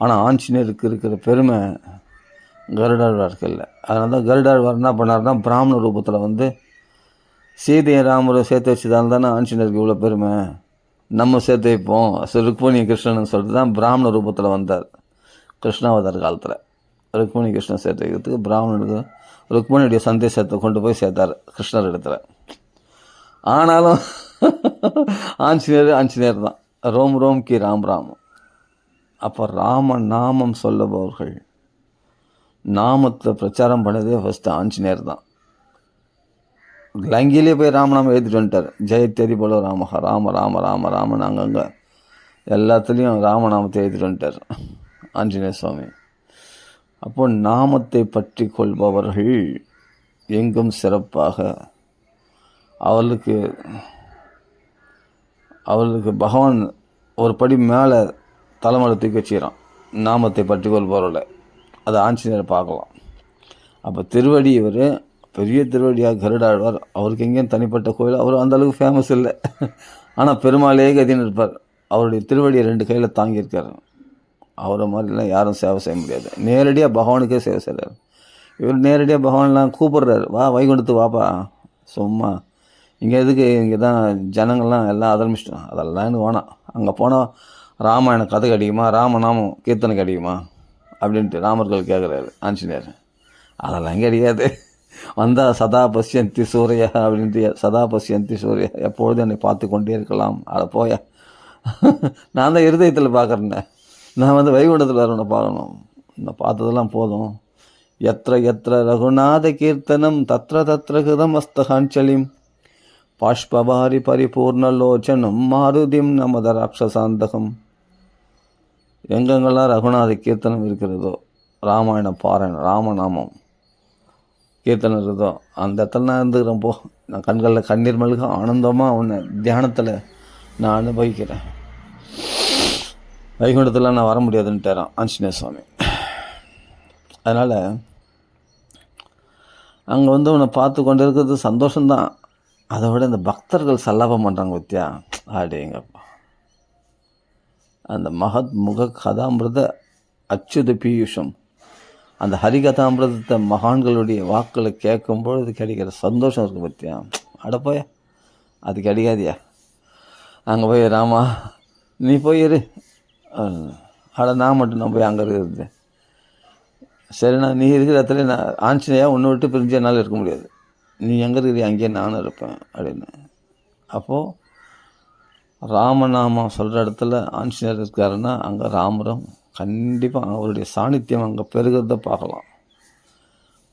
ஆனால் ஆஞ்சநேயருக்கு இருக்கிற பெருமை கருடாழ்வாருக்கு இல்லை. அதனால தான் கருடாழ்வார் என்ன பண்ணார்னா பிராமண ரூபத்தில் வந்து சீதையை ராமரை சேர்த்து வச்சதால் தானே ஆஞ்சநேயருக்கு இவ்வளோ பெருமை, நம்ம சேர்த்து வைப்போம் ருக்மணி கிருஷ்ணன் சொல்லிட்டு தான் பிராமண ரூபத்தில் வந்தார் கிருஷ்ணாவதார காலத்தில். ருக்மணி கிருஷ்ணன் சேர்த்து வைக்கிறதுக்கு பிராமணனுக்கு ருக்மணியுடைய சந்தேசத்தை கொண்டு போய் சேர்த்தார் கிருஷ்ணர் இடத்துல. ஆனாலும் ஆஞ்சநேயர் தான். ரோம் ரோம் கி ராம் ராம். அப்போ ராம நாமம் சொல்லுபவர்கள், நாமத்தை பிரச்சாரம் பண்ணதே ஃபஸ்ட்டு ஆஞ்சநேயர் தான். லங்கிலே போய் ராமநாமம் எழுதிட்டு வந்துட்டார். ஜெயத்தேரி போல ராமஹா, ராம ராம ராம ராமன் அங்கங்கே எல்லாத்துலேயும் ராமநாமத்தை எழுதிட்டு வந்துட்டார் ஆஞ்சநேய சுவாமி. அப்போ நாமத்தை பற்றி கொள்பவர்கள் எங்கும் சிறப்பாக அவர்களுக்கு பகவான் ஒரு படி மேலே தலைமலை தூக்கி வச்சுக்கிறான். நாமத்தை பற்றி கொள்பவர்களை அதை ஆஞ்சநேயரை பார்க்கலாம். அப்போ திருவடி இவர் பெரிய திருவடியாக கருடாழ்வார். அவருக்கு எங்கேயும் தனிப்பட்ட கோயில், அவர் அந்தளவுக்கு ஃபேமஸ் இல்லை. ஆனால் பெருமாளே கதின்னு இருப்பார். அவருடைய திருவடியை 2 கையில் தாங்கியிருக்கார். அவரை மாதிரிலாம் யாரும் சேவை செய்ய முடியாது. நேரடியாக பகவானுக்கே சேவை செய்கிறார். இவர் நேரடியாக பகவான்லாம் கூப்பிட்றாரு, வா வைகுண்டத்து வாப்பா. சும்மா இங்கே எதுக்கு, இங்கே தான் ஜனங்கள்லாம் எல்லாம் ஆதரமிச்சிட்டோம், அதெல்லாம் எனக்கு வேணாம். அங்கே போனால் ராமாயண கதை கிடைக்குமா, ராமநாமம் கீர்த்தனை கிடைக்குமா அப்படின்ட்டு ராமர்கள் கேட்குறாரு ஆஞ்சநேயர். அதெல்லாம் கிடையாது. வந்தால் சதா பசியந்தி சூரிய அப்படின்ட்டு, சதா பசியந்தி சூரிய, எப்பொழுதும் என்னை பார்த்து கொண்டே இருக்கலாம். அதை போய நான் தான் இருதயத்தில் பார்க்குறேன்னே, நான் வந்து வைகுண்டத்தில் வரவனை பார்க்கணும். நான் பார்த்ததெல்லாம் போதும். எத்திர எத்திர ரகுநாத கீர்த்தனம் தத்ர தத்ர கிருதம் அஸ்தகாஞ்சலிம் பாஷ்பபாரி பரிபூர்ணலோச்சனம் மாருதிம் நமத ராட்சசாந்தகம். எங்கெங்கெல்லாம் ரகுநாத கீர்த்தனம் இருக்கிறதோ, ராமாயண பாராயணம், ராமநாமம் கீர்த்தனம் இருக்குதோ அந்த இடத்துல நான் இருந்துக்கிறேன். போ, நான் கண்களில் கண்ணீர் மல்க ஆனந்தமாக உன்னை தியானத்தில் நான் அனுபவிக்கிறேன். வைகுண்டத்தில் நான் வர முடியாதுன்ட்டாரான் ஆஞ்சநேய சுவாமி. அதனால் அங்கே வந்து உன்னை பார்த்து கொண்டு இருக்கிறது சந்தோஷம்தான். அதை விட இந்த பக்தர்கள் சல்லாபம் பண்ணுறாங்க பத்தியா, ஆடேங்கப்பா. அந்த மகத் முக கதாமிரத அச்சுத பீயூஷம், அந்த ஹரிகதாமிரதத்தை மகான்களுடைய வாக்களை கேட்கும்பொழுது கிடைக்கிற சந்தோஷம் இருக்குது பத்தியா, அடப்போயா அது கிடைக்காதியா. அங்கே போய் ராமா நீ போயிரு, நான் மட்டும் நான் போய் அங்கே இருக்கிறது சரிண்ணா, நீ இருக்கிற இடத்துல நான் ஆஞ்சநேயா ஒன்று விட்டு பிரிஞ்ச என்னால் இருக்க முடியாது, நீ எங்கே இருக்கிறீ அங்கேயே நானும் இருப்பேன் அப்படின்னு. அப்போது ராமநாமம் சொல்கிற இடத்துல ஆஞ்சநேயர் இருக்காருன்னா அங்கே ராமரும் கண்டிப்பாக அவருடைய சாநித்தியம் அங்கே பெருகிறத பார்க்கலாம்.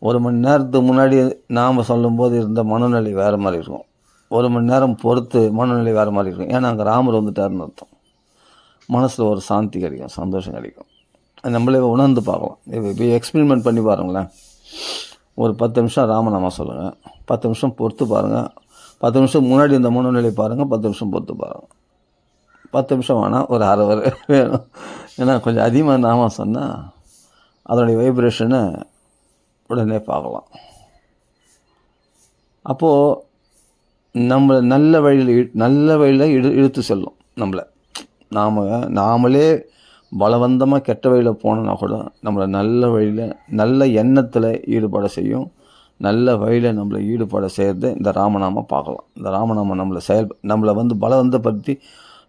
1 மணி நேரத்துக்கு முன்னாடி நாம் சொல்லும்போது இருந்த மனநிலை வேறு மாதிரி இருக்கும், 1 மணி நேரம் பொறுத்து மனநிலை வேறு மாதிரி இருக்கும். ஏன்னா அங்கே ராமர் வந்துட்டாருன்னு அர்த்தம். மனசில் ஒரு சாந்தி கிடைக்கும், சந்தோஷம் கிடைக்கும். நம்மளே உணர்ந்து பார்க்கலாம். இப்போ எக்ஸ்பெரிமெண்ட் பண்ணி பாருங்களேன். ஒரு 10 நிமிஷம் ராமநாமா சொல்லுங்கள், 10 நிமிஷம் பொறுத்து பாருங்கள், 10 நிமிஷம் முன்னாடி இந்த மனநிலை பாருங்கள், 10 நிமிஷம் பொறுத்து பாருங்கள். 10 நிமிஷம் வேணால் ஒரு அரை வரை வேணும். ஏன்னா கொஞ்சம் அதிகமாக நாம சொன்னால் அதனுடைய வைப்ரேஷனை உடனே பார்க்கலாம். அப்போது நம்ம நல்ல வழியில் இழுத்து செல்லும். நம்மளை நாமளே பலவந்தமாக கெட்ட வழியில் போனோன்னா கூட நம்மளை நல்ல வழியில் நல்ல எண்ணத்தில் ஈடுபட செய்யும். நல்ல வழியில் நம்மளை ஈடுபட செய்கிறது இந்த ராமநாமம் பார்க்கலாம். இந்த ராமநாமம் நம்மளை வந்து பலவந்தப்படுத்தி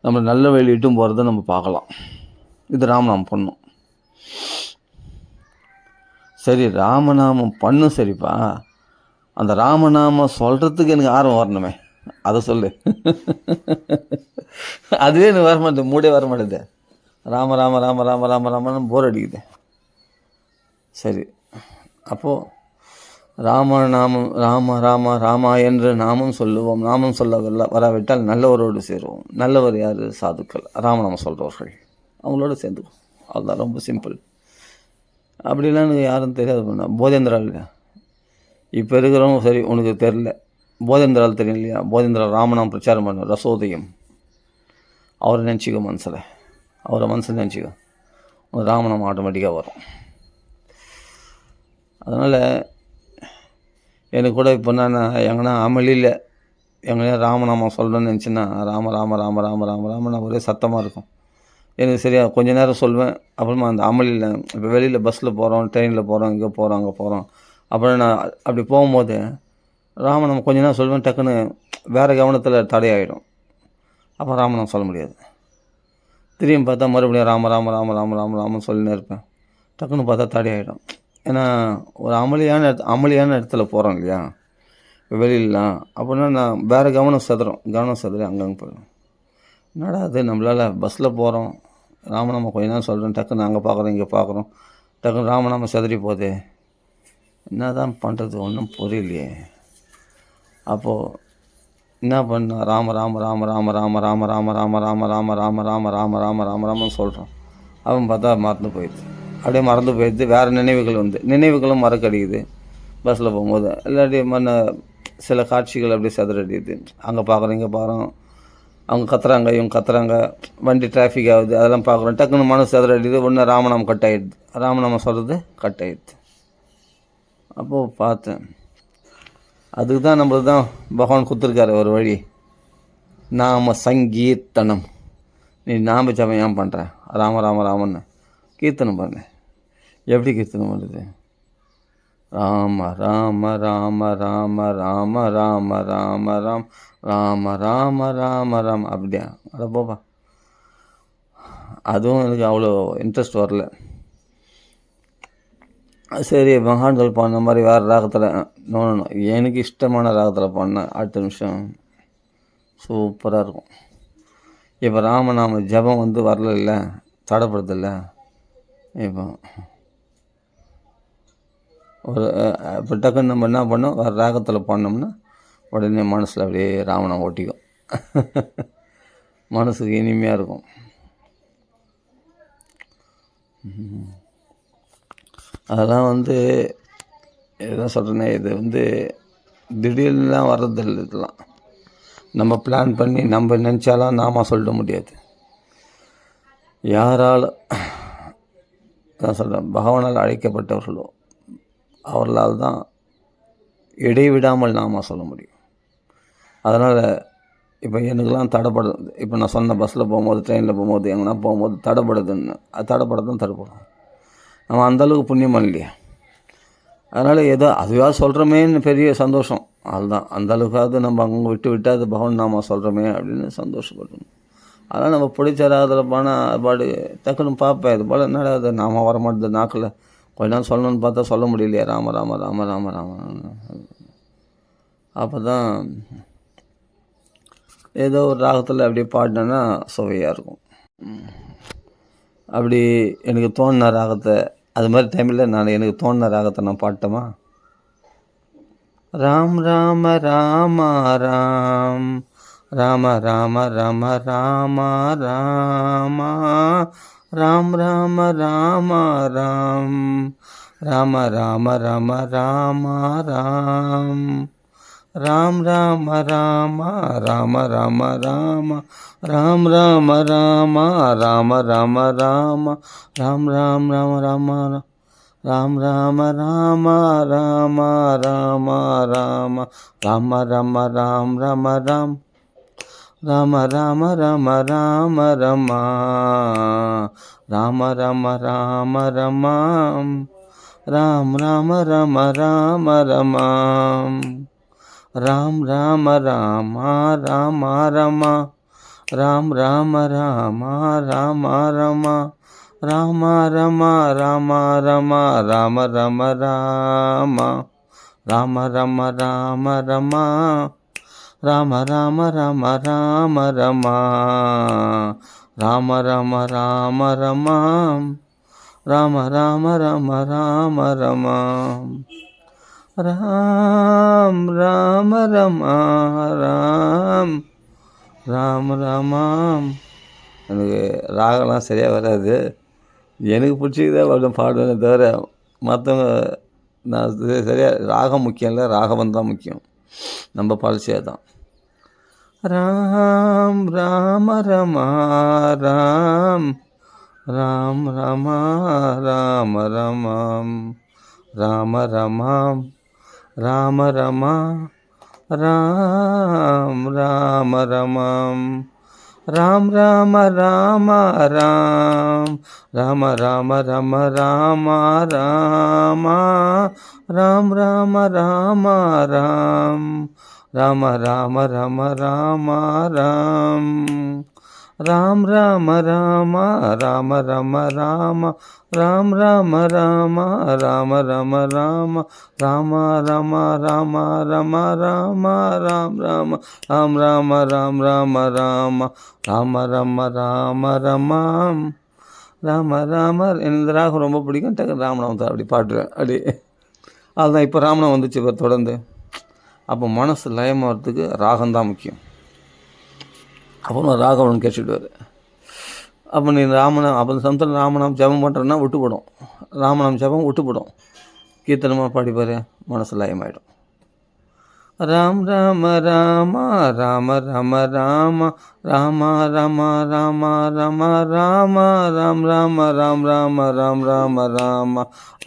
நம்மளை நல்ல வழியில் இட்டும் போகிறத நம்ம பார்க்கலாம். இது ராமநாமம் பண்ணும். சரி, ராமநாமம் பண்ணும் சரிப்பா, அந்த ராமநாமம் சொல்கிறதுக்கு எனக்கு ஆர்வம் வரணுமே, அதை சொல்லு. அதுவே எனக்கு வர மாட்டேது, மூடே வர மாட்டேது. ராம ராம ராம ராம ராம ராமன்னு போர் அடிக்குது. சரி, அப்போது ராமநாமம் ராம ராம ராமா என்று நாமும் சொல்லுவோம். நாமும் சொல்ல வராவிட்டால் நல்லவரோடு சேருவோம். நல்லவர் யார்? சாதுக்கள், ராமநாமம் சொல்கிறவர்கள், அவங்களோட சேர்ந்துக்கும். அதுதான் ரொம்ப சிம்பிள். அப்படிலாம் எனக்கு யாரும் தெரியாது. பண்ண போதேந்திரால் இப்போ இருக்கிறவங்க சரி உனக்கு தெரில, போதேந்திரால் தெரியும் இல்லையா? போதேந்திரால் ராமநாமம் பிரச்சாரம் பண்ண ரசோதயம், அவரை நினச்சிக்கோ, அவரை மனசில் நினச்சிக்கோ, உனக்கு ராமநாமம் ஆட்டோமேட்டிக்காக வரும். அதனால் எனக்கு கூட இப்போ நான் எங்கன்னா அமளியில் எங்கன்னா ராமநாமம் சொல்லணும்னு நினச்சின்னா ராம ராம ராம ராம ராம ராம நான் ஒரே சத்தமாக இருக்கும். எனக்கு சரியா கொஞ்ச நேரம் சொல்வேன். அப்புறமா அந்த அமளியில இப்போ வெளியில் பஸ்ஸில் போகிறோம், ட்ரெயினில் போகிறோம், இங்கே போகிறோம், அங்கே போகிறோம். அப்புறம் நான் அப்படி போகும்போது ராமநாமம் கொஞ்ச நேரம் சொல்வேன், டக்குன்னு வேறு கவனத்தில் தடையாயிடும். அப்போ ராமநாமம் சொல்ல முடியாது. திரும்பி பார்த்தா மறுபடியும் ராம ராம ராம ராம ராம ராமன்னு சொல்லினே இருப்பேன். டக்குன்னு பார்த்தா தடையாயிடும். ஏன்னா ஒரு அமைதியான இடத்துல போகிறோம் இல்லையா, வெளியிலலாம். அப்படின்னா நான் வேறு கவனம் சிதறி அங்கங்கே போயிடும். என்னடா அது நம்மளால் பஸ்ஸில் போகிறோம், ராமநாமம் கொஞ்ச நேரம் சொல்கிறேன், டக்குன்னு அங்கே பார்க்குறோம், இங்கே பார்க்குறோம், டக்குன்னு ராமநாமம் சிதறி போகுது. என்ன தான் பண்ணுறது, ஒன்றும் புரியலையே. அப்போது என்ன பண்ண, ராம ராம ராம ராம ராம ராம ராம ராம ராம ராம ராம ராம ராம ராம ராம ராமன்னு சொல்கிறோம். அவன் பார்த்தா மறந்து போயிடுது. அப்படியே மறந்து போயிடுது. வேறு நினைவுகளும் மறக்கடிக்குது பஸ்ஸில் போகும்போது. இல்லாட்டி சில காட்சிகள் அப்படியே சிதறடிக்குது. அங்கே பார்க்குறோம், இங்கே பார்க்குறோம், அவங்க கத்துறாங்க, இவங்க கத்துறாங்க, வண்டி டிராஃபிக் ஆகுது, அதெல்லாம் பார்க்குறோம். டக்குன்னு மனசு சிதறடிக்குது. ஒன்று ராமநாமம் கட் ஆகிடுது. ராமநாமம் சொல்கிறது கட் ஆகிடுது. அப்போது பார்த்தேன், அதுக்கு தான் நம்மளுக்கு தான் பகவான் கொடுத்துருக்காரு ஒரு வழி. நாம சங்கீர்த்தனம். நீ நாம ஜபம் ஏன் பண்ணுற, ராம ராம ராமன்னு கீர்த்தனம் பண்ணு. எப்படி கீர்த்தனம் பண்ணுறது? ராம ராம ராம ராம ராம ராம ராம ராம் ராம ராம ராம ராம். அப்படியா? அட போப்பா, அதுவும் எனக்கு அவ்வளோ இன்ட்ரெஸ்ட் வரல. சரி, மகான்கள் பண்ண மாதிரி வேறு ராகத்தில் நோண்டணும். எனக்கு இஷ்டமான ராகத்தில் பண்ணேன். அடுத்த நிமிஷம் சூப்பராக இருக்கும். இப்போ ராமநாம ஜபம் வரல, தடைப்படுதில்ல. இப்போ இப்போ டக்குன்னு நம்ம என்ன பண்ணோம், வேறு ராகத்தில் பண்ணோம்னா உடனே மனசில் அப்படியே ராமநாமம் ஒட்டிக்கும். மனசுக்கு இனிமையாக இருக்கும். அதெல்லாம் எதான் சொல்கிறேன்னா, இது திடீர்னுலாம் வர்றதில்லை. இதெல்லாம் நம்ம பிளான் பண்ணி நம்ம நினச்சாலாம் நாம சொல்ல முடியாது. யாரால் தான் சொல்கிறேன், பகவானால் அழைக்கப்பட்டவர்களோ அவர்களால் தான் இடைவிடாமல் நாம சொல்ல முடியும். அதனால் இப்போ எனக்கெல்லாம் தடைப்படுது. இப்போ நான் சொன்ன பஸ்ஸில் போகும்போது, ட்ரெயினில் போகும்போது, எங்கன்னா போகும்போது தடைப்படுதுன்னு, அது தடைப்படும். நம்ம அந்தளவுக்கு புண்ணியம் இல்லையா. அதனால் ஏதோ அதுவாக சொல்கிறோமேன்னு பெரிய சந்தோஷம். அதுதான், அந்தளவுக்காவது நம்ம அங்கே விட்டு அது பகவான் நாம சொல்கிறோமே அப்படின்னு சந்தோஷப்படணும். அதனால் நம்ம பிடிச்ச அதில் போனால் பாடு டக்குன்னு பார்ப்பேன். இது போல் என்னடா அது நாம வர மாட்டேது நாக்கில். கொஞ்ச நாள் சொல்லணும்னு பார்த்தா சொல்ல முடியலையா, ராம ராம ராம ராம ராம. அப்போ தான் ஏதோ ஒரு ராகத்தில் அப்படியே பாடினேன்னா சுவையாக இருக்கும். அப்படி எனக்கு தோணின ராகத்தை, அது மாதிரி டைமில் எனக்கு தோணின ராகத்தை நான் பாட்டோமா, ராம் ராம ராம ராம் ராம ராம ராம ராம ராம ராம் ராம ராம ராம் ராம ராம ராம ராம ராம் ராம் ராம ராம ராம ராம ராம ராம் ராம ராம ராம ராம ராம ராம் ராம் ராம ராம ராம் ராம ராம ராம ராம ராம ராம ராம ராம் ராம ராம் ராம ராம ராம ராம ரம ராம ராம ராம ரமாம் ராம் ராம ராம ராம ரமாம் ராம் ராம ராம ராம ரம ராம் ராம ராம ராம ரம ராம ரம ராம ரம ராம ரம ராம ராம ரம ராம ரம ராம ராம ராம ராம ரம ராம ரம ராம ரம ராம ராம ராம ராம ரம ராம் ராம ரம ராம் ராம் ராமாம். எனக்கு ராகம்லாம் சரியாக வராது. எனக்கு பிடிச்சிக்கிதான் அப்படின் பாடுவேனே தவிர மற்றவங்க நான் சரியாக ராகம் முக்கியம் இல்லை, ராகவன் தான் முக்கியம். நம்ம பாலிசியாக தான். ராம் ராம ரம ராம் ராம் ரம ராம ரமாம் ராம ரமாம் ராம ரம ராம் ராம ரமாம் ராம் ராம ராம ராம் ராம ராம ரம ராம ராமா ராம் ராம ராம ராம் ராம ராம ரம ராம ராம் ராம் ராம ராம ராம ரம ராம ராம் ராம ராம ராம ரம ராம ராம ரம ராம ரம ராம ராம் ராம ராம் ராம ராம் ராம ராம ராம ரம ராம ரமாம் ராம ராமர். இந்த ராகம் ரொம்ப பிடிக்கும். டக்கு ராமநாமம் தான் அப்படி பாடுவேன். அப்படி அதுதான் இப்போ ராமநாமம் வந்துச்சு இப்போ தொடர்ந்து. அப்போ மனசு லயமாகிறதுக்கு ராகம்தான் முக்கியம். அப்புறம் ராகவன் கேட்டுடுவார். அப்போ நீ ராமநாம் அப்போ அந்த சமயத்தில் ராமநாம் ஜபம் பண்ணுறேன்னா விட்டுப்படும். ராமநாம் ஜபம் விட்டுப்படும். கீர்த்தனமாக பாடிப்பார், மனசு லயமாயிடும். ராம் ராம ராம ராம ரம ராம ராம ரம ராம ரம ராம ராம் ராம ராம் ராம ராம் ராம ராம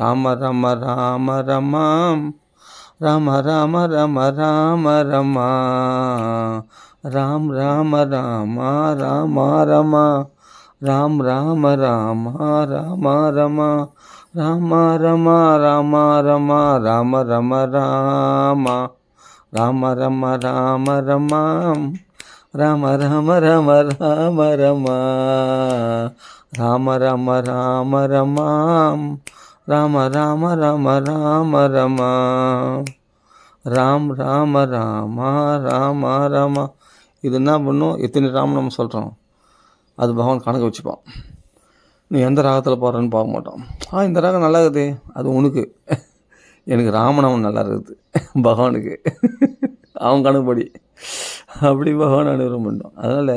ராம ரம ராம ரமாம் ராம ராம ரம ராம ரமா ராம் ராம ராம ராம ரமா ராம் ராம ராம ராம ரமா ராம ரம ராம ரம ராம ரம ராம ராம ரம ராம ரமாம் ராம ராம ரம ராம ரமா ராம ரம ராம ரமாம் ராம ராம ரம ராம ரமா ராம் ராம ராம ராம ரமா. இது என்ன பண்ணும்? எத்தனை ராம நம்ம சொல்கிறோம் அது பகவான் கணக்கு வச்சுப்பான். நீ எந்த ராகத்தில் போடுறன்னு பார்க்க மாட்டோம். இந்த ராகம் நல்லா இருக்குது, அது உனக்கு. எனக்கு ராமநாமம் நல்லா இருக்குது பகவானுக்கு, அவன் கணக்குப்படி அப்படி பகவான் அனுகிரகம் பண்ணோம். அதனால்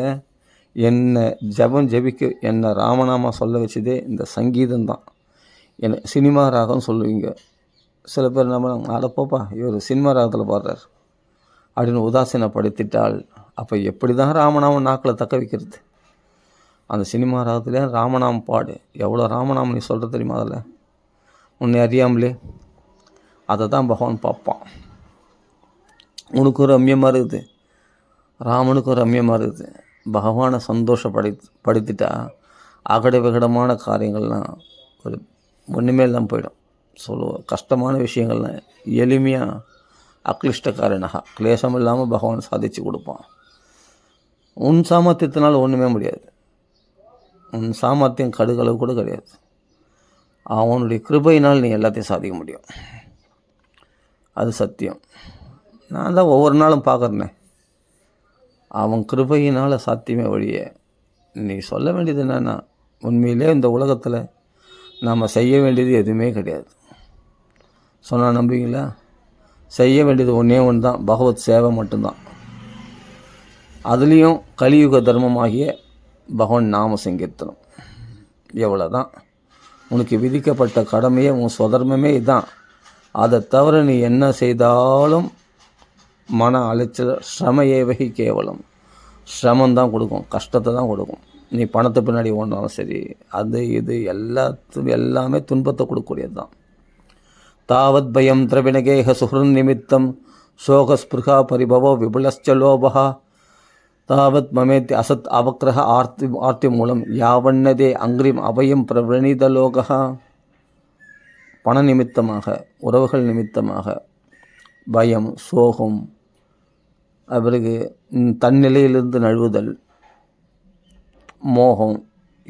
என்னை ஜபிக்க என்னை ராமநாமா சொல்ல வச்சதே இந்த சங்கீதம்தான். என்னை சினிமா ராகம் சொல்லுவீங்க. சில பேர் நம்ம அடப்போப்பா இவர் சினிமா ராகத்தில் பாடுறார் அப்படின்னு உதாசீனப்படுத்திட்டால் அப்போ எப்படி தான் ராமநாமம் நாக்கில் தக்க வைக்கிறது? அந்த சினிமா ராகத்துலேயே ராமநாமம் பாடு. எவ்வளோ ராமநாமம் நீ சொல்கிற தெரியுமா? அதில் உன்னை அறியாமலே அதை தான் பகவான் பார்ப்பான். உனக்கு ஒரு ரம்யமாக இருக்குது, ராமனுக்கு ஒரு ரம்யமாக இருக்குது. பகவானை சந்தோஷப்படுத்திட்டா அகட விகடமான காரியங்கள்லாம் ஒரு ஒன்றுமே இல்லாமல் போயிடும். கஷ்டமான விஷயங்கள்லாம் எளிமையாக அக்லிஷ்டக்காரனாக கிளேசம் இல்லாமல் பகவான் சாதித்து கொடுப்பான். உன் சாமர்த்தியத்தினால் ஒன்றுமே முடியாது. உன் சாமர்த்தியம் கடுகளவு கூட கிடையாது. அவனுடைய கிருபையினால் நீ எல்லாத்தையும் சாதிக்க முடியும். அது சத்தியம். நான் தான் ஒவ்வொரு நாளும் பார்க்குறேனே, அவன் கிருபையினால் சாத்தியமே வழியே. நீ சொல்ல வேண்டியது என்னென்னா, உண்மையிலே இந்த உலகத்தில் நாம் செய்ய வேண்டியது எதுவுமே கிடையாது. சொன்னால் நம்புவீங்களா? செய்ய வேண்டியது ஒன்றே ஒன்று தான், பகவத் சேவை மட்டும்தான். அதுலேயும் கலியுக தர்மமாகிய பகவான் நாம சங்கீர்த்தனம். எவ்வளோ தான் உனக்கு விதிக்கப்பட்ட கடமையே, உன் சுதர்மமே இதுதான். அதை தவிர நீ என்ன செய்தாலும் மன அலைச்சல் ஸ்ரமையேவகி கேவலம். சிரமந்தான் கொடுக்கும், கஷ்டத்தை தான் கொடுக்கும். நீ பணத்தை பின்னாடி ஓடினாலும் சரி, அது இது எல்லாமே துன்பத்தை கொடுக்கக்கூடியது தான். தாவத் பயம் திரவிணகேக சுஹ்ருன் நிமித்தம் சோகஸ்பிருகா பரிபவோ விபுலஸ்ச லோபா தாவத் மமேத்தி அசத் அவக்ரஹ ஆர்த்தி மூலம் யாவண்ணதே அங்கிரிம் அபயம் பிரவணிதலோகா. பண நிமித்தமாக, உறவுகள் நிமித்தமாக பயம், சோகம், பிறகு தன்னிலையிலிருந்து நழுவுதல், மோகம்,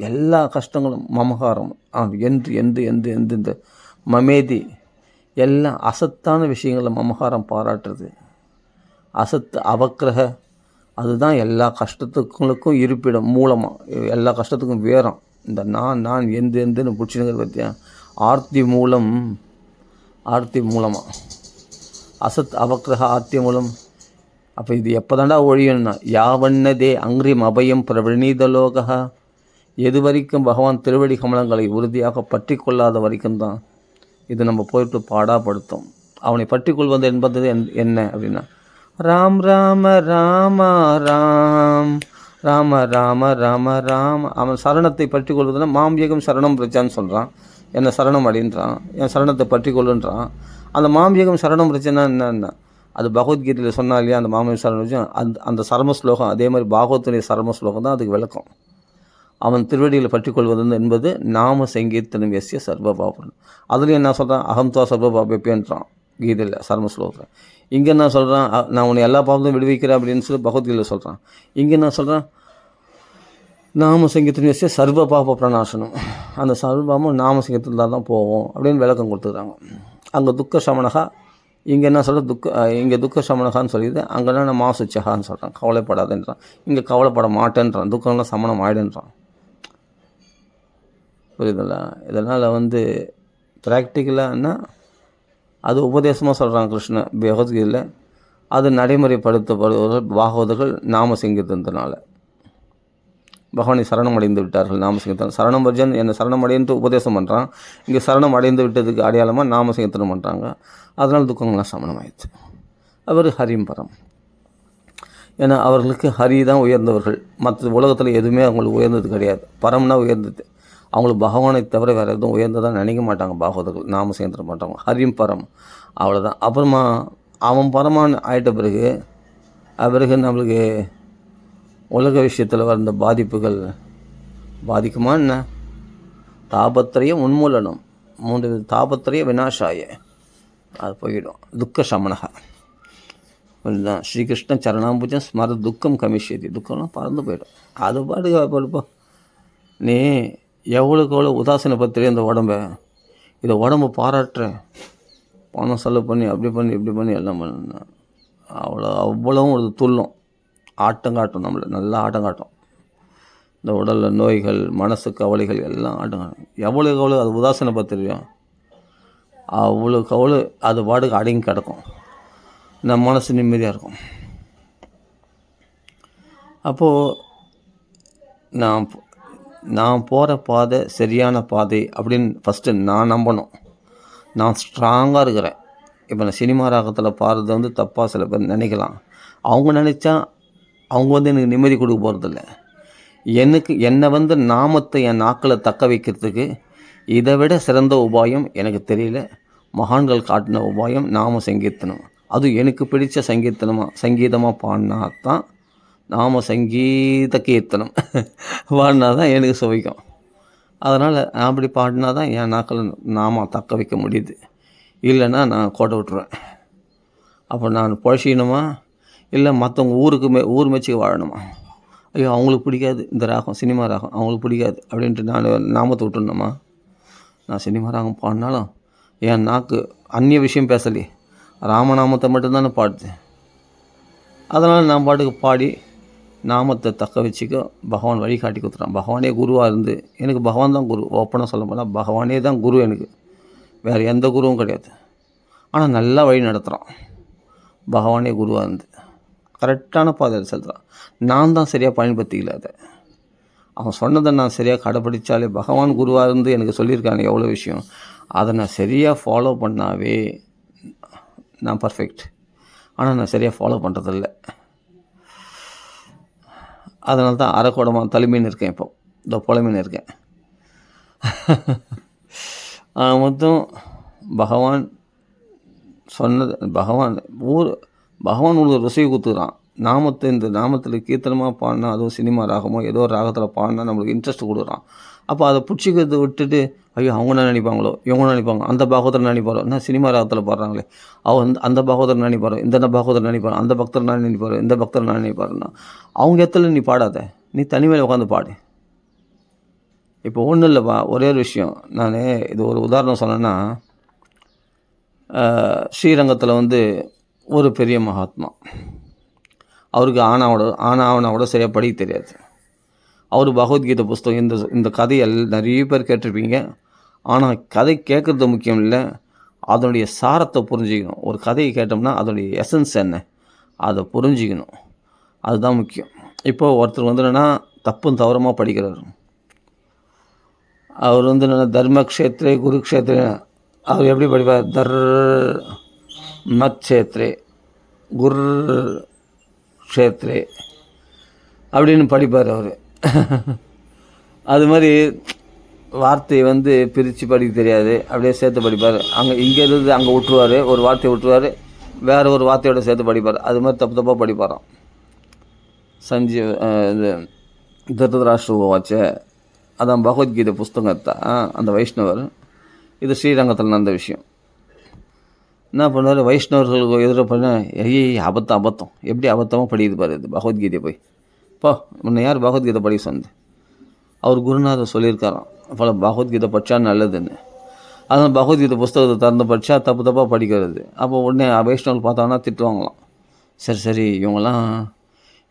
எல்லா கஷ்டங்களும், மமகாரம், என்று என்று என்று என்று இந்த மமேதி எல்லாம் அசத்தான விஷயங்களை மமகாரம் பாராட்டுறது. அசத்து அவக்கிரக, அதுதான் எல்லா கஷ்டத்துக்களுக்கும் இருப்பிடம், மூலமாக எல்லா கஷ்டத்துக்கும் வேறும். இந்த நான் எந்துன்னு பிடிச்சினுங்கிற பற்றியா ஆர்த்தி மூலமாக அசத் அவக்கிரக ஆர்த்தி மூலம். அப்போ இது எப்போ தாண்டா ஒழியணும்னா, யாவண்ணதே அங்கிரிம் அபயம் பிரவணீதலோகா. எது வரைக்கும் பகவான் திருவடி கமலங்களை உறுதியாக பற்றி கொள்ளாத வரைக்கும் தான் இது நம்ம போயிட்டு பாடாப்படுத்தும். அவனை பற்றி கொள்வது என்பது என்ன அப்படின்னா, ராம் ராம ராம ராம் ராம ராம ராம ராம. அவன் சரணத்தை பற்றி கொள்வதுன்னா மாம்பியகம் சரணம் பிரச்சான்னு சொல்கிறான். என்னை சரணம் அப்படின்றான், என் சரணத்தை பற்றி கொள்ளுன்றான். அந்த மாம்பியகம் சரணம் பிரச்சனை என்னன்னா, அது பகவத்கீதையில் சொன்னா இல்லையா, அந்த மாமனி சரணம் அந்த சரம ஸ்லோகம், அதே மாதிரி பாகவத்துடைய சரம ஸ்லோகம் தான் அதுக்கு விளக்கம். அவன் திருவடிகளை பற்றி கொள்வது என்பது நாம சங்கீர்த்தனம் எஸ்ய சர்வபாபன். அதுலேயும் என்ன சொல்கிறான், அகம்தா சர்வபாபேன்றான் கீதையில் சரம ஸ்லோகத்தில். இங்கே என்ன சொல்கிறான், நான் உன்னை எல்லா பாவத்தையும் விடுவிக்கிறேன் அப்படின்னு சொல்லி பகவத்கீதையில் சொல்கிறான். இங்கே என்ன சொல்கிறான், நாம சங்கீர்த்தனம் எஸ்ய சர்வ பாப பிரணாசனம். அந்த சர்வபாபம் நாம சங்கீர்த்தத்தில் தான் போவோம் அப்படின்னு விளக்கம் கொடுத்துக்கிறாங்க. அங்கே துக்க சமணகா, இங்கே என்ன சொல்கிற இங்கே துக்க சமணகான்னு சொல்லிது, அங்கெல்லாம் நான் மாசுச்சகான்னு சொல்கிறான், கவலைப்படாதுன்றான். இங்கே கவலைப்பட மாட்டேன்றான், துக்கம்லாம் சமணம் ஆயிடுன்றான். புரியுதுல்ல? இதனால் ப்ராக்டிக்கலான்னா அது உபதேசமாக சொல்கிறான் கிருஷ்ணன் பகவத்கீதையில். அது நடைமுறைப்படுத்தப்படுவர்கள் பாகவதர்கள் நாம சங்கீர்த்தனத்தினால பகவானை சரணம் அடைந்து விட்டார்கள். நாம சங்கீர்த்தனம் சரணம் பஜன் என்னை சரணம் அடைந்து உபதேசம் பண்ணுறான். இங்கே சரணம் அடைந்து விட்டதுக்கு அடையாளமாக நாம சங்கீர்த்தனம் பண்ணுறாங்க. அதனால் துக்கங்கள்லாம் சமணமாயிடுச்சு. அவர் ஹரிம்பரம். ஏன்னா அவர்களுக்கு ஹரி தான் உயர்ந்தவர்கள். மற்ற உலகத்தில் எதுவுமே அவங்களுக்கு உயர்ந்தது கிடையாது. பரம்னா உயர்ந்தது. அவங்களுக்கு பகவானை தவிர வேறு எதுவும் உயர்ந்ததாக நினைக்க மாட்டாங்க பாகவதர்கள். நாம சங்கீர்த்தனம் பண்ணுறாங்க. ஹரிம் பரம், அவ்வளோதான். அப்புறமா அவன் பரமான் ஆயிட்ட பிறகு நம்மளுக்கு உலக விஷயத்தில் வந்த பாதிப்புகள் பாதிக்குமா என்ன? தாபத்திரைய உன்மூலனம், 3 தாபத்திரைய விநாசாய, அது போயிடும். துக்க சமணகா தான் ஸ்ரீகிருஷ்ண சரணாம்புஜம் ஸ்மர துக்கம் கமிஷேதி. துக்கம்லாம் பறந்து போயிடும். அது பாட்டுக்கு நீ எவ்வளோக்கு எவ்வளோ உதாசீனப்படுத்துறே இந்த உடம்பை, இதை உடம்பை பாராட்டுறேன், பணம் செலவு பண்ணி அப்படி பண்ணி இப்படி பண்ணி எல்லாம் பண்ண, அவ்வளவும் ஒரு துல்லம் ஆட்டம் காட்டும். நம்மளை நல்லா ஆட்டம் காட்டும். இந்த உடலில் நோய்கள், மனசு கவலைகள் எல்லாம் ஆட்டம் காட்டும். எவ்வளோக்கு எவ்வளோ அது உதாசீனப்படுத்துறியோ அவ்வளோக்கு அவ்வளோ அது பாட்டுக்கு அடங்கி கிடக்கும். நம்ம மனசு நிம்மதியாக இருக்கும். அப்போது நான் போகிற பாதை சரியான பாதை அப்படின்னு ஃபஸ்ட்டு நான் நம்பணும். நான் ஸ்ட்ராங்காக இருக்கிறேன். இப்போ நான் சினிமா ராகத்தில் பாடுறது தப்பாக சில பேர் நினைக்கலாம். அவங்க நினச்சா அவங்க எனக்கு நிம்மதி கொடுக்க போகிறதில்ல. என்னை நாமத்தை என் நாக்கில் தக்க வைக்கிறதுக்கு இதை விட சிறந்த உபாயம் எனக்கு தெரியல. மகான்கள் காட்டின உபாயம் நாம சங்கீர்த்தனம். அது எனக்கு பிடித்த சங்கீதமாக பாடினா தான் நாம சங்கீத கீர்த்தனம் பாடினா தான் எனக்கு சுவைக்கும். அதனால் நான் அப்படி பாடினா தான் என் நாக்கில் நாம தக்க வைக்க முடியுது. இல்லைன்னா நான் கோட்டை விட்டுருவேன். அப்போ நான் பழசிக்கணுமா, இல்லை மற்றவங்க ஊர் மெச்சிக்க வாழணுமா? ஐயோ அவங்களுக்கு பிடிக்காது இந்த ராகம், சினிமா ராகம் அவங்களுக்கு பிடிக்காது அப்படின்ட்டு நான் நாமத்தை விட்டுணுமா? நான் சினிமா ராகம் பாடினாலும் என் நாக்கு அந்நிய விஷயம் பேசலையே, ராமநாமத்தை மட்டும்தானே பாடுது. அதனால் நான் பாட்டுக்கு பாடி நாமத்தை தக்க வச்சுக்க பகவான் வழிகாட்டி கொடுத்துறான். பகவானே குருவாக இருந்து எனக்கு பகவான் தான் குரு. ஓப்பனாக சொல்ல போனால் பகவானே தான் குரு எனக்கு, வேறு எந்த குருவும் கிடையாது. ஆனால் நல்லா வழி நடத்துகிறான். பகவானே குருவாக இருந்து கரெக்டான பாதையில் செலுத்துகிறான். நான் தான் சரியாக பயன்படுத்திக்கல. அதை அவன் சொன்னதை நான் சரியாக கடைப்பிடிச்சாலே, பகவான் குருவாக இருந்து எனக்கு சொல்லியிருக்காங்க எவ்வளோ விஷயம், அதை நான் சரியாக ஃபாலோ பண்ணாவே நான் பர்ஃபெக்ட். ஆனால் நான் சரியாக ஃபாலோ பண்ணுறதில்ல. அதனால தான் அரைக்கூடமாக தலைமைன்னு இருக்கேன். இப்போ இந்த புலமைன்னு இருக்கேன். மொத்தம் பகவான் சொன்னது, பகவான் உங்களுக்கு ருசியை கொடுத்துக்கிறான். இந்த நாமத்தில் கீர்த்தனமாக பாடினா, அதுவும் சினிமா ராகமோ ஏதோ ஒரு ராகத்தில் பாடினா நம்மளுக்கு இன்ட்ரெஸ்ட் கொடுக்குறான். அப்போ அதை பிடிச்சிக்கிறத விட்டுட்டு ஐயோ அவங்க என்ன நினைப்பாங்களோ, இவங்க நினைப்பாங்க, அந்த பாகவதர் நினைப்பாரோ, என்ன சினிமா ராகத்தில் பாடுறாங்களே அந்த பாகவதர் நினைப்பாரோ, இந்த பாகவதர் நினைப்பாரோ, அந்த பக்தர் நான் நினைப்பாரோ, இந்த பக்தர் நான் நினைப்பாருன்னா அவங்க இடத்துல நீ பாடாத, நீ தனிமையில் உட்காந்து பாடு. இப்போ ஒன்றும் இல்லைப்பா, ஒரே ஒரு விஷயம். நான் இது ஒரு உதாரணம் சொன்னேன்னா, ஸ்ரீரங்கத்தில் ஒரு பெரிய மகாத்மா, அவருக்கு ஆனாவனோட சரியாக படிக்க தெரியாது. அவர் பகவத்கீதை புஸ்தகம் இந்த கதையை நிறைய பேர் கேட்டிருப்பீங்க. ஆனால் கதை கேட்குறது முக்கியம் இல்லை, அதனுடைய சாரத்தை புரிஞ்சிக்கணும். ஒரு கதையை கேட்டோம்னா அதனுடைய எசன்ஸ் என்ன அதை புரிஞ்சிக்கணும், அதுதான் முக்கியம். இப்போது ஒருத்தர் என்னென்னா தப்பும் தவறமாக படிக்கிறார். அவர் என்னென்னா தர்மக்ஷேத்ரே குருக்ஷேத்ரே, அவர் எப்படி படிப்பார், தர்மக்ஷேத்ரே குரு க்ஷேத்ரே அப்படின்னு படிப்பார் அவர். அது மாதிரி வார்த்தையை பிரித்து படிக்க தெரியாது, அப்படியே சேர்த்து படிப்பார். இங்கே இருந்து அங்கே விட்டுருவார், ஒரு வார்த்தையை விட்டுருவார், வேறு ஒரு வார்த்தையோடு சேர்த்து படிப்பார். அது மாதிரி தப்பு தப்பாக படிப்பாராம். இது திருதராஷ்டிர வாச்ச அதான் பகவத்கீதை புஸ்தகத்தை அந்த வைஷ்ணவர், இது ஸ்ரீரங்கத்தில் நடந்த விஷயம். என்ன பண்ணுவார், வைஷ்ணவர்களுக்கு எதிர பண்ண அபத்தம் எப்படி அபத்தமாக படிக்குது பாரு இது பகவத்கீதை போய் முன்ன யார் பகவத்கீதை படிக்க சொன்னது? அவர் குருநாதர் சொல்லியிருக்காராம், அப்போ பகவத்கீதை படித்தா நல்லதுன்னு. அதனால் பகவத்கீதை புஸ்தகத்தை திறந்து படித்தா தப்பு தப்பாக படிக்கிறது. அப்போ உடனே வைஷ்ணவர்கள் பார்த்தாங்கன்னா திட்டுவாங்களாம். சரி இவங்கெல்லாம்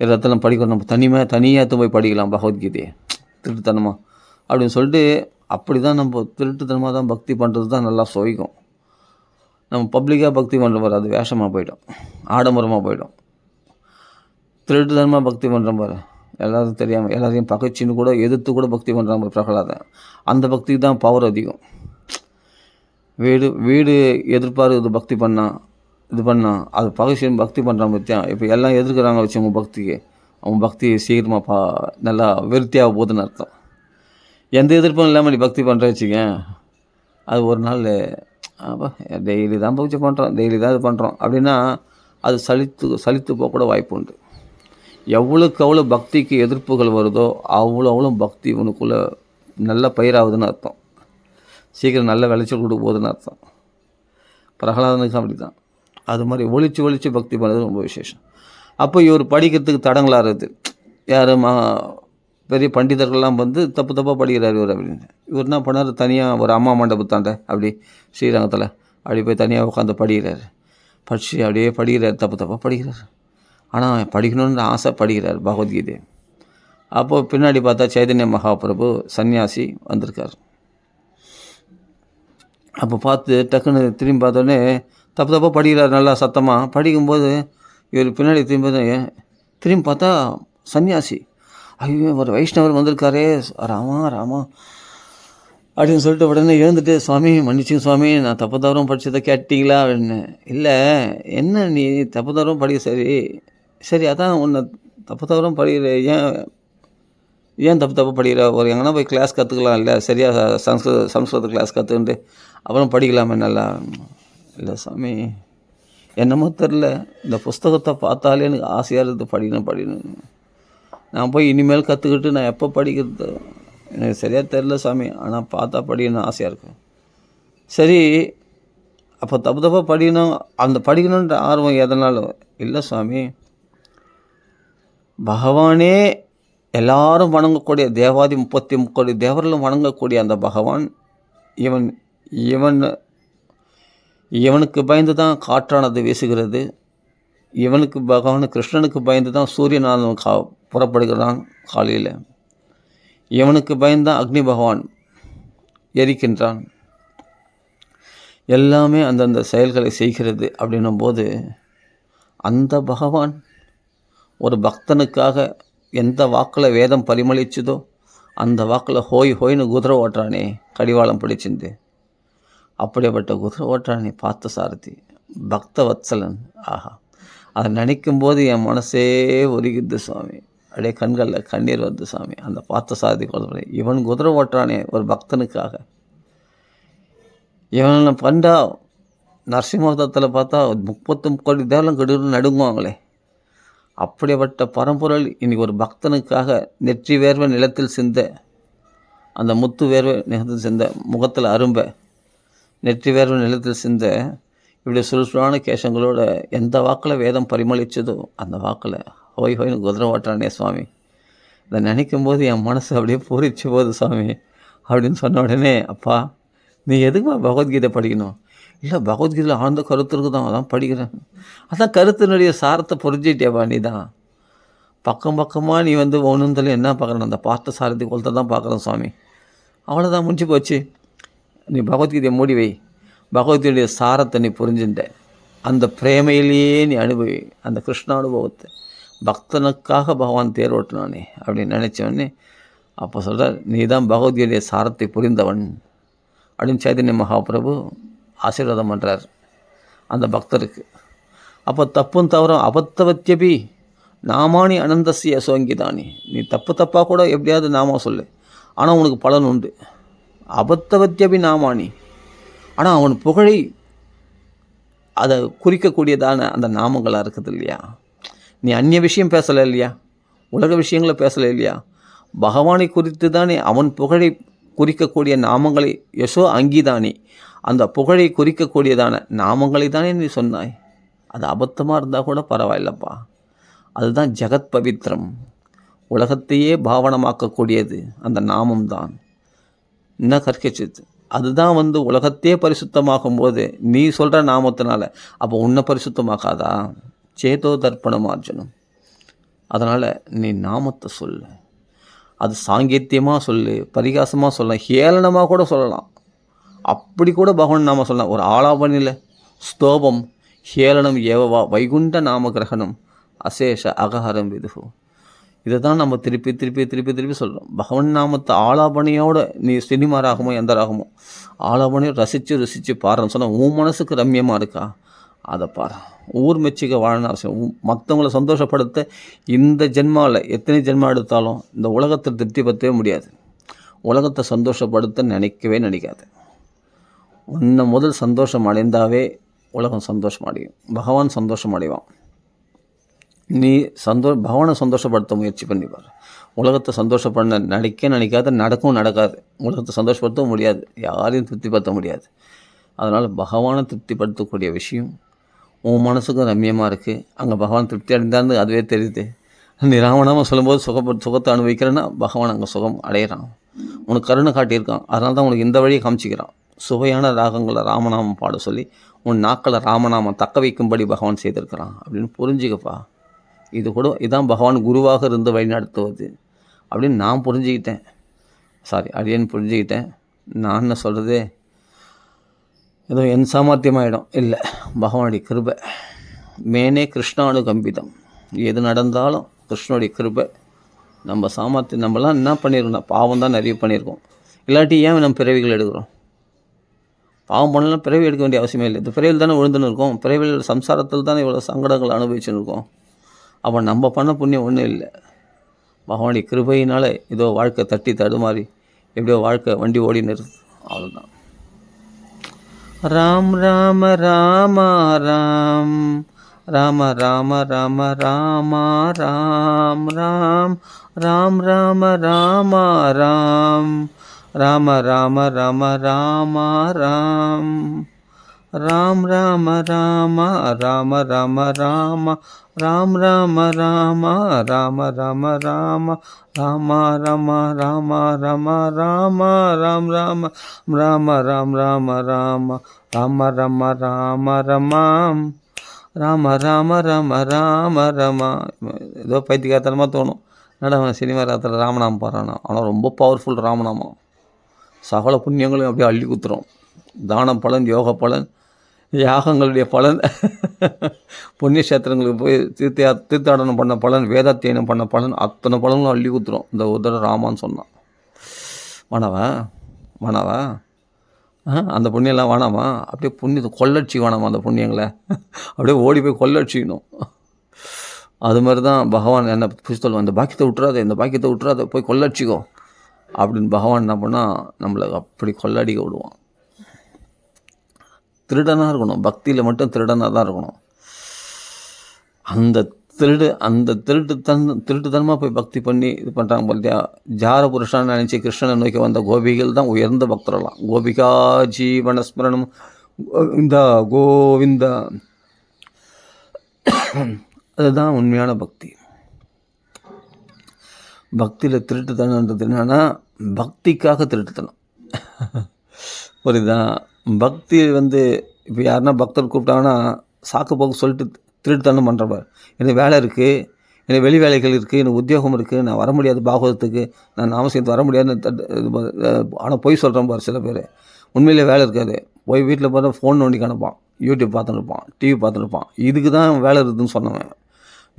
இடத்துல படிக்கணும், நம்ம தனியாக போய் படிக்கலாம் பகவத்கீதையை திருட்டுத்தனமாக அப்படின்னு சொல்லிட்டு. அப்படி தான் நம்ம திருட்டுத்தனமாக தான் பக்தி பண்ணுறது தான் நல்லா சுவைக்கும். நம்ம பப்ளிக்காக பக்தி பண்ணுற பாரு, அது வேஷமாக போய்டும், ஆடம்பரமாக போய்டும். திருட்டுத்தனமாக பக்தி பண்ணுற பாரு, எல்லாரும் தெரியாமல் எல்லாரையும் பகைச்சின்னு கூட எதிர்த்து கூட பக்தி பண்ணுறாங்க பிரகலாதன். அந்த பக்திக்கு தான் பவர் அதிகம். வீடு எதிர்ப்பார் இது பக்தி பண்ணால் அது பகைச்சின்னு பக்தி பண்ணுறான் பற்றியா. இப்போ எல்லாம் எதிர்க்கிறாங்க வச்சு அவங்க பக்திக்கு, அவங்க பக்தி சீக்கிரமாக நல்லா விருத்தியாக போகுதுன்னு அர்த்தம். எந்த எதிர்ப்பும் இல்லாமல் நீ பக்தி பண்ணுற வச்சுக்க, அது ஒரு நாள் டெய்லி தான் பூஜை பண்ணுறோம், டெய்லி தான் இது பண்ணுறோம் அப்படின்னா அது சலித்து போக கூட வாய்ப்பு உண்டு. எவ்வளோக்கு எவ்வளோ பக்திக்கு எதிர்ப்புகள் வருதோ அவ்வளோ பக்தி உனக்குள்ளே நல்ல பயிராகுதுன்னு அர்த்தம், சீக்கிரம் நல்ல விளைச்சல் கொடுக்க போகுதுன்னு அர்த்தம். பிரகலாதனுக்கு அப்படி தான். அது மாதிரி ஒழிச்சு பக்தி பண்ணுறது ரொம்ப விசேஷம். அப்போ இவர் படிக்கிறதுக்கு தடங்களாகிறது. யார் பெரிய பண்டிதர்கள்லாம் வந்து தப்பாக படிக்கிறார் இவர் அப்படின்னு. இவர் என்ன பண்ணார், தனியாக ஒரு அம்மா மண்டபத்தாண்ட அப்படி ஸ்ரீரங்கத்தில் அப்படி போய் தனியாக உட்காந்து படிக்கிறார். அப்படியே படிக்கிறார், தப்பாக படிக்கிறார். ஆனால் படிக்கணுன்ற ஆசை படிக்கிறார் பகவத்கீதை. அப்போது பின்னாடி பார்த்தா சைதன்ய மகாபிரபு சன்னியாசி வந்திருக்கார். அப்போ பார்த்து டக்குன்னு திரும்பி பார்த்தோன்னே தப்பாக படிக்கிறார். நல்லா சத்தமாக படிக்கும்போது இவர் பின்னாடி திரும்பி பார்த்தா சன்னியாசி. ஐயோ ஒரு வைஷ்ணவர் வந்திருக்காரே, ராமா அப்படின்னு சொல்லிட்டு உடனே எழுந்துட்டு, சுவாமி மன்னிச்சுங்க சுவாமி, நான் தப்பு தவறும் படித்ததை கேட்டீங்களா அப்படின்னு. இல்லை என்ன நீ தப்பு தவறும் படிக்க சரி அதான் உன்னை தப்பு தவறும் படிக்கிற, ஏன் தப்பு படிக்கிற, ஒரு எங்கன்னா போய் கிளாஸ் கற்றுக்கலாம் இல்லை, சரியாக சம்ஸ்கிருத கிளாஸ் கற்றுக்கிட்டு அப்புறம் படிக்கலாமே நல்லா. இல்லை சாமி என்னமோ தெரில, இந்த புஸ்தகத்தை பார்த்தாலே எனக்கு ஆசையாக இருக்குது படிக்கணும். நான் போய் இனிமேல் கற்றுக்கிட்டு நான் எப்போ படிக்கிறது எனக்கு சரியாக தெரில சாமி, ஆனால் பார்த்தா படிக்கணும்னு ஆசையாக இருக்கும். சரி அப்போ தப்பாக படிக்கணும், அந்த படிக்கணுன்ற ஆர்வம் எதனாலும் இல்லை சாமி, பகவானே எல்லாரும் வணங்கக்கூடிய தேவாதி 33 கோடி தேவர்களும் வணங்கக்கூடிய அந்த பகவான் இவனுக்கு பயந்து தான் காற்றானது வீசுகிறது, இவனுக்கு பகவான் கிருஷ்ணனுக்கு பயந்து தான் சூரியனானவன் புறப்படுகிறான் காலையில், இவனுக்கு பயந்தான் அக்னி பகவான் எரிக்கின்றான். எல்லாமே அந்தந்த செயல்களை செய்கிறது. அப்படின்னும் போது அந்த பகவான் ஒரு பக்தனுக்காக எந்த வாக்கில் வேதம் பரிமளிச்சதோ அந்த வாக்கில் ஹோய்னு குதிரை ஓட்டுறானே கடிவாளம் பிடிச்சிருந்து, அப்படிப்பட்ட குதிரை ஓட்டுறானே பார்த்த சாரதி பக்த வத்சலன். ஆஹா, அதை நினைக்கும் போது என் மனசே உருகிது சுவாமி, அப்படியே கண்களில் கண்ணீர் வருது சாமி. அந்த பார்த்த சாரதி குதிரை, இவன் குதிரை ஓட்டுறானே ஒரு பக்தனுக்காக. இவனை பண்டா நரசிம்மத்தில் பார்த்தா 33 கோடி தேவலம் கெடுன்னு நடுங்குவாங்களே, அப்படிப்பட்ட பரம்பொருள் இன்றைக்கி ஒரு பக்தனுக்காக நெற்றி வேர்வை நிலத்தில் சிந்த, அந்த முத்து வேர்வை நிலத்தில் சிந்த, முகத்தில் அரும்ப நெற்றி வேர்வை நிலத்தில் சிந்த, இப்படி சுறுசுறான கேசங்களோட எந்த வாக்கில் வேதம் பரிமளிச்சதோ அந்த வாக்கில் ஹோய்னு குதிரை ஓட்டுறானே சுவாமி, இதை நினைக்கும் போது என் மனசு அப்படியே பூரிச்சு போகுது சாமி அப்படின்னு சொன்ன உடனே, அப்பா நீ எதுக்குமா பகவத்கீதை படிக்கணும்? இல்லை பகவத்கீதையில் ஆழ்ந்த கருத்து இருக்குதான், அதான் படிக்கிறேன். அதான் கருத்தினுடைய சாரத்தை புரிஞ்சிட்டேப்பா. நீ தான் பக்கமாக நீ வந்து ஒன்றுந்தல என்ன பார்க்குறேன், அந்த பார்த்த சாரதி கொலத்தை தான் பார்க்குறேன் சுவாமி, அவ்வளோதான் முடிஞ்சு போச்சு. நீ பகவத்கீதையை மூடி வை, பகவத்கீதையுடைய சாரத்தை நீ புரிஞ்சுட்ட, அந்த பிரேமையிலேயே நீ அனுபவி அந்த கிருஷ்ண அனுபவத்தை. பக்தனுக்காக பகவான் தேர் ஓட்டினானே அப்படின்னு நினச்சவொடனே அப்போ சொல்கிறார், நீ தான் பகவத்கீதைய சாரத்தை புரிந்தவன் அப்படின்னு சைதன்ய மகாபிரபு ஆசீர்வாதம் பண்ணுறார் அந்த பக்தருக்கு. அப்போ தப்பும் தவறும் அபத்தவத்தியபி நாமானி அனந்தசிய சோங்கிதானி, நீ தப்பாக கூட எப்படியாவது நாமா சொல்லு, ஆனால் உனக்கு பலன் உண்டு. அபத்தவத்தியபி நாமானி, ஆனால் அவன் புகழை அதை குறிக்கக்கூடியதான அந்த நாமங்களாக இருக்குது இல்லையா. நீ அந்நிய விஷயம் பேசலை இல்லையா, உலக விஷயங்களை பேசலை இல்லையா, பகவானை குறித்து தானே, அவன் புகழை குறிக்கக்கூடிய நாமங்களை யசோ அங்கீதானி, அந்த புகழை குறிக்கக்கூடியதான நாமங்களை தானே நீ சொன்னாய். அது அபத்தமாக இருந்தால் கூட பரவாயில்லப்பா. அதுதான் ஜெகத் பவித்ரம், உலகத்தையே பாவனமாக்கக்கூடியது அந்த நாமம்தான். என்ன கற்கிச்சிது, அதுதான் உலகத்தையே பரிசுத்தமாகும் போது நீ சொல்கிற நாமத்தினால அப்போ உன்னை பரிசுத்தமாக்காதா? சேதோ தர்ப்பணமார்ஜனம். அதனால் நீ நாமத்தை சொல்லு. அது சாங்கியத்தியமாக சொல்லு, பரிகாசமாக சொல்லலாம், ஹேளனமாக கூட சொல்லலாம். அப்படி கூட பகவான் நாம சொல்லலாம். ஒரு ஆலாபனில் ஸ்தோபம் ஹேளனம் ஏவவா வைகுண்ட நாம கிரகணம் அசேஷ அகஹரம் விதுகு. இதை தான் நம்ம திருப்பி திருப்பி திருப்பி திருப்பி சொல்கிறோம். பகவன் நாமத்தை ஆலாபனையோடு நீ சினிமா ராகமோ எந்த ராகமோ ஆலாபனையோ ரசித்து பாருன்னு சொன்னால் உன் மனசுக்கு ரம்யமாக இருக்கா, அதை பாரு. ஊர் மெச்சிக்க வாழணும் அவசியம். மற்றவங்களை சந்தோஷப்படுத்த இந்த ஜென்மாவில் எத்தனை ஜென்மா எடுத்தாலும் இந்த உலகத்தை திருப்திப்படுத்தவே முடியாது. உலகத்தை சந்தோஷப்படுத்த நினைக்கவே நினைக்காது. உன்னை முதல் சந்தோஷம் அடைந்தாவே உலகம் சந்தோஷம் அடையும், பகவான் சந்தோஷம் அடைவான். நீ பகவானை சந்தோஷப்படுத்த முயற்சி பண்ணிப்பார். உலகத்தை சந்தோஷப்பட நினைக்காத, நடக்கவும் நடக்காது. உலகத்தை சந்தோஷப்படுத்தவும் முடியாது, யாரையும் திருப்திப்படுத்த முடியாது. அதனால் பகவானை திருப்திப்படுத்தக்கூடிய விஷயம் உன் மனசுக்கும் ரம்யமாக இருக்குது. அங்கே பகவான் திருப்தி அடைந்தான்னு அதுவே தெரியுது. நீ ராமநாம சொல்லும்போது சுகத்தை அனுபவிக்கிறேன்னா பகவான் அங்கே சுகம் அடையிறான், உனக்கு கருணை காட்டியிருக்கான். அதனால தான் உனக்கு இந்த வழியை காமிச்சிக்கிறான். சுவையான ராகங்களை ராமநாமம் பாட சொல்லி உன் நாக்களை ராமநாமம் தக்க வைக்கும்படி பகவான் செய்திருக்கிறான் அப்படின்னு புரிஞ்சுக்கப்பா. இதான் பகவான் குருவாக இருந்து வழிநடத்துவது அப்படின்னு நான் புரிஞ்சுக்கிட்டேன். அடியேன்னு புரிஞ்சுக்கிட்டேன். நான் என்ன சொல்கிறது, ஏதோ என் சாமர்த்தியமாகிடும் இல்லை, பகவானுடைய கிருபை. மேனே கிருஷ்ணானு கம்பிதம். எது நடந்தாலும் கிருஷ்ணனுடைய கிருபை. நம்ம சாமர்த்தியம், நம்மலாம் என்ன பண்ணியிருக்கோம், பாவம் தான் நிறைய பண்ணியிருக்கோம். இல்லாட்டி ஏன் நம்ம பிறவிகள் எடுக்கிறோம்? பாவம் பண்ணலாம் பிறவி எடுக்க வேண்டிய அவசியமே இல்லை. இந்த பிறவியில் தானே விழுந்துன்னு இருக்கோம். பிறவியில் சம்சாரத்தில் தானே இவ்வளோ சங்கடங்கள் அனுபவிச்சுன்னு இருக்கோம். அப்போ நம்ம பண்ண புண்ணியம் ஒன்றும் இல்லை. பகவானுடைய கிருபையினால் ஏதோ வாழ்க்கை தட்டி தடுமாறி எப்படியோ வாழ்க்கை வண்டி ஓடின்னு இருக்குது, அவ்வளோதான். ராம் ராம ராம ராம் ராம ராம ராம ராம ராம் ராம் ராம் ராம ராம ராம் ராம ராம ராம ராம ராம் ராம் ராம ராம ராம ராம ராம ராம் ராம ராம ராம ராம ராம ராம ராம ராம ராம ராம ராம் ராம ராம ராம் ராம ராம ராம ராம ராம ரமாம் ராம ராம ராம ராம ரமா. ஏதோ பைத்தியக்காரத்தனமாக தோணும், என்னடா சினிமா ராத்திரி ராமநாமம் பாடுறானா. ஆனால் ரொம்ப பவர்ஃபுல் ராமநாமம். சகல புண்ணியங்களையும் அப்படியே அள்ளி குத்துறோம். தான பலன், யோக பலன், யாகங்களுடைய பலன், புண்ணிய கஷேத்திரங்களுக்கு போய் தீர்த்தாடனம் பண்ண பலன், வேதாத்தியனம் பண்ண பலன், அத்தனை பலன்களும் அள்ளி குத்துறோம் இந்த உதர ராமான்னு சொன்னான். வேணாவா அந்த புண்ணியெல்லாம் வேணாமா? அப்படியே புண்ணியத்தை கொள்ளடிச்சி வேணாமா? அந்த புண்ணியங்களை அப்படியே ஓடி போய் கொள்ளடிச்சிக்கணும். அது மாதிரி தான் பகவான் என்ன புரிச்சல், இந்த பாக்கியத்தை விட்டுறாத போய் கொள்ளடிச்சிக்கோ அப்படின்னு பகவான் என்ன பண்ணால் நம்மளை அப்படி கொள்ளடிக்க விடுவான். திருடனாக இருக்கணும், பக்தியில் மட்டும் திருடனாக தான் இருக்கணும். அந்த திருட்டுத்தனமாக போய் பக்தி பண்ணி இது பண்ணுறாங்க பார்த்தியா. ஜார புருஷான்னு நினச்சி கிருஷ்ணனை நோக்கி வந்த கோபிகள் தான் உயர்ந்த பக்தரெல்லாம். கோபிகா ஜீவனஸ்மரணம் கோவிந்தா கோவிந்தா, அதுதான் உண்மையான பக்தி. பக்தியில் திருட்டுத்தனன்றது என்னன்னா பக்திக்காக திருட்டுத்தனம், புரியுதா? பக்தி இப்போ யாருன்னா பக்தர் கூப்பிட்டாங்கன்னா சாக்கு போக்கு சொல்லிட்டு திருட்டுத்தனம் பண்ணுறப்பார். எனக்கு வேலை இருக்குது, எனக்கு வெளி வேலைகள் இருக்குது, எனக்கு உத்தியோகம் இருக்குது, நான் வர முடியாது பாகவதத்துக்கு, நான் அவசியத்துக்கு வர முடியாதுன்னு. ஆனால் பொய் சொல்கிறேன் பார் சில பேர். உண்மையிலே வேலை இருக்காது, போய் வீட்டில் பார்த்தா ஃபோன் நோண்டி காணப்பான், யூடியூப் பார்த்துன்னு இருப்பான், டிவி பார்த்துன்னு இருப்பான். இதுக்கு தான் வேலை இருக்குதுன்னு சொன்னவன்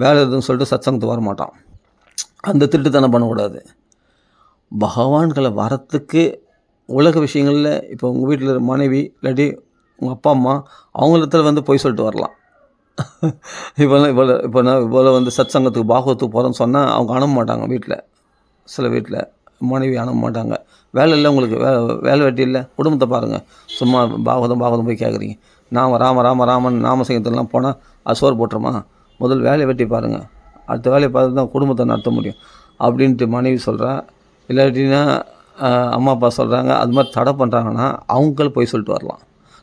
வேலை இருக்குதுன்னு சொல்லிட்டு சத்சங்கத்துக்கு வர மாட்டான். அந்த திருட்டுத்தனம் பண்ணக்கூடாது. பகவான்களை வரத்துக்கு உலக விஷயங்களில் இப்போ உங்கள் வீட்டில் மனைவி இல்லாட்டி உங்கள் அப்பா அம்மா அவங்களிடத்துல பொய் சொல்லிட்டு வரலாம். இவ்வளோ சத் சங்கத்துக்கு பாகவத்துக்கு போகிறேன்னு சொன்னால் அவங்க அனுப்ப மாட்டாங்க. வீட்டில் சில வீட்டில் மனைவி அனுப்ப மாட்டாங்க. வேலை இல்லை உங்களுக்கு, வேலை வெட்டி இல்லை, குடும்பத்தை பாருங்கள், சும்மா பாகவதம் போய் கேட்குறீங்க. ராம ராம ராமன் நாம சங்கீதம்லாம் போனால் அது சோறு போட்டுருமா? முதல் வேலையை வெட்டி பாருங்கள், அடுத்த வேலையை பார்த்து தான் குடும்பத்தை நடத்த முடியும் அப்படின்ட்டு மனைவி சொல்கிறா. இல்லாட்டினா அம்மா அப்பா சொல்கிறாங்க, அது மாதிரி தடை பண்ணுறாங்கன்னா அவங்களும் போய் சொல்லிட்டு வரலாம்.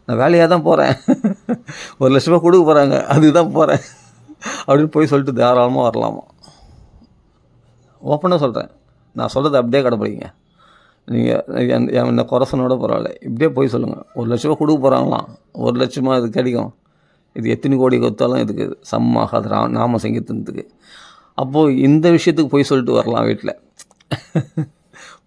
நான் வேலையாக தான் போகிறேன், 1,00,000 கொடுக்க போகிறாங்க, அதுக்கு தான் போகிறேன் அப்படின்னு போய் சொல்லிட்டு தாராளமாக வரலாமா? ஓப்பனாக சொல்கிறேன், நான் சொல்கிறது அப்படியே கடைப்பிடிங்க. நீங்கள் என்ன குறைசனோட பரவாயில்ல, இப்படியே போய் சொல்லுங்கள். 1,00,000 கொடுக்க போகிறாங்களாம், 1,00,000 இது கிடைக்கும், இது எத்தனை கோடி கொடுத்தாலும் இதுக்கு சமமாகாது நாம சங்கீதத்துக்கு. அப்போது இந்த விஷயத்துக்கு போய் சொல்லிட்டு வரலாம். வீட்டில்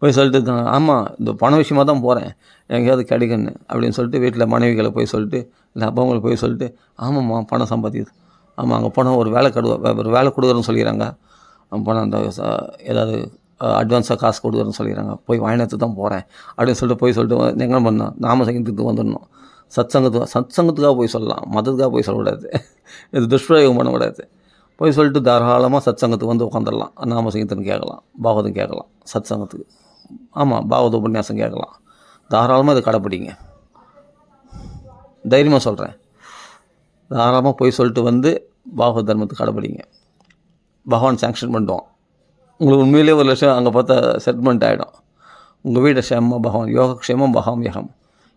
போய் சொல்லிட்டு ஆமாம் இந்த பண விஷயமாக தான் போகிறேன், எங்கேயாவது கிடைக்குன்னு அப்படின்னு சொல்லிட்டு வீட்டில் மனைவிகளை போய் சொல்லிட்டு, இல்லை அப்பாங்களை போய் சொல்லிட்டு, ஆமாம்மா பணம் சம்பாதிக்குது, ஆமாம் அங்கே போனால் ஒரு வேலை கொடுக்குறேன்னு சொல்லிடுறாங்க, பணம் அந்த ஏதாவது அட்வான்ஸாக காசு கொடுக்குறேன்னு சொல்லிடுறாங்க, போய் வாங்கினத்துக்கு தான் போகிறேன் அப்படின்னு சொல்லிட்டு போய் சொல்லிட்டு எங்கே பண்ணோம், நாம சங்கீதத்துக்கு வந்துடணும். சத்சங்கத்துக்காக போய் சொல்லலாம், மதத்துக்காக போய் சொல்லக்கூடாது, இது துஷ்பிரயோகம் பண்ணக்கூடாது. போய் சொல்லிட்டு தாராளமாக சத்சங்கத்துக்கு வந்து உட்காந்துடலாம். நாம சங்கீதம் கேட்கலாம், பாகவதம் கேட்கலாம், சத்சங்கத்துக்கு ஆமாம் பாகவத உபன்யாசம் கேட்கலாம். தாராளமாக இதை கடைப்பிடிங்க, தைரியமாக சொல்கிறேன். தாராளமாக போய் சொல்லிட்டு வந்து பாகவத தர்மத்தை கடைப்பிடிங்க. பகவான் சேங்ஷன் பண்ணுவோம். உங்களுக்கு உண்மையிலே 1,00,000 அங்கே பார்த்தா செட்டில்மெண்ட் ஆகிடும். உங்கள் வீட்டை க்ஷேமமாக பகவான், யோகக்ஷேமம் பகவான் யகம்.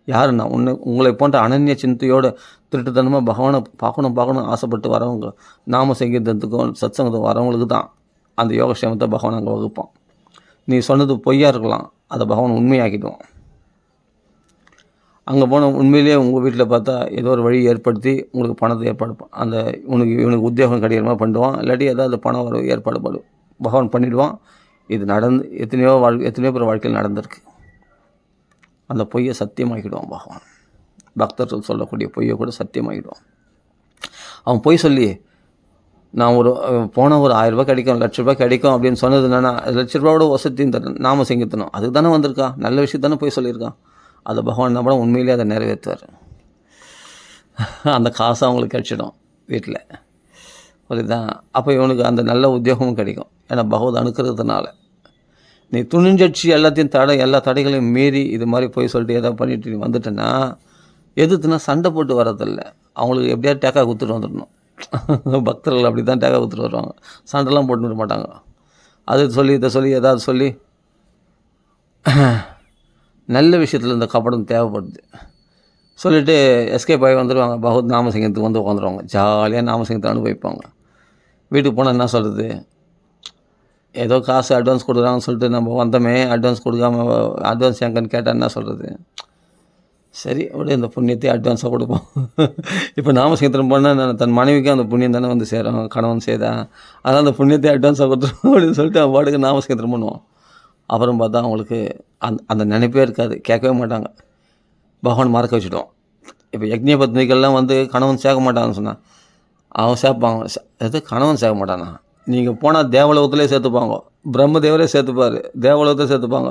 யாருன்னா உங்களை போன்ற அனன்ய சிந்தையோடு திருட்டுத்தனமாக பகவானை பார்க்கணும் ஆசைப்பட்டு வரவங்க, நாம சங்கீதத்துக்கும் சத்சங்கத்துக்கும் வரவங்களுக்கு தான் அந்த யோகக்ஷேமத்தை பகவான் அங்கே வகுப்பான். நீ சொன்னது பொய்யா இருக்கலாம், அதை பகவான் உண்மையாக்கிடுவான். அங்கே போனால் உண்மையிலேயே உங்கள் வீட்டில் பார்த்தா ஏதோ ஒரு வழி ஏற்படுத்தி உங்களுக்கு பணத்தை ஏற்பாடு அந்த இவனுக்கு உத்தியோகம் கிடைக்கிற மாதிரி பண்ணுவான், இல்லாட்டி ஏதாவது பணம் வர ஏற்பாடு பகவான் பண்ணிவிடுவான். இது எத்தனையோ பேர் வாழ்க்கையில் நடந்திருக்கு. அந்த பொய்யை சத்தியமாகிடுவான் பகவான். பக்தர்கள் சொல்லக்கூடிய பொய்யை கூட சத்தியமாகிடுவான். அவன் பொய் சொல்லி நான் போனால் ஒரு 1,000 ரூபாய் கிடைக்கும், 1,00,000 ரூபாய் கிடைக்கும் அப்படின்னு சொன்னது என்னென்னா, 1,00,000 ரூபாயோட வசதியும் தரேன், நாம சங்கீதனும் அதுக்கு தானே வந்திருக்கான், நல்ல விஷயம் தானே போய் சொல்லியிருக்கான். அதை பகவான் நம்ம உண்மையிலே அதை நிறைவேற்றுவார். அந்த காசு அவங்களுக்கு கிடைச்சிடும் வீட்டில், புரியுதான்? அப்போ இவனுக்கு அந்த நல்ல உத்தியோகமும் கிடைக்கும். ஏன்னா பகவத் அனுக்கிறதுனால நீ துணிஞ்சடிச்சு எல்லா தடைகளையும் மீறி இது மாதிரி போய் சொல்லிட்டு எதாவது பண்ணிட்டு நீ வந்துட்டேன்னா, எதுக்குன்னா சண்டை போட்டு வர்றதில்லை, அவங்களுக்கு எப்படியாவது டேக்கா கொடுத்துட்டு வந்துடணும். பக்தர்கள் அப்படி தான் டேக்கா கொடுத்துட்டு வருவாங்க, சண்டைலாம் போட்டு விட மாட்டாங்க. அது சொல்லி இதை சொல்லி ஏதாவது சொல்லி நல்ல விஷயத்தில் இந்த கப்படம் தேவைப்படுது சொல்லிவிட்டு எஸ்கேப் ஆகி வந்துடுவாங்க. பகவத் நாமசங்கத்துக்கு வந்து உட்காந்துருவாங்க, ஜாலியாக நாமசங்கத்தை அனுபவிப்பாங்க. வீட்டுக்கு போனால் என்ன சொல்கிறது, ஏதோ காசு அட்வான்ஸ் கொடுக்குறாங்கன்னு சொல்லிட்டு நம்ம வந்தோமே, அட்வான்ஸ் கொடுக்காம அட்வான்ஸ் எங்கன்னு கேட்டால் என்ன சொல்கிறது, சரி அப்படியே இந்த புண்ணியத்தை அட்வான்ஸாக கொடுப்போம். இப்போ நாமசங்கத்திரம் போனால் தன் மனைவிக்கு அந்த புண்ணியம் தானே வந்து சேரும், கணவன் செய்தான், அதனால் அந்த புண்ணியத்தை அட்வான்ஸாக கொடுத்துருவோம் அப்படின்னு சொல்லிட்டு அவன் பாட்டுக்கு நாமசங்கத்திரம் பண்ணுவான். அப்புறம் பார்த்தா அவங்களுக்கு அந்த நினைப்பே இருக்காது, கேட்கவே மாட்டாங்க, பகவான் மறக்க வச்சுடுவான். இப்போ யக்ஞ பத்னிகள்லாம் வந்து கணவன் சேர்க்க மாட்டான்னு சொன்னான், அவன் சேர்ப்பாங்க. எது கணவன் சேர்க்க மாட்டானா? நீங்கள் போனால் தேவலோகத்திலே சேர்த்துப்பாங்க, பிரம்மதேவரே சேர்த்துப்பார், தேவலோகத்தை சேர்த்துப்பாங்க,